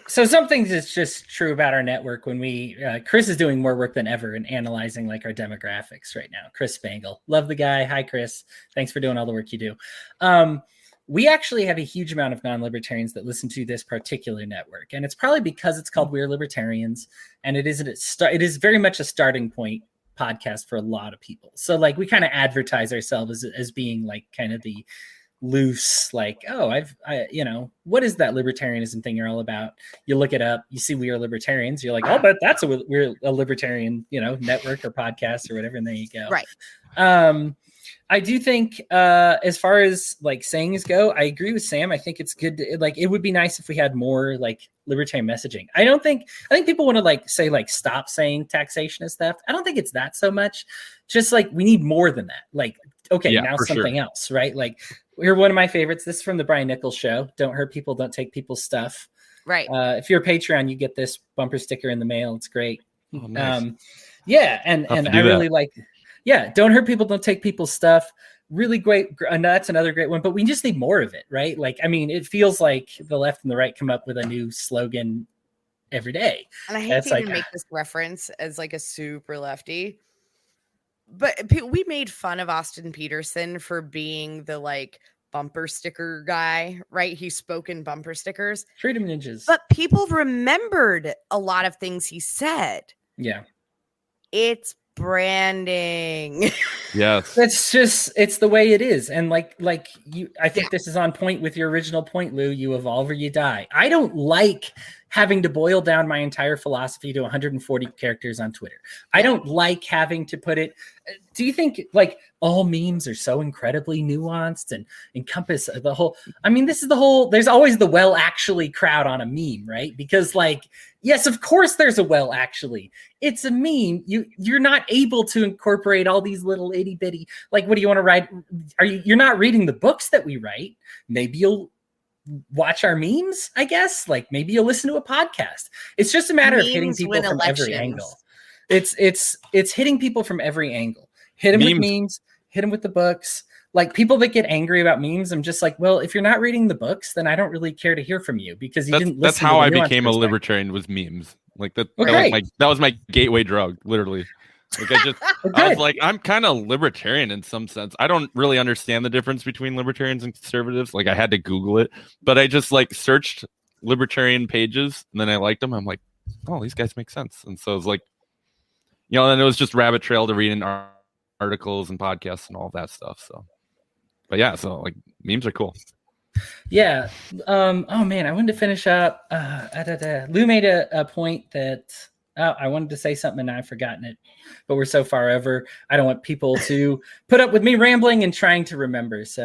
S2: So something that's just true about our network when we Chris is doing more work than ever in analyzing like our demographics right now. Chris Spangle, love the guy. Hi Chris, thanks for doing all the work you do. We actually have a huge amount of non-libertarians that listen to this particular network, and it's probably because it's called We're Libertarians, and it is very much a starting point podcast for a lot of people. So like we kind of advertise ourselves as being like kind of the loose, like, what is that libertarianism thing you're all about? You look it up, you see We Are Libertarians, you're like, oh, but that's we're a libertarian, network or podcast or whatever, and there you go.
S3: Right.
S2: I do think as far as like sayings go, I agree with Sam. I think it's good to, like, it would be nice if we had more like libertarian messaging. I think people want to like say like stop saying taxation is theft. I don't think it's that so much. Just like we need more than that. Like, okay, now something else, right? Like, here, one of my favorites. This is from the Brian Nichols show. Don't hurt people. Don't take people's stuff.
S3: Right.
S2: If you're a Patreon, you get this bumper sticker in the mail. It's great.
S4: Oh, nice.
S2: And I really like. Yeah, don't hurt people. Don't take people's stuff. Really great. And that's another great one. But we just need more of it, right? Like, I mean, it feels like the left and the right come up with a new slogan every day.
S3: And I hate to even make this reference as like a super lefty. But we made fun of Austin Peterson for being the like bumper sticker guy, right? He spoke in bumper stickers.
S2: Freedom ninjas.
S3: But people remembered a lot of things he said.
S2: Yeah.
S3: It's branding.
S4: Yes.
S2: It's the way it is. And like you, I think this is on point with your original point, Lou. You evolve or you die. I don't like having to boil down my entire philosophy to 140 characters on Twitter. I don't like having to put it. Do you think like all memes are so incredibly nuanced and encompass the whole? I mean, this is the whole. There's always the well actually crowd on a meme, right? Because like, yes, of course there's a well actually. It's a meme. You're not able to incorporate all these little itty bitty. Like, what do you want to write? You're not reading the books that we write. Maybe you'll watch our memes, I guess. Like maybe you'll listen to a podcast. It's just a matter of hitting people from every angle. It's hitting people from every angle. Hit them with memes, hit them with the books. Like people that get angry about memes, I'm just like, well, if you're not reading the books, then I don't really care to hear from you because you didn't listen.
S4: That's how I became a libertarian, was memes. Like that. Okay. That was my gateway drug, literally. Like I was like, I'm kind of libertarian in some sense. I don't really understand the difference between libertarians and conservatives. Like I had to Google it, but I just like searched libertarian pages and then I liked them. I'm like, oh, these guys make sense. And so it was like, and it was just rabbit trail to reading articles and podcasts and all of that stuff. So, but yeah, so like memes are cool.
S2: Yeah. Oh man, I wanted to finish up. Lou made a point that I wanted to say something and I've forgotten it, but we're so far over. I don't want people to put up with me rambling and trying to remember. So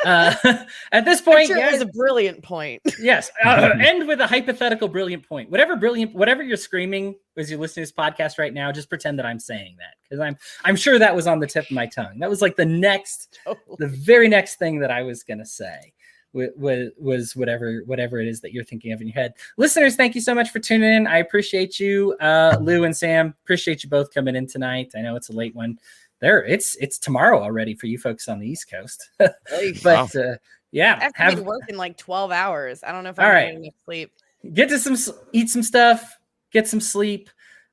S2: at this point,
S3: it was a brilliant point.
S2: Yes. End with a hypothetical brilliant point. Whatever you're screaming as you listen to this podcast right now, just pretend that I'm saying that because I'm sure that was on the tip of my tongue. That was like the very next thing that I was going to say. Was whatever it is that you're thinking of in your head. Listeners, thank you so much for tuning in. I appreciate you, Lou and Sam. Appreciate you both coming in tonight. I know it's a late one. It's tomorrow already for you folks on the East Coast. But yeah,
S3: I have to work in like 12 hours. I don't know if I'm getting enough sleep.
S2: Eat some stuff, get some sleep.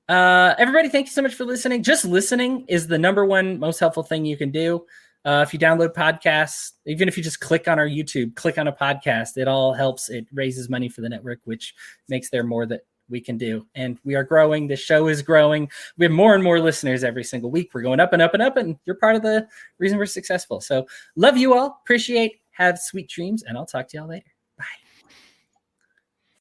S2: Everybody, thank you so much for listening. Just listening is the number one most helpful thing you can do. If you download podcasts, even if you just click on our YouTube, click on a podcast, it all helps. It raises money for the network, which makes there more that we can do. And we are growing. The show is growing. We have more and more listeners every single week. We're going up and up and up, and you're part of the reason we're successful. So love you all. Appreciate. Have sweet dreams, and I'll talk to y'all later.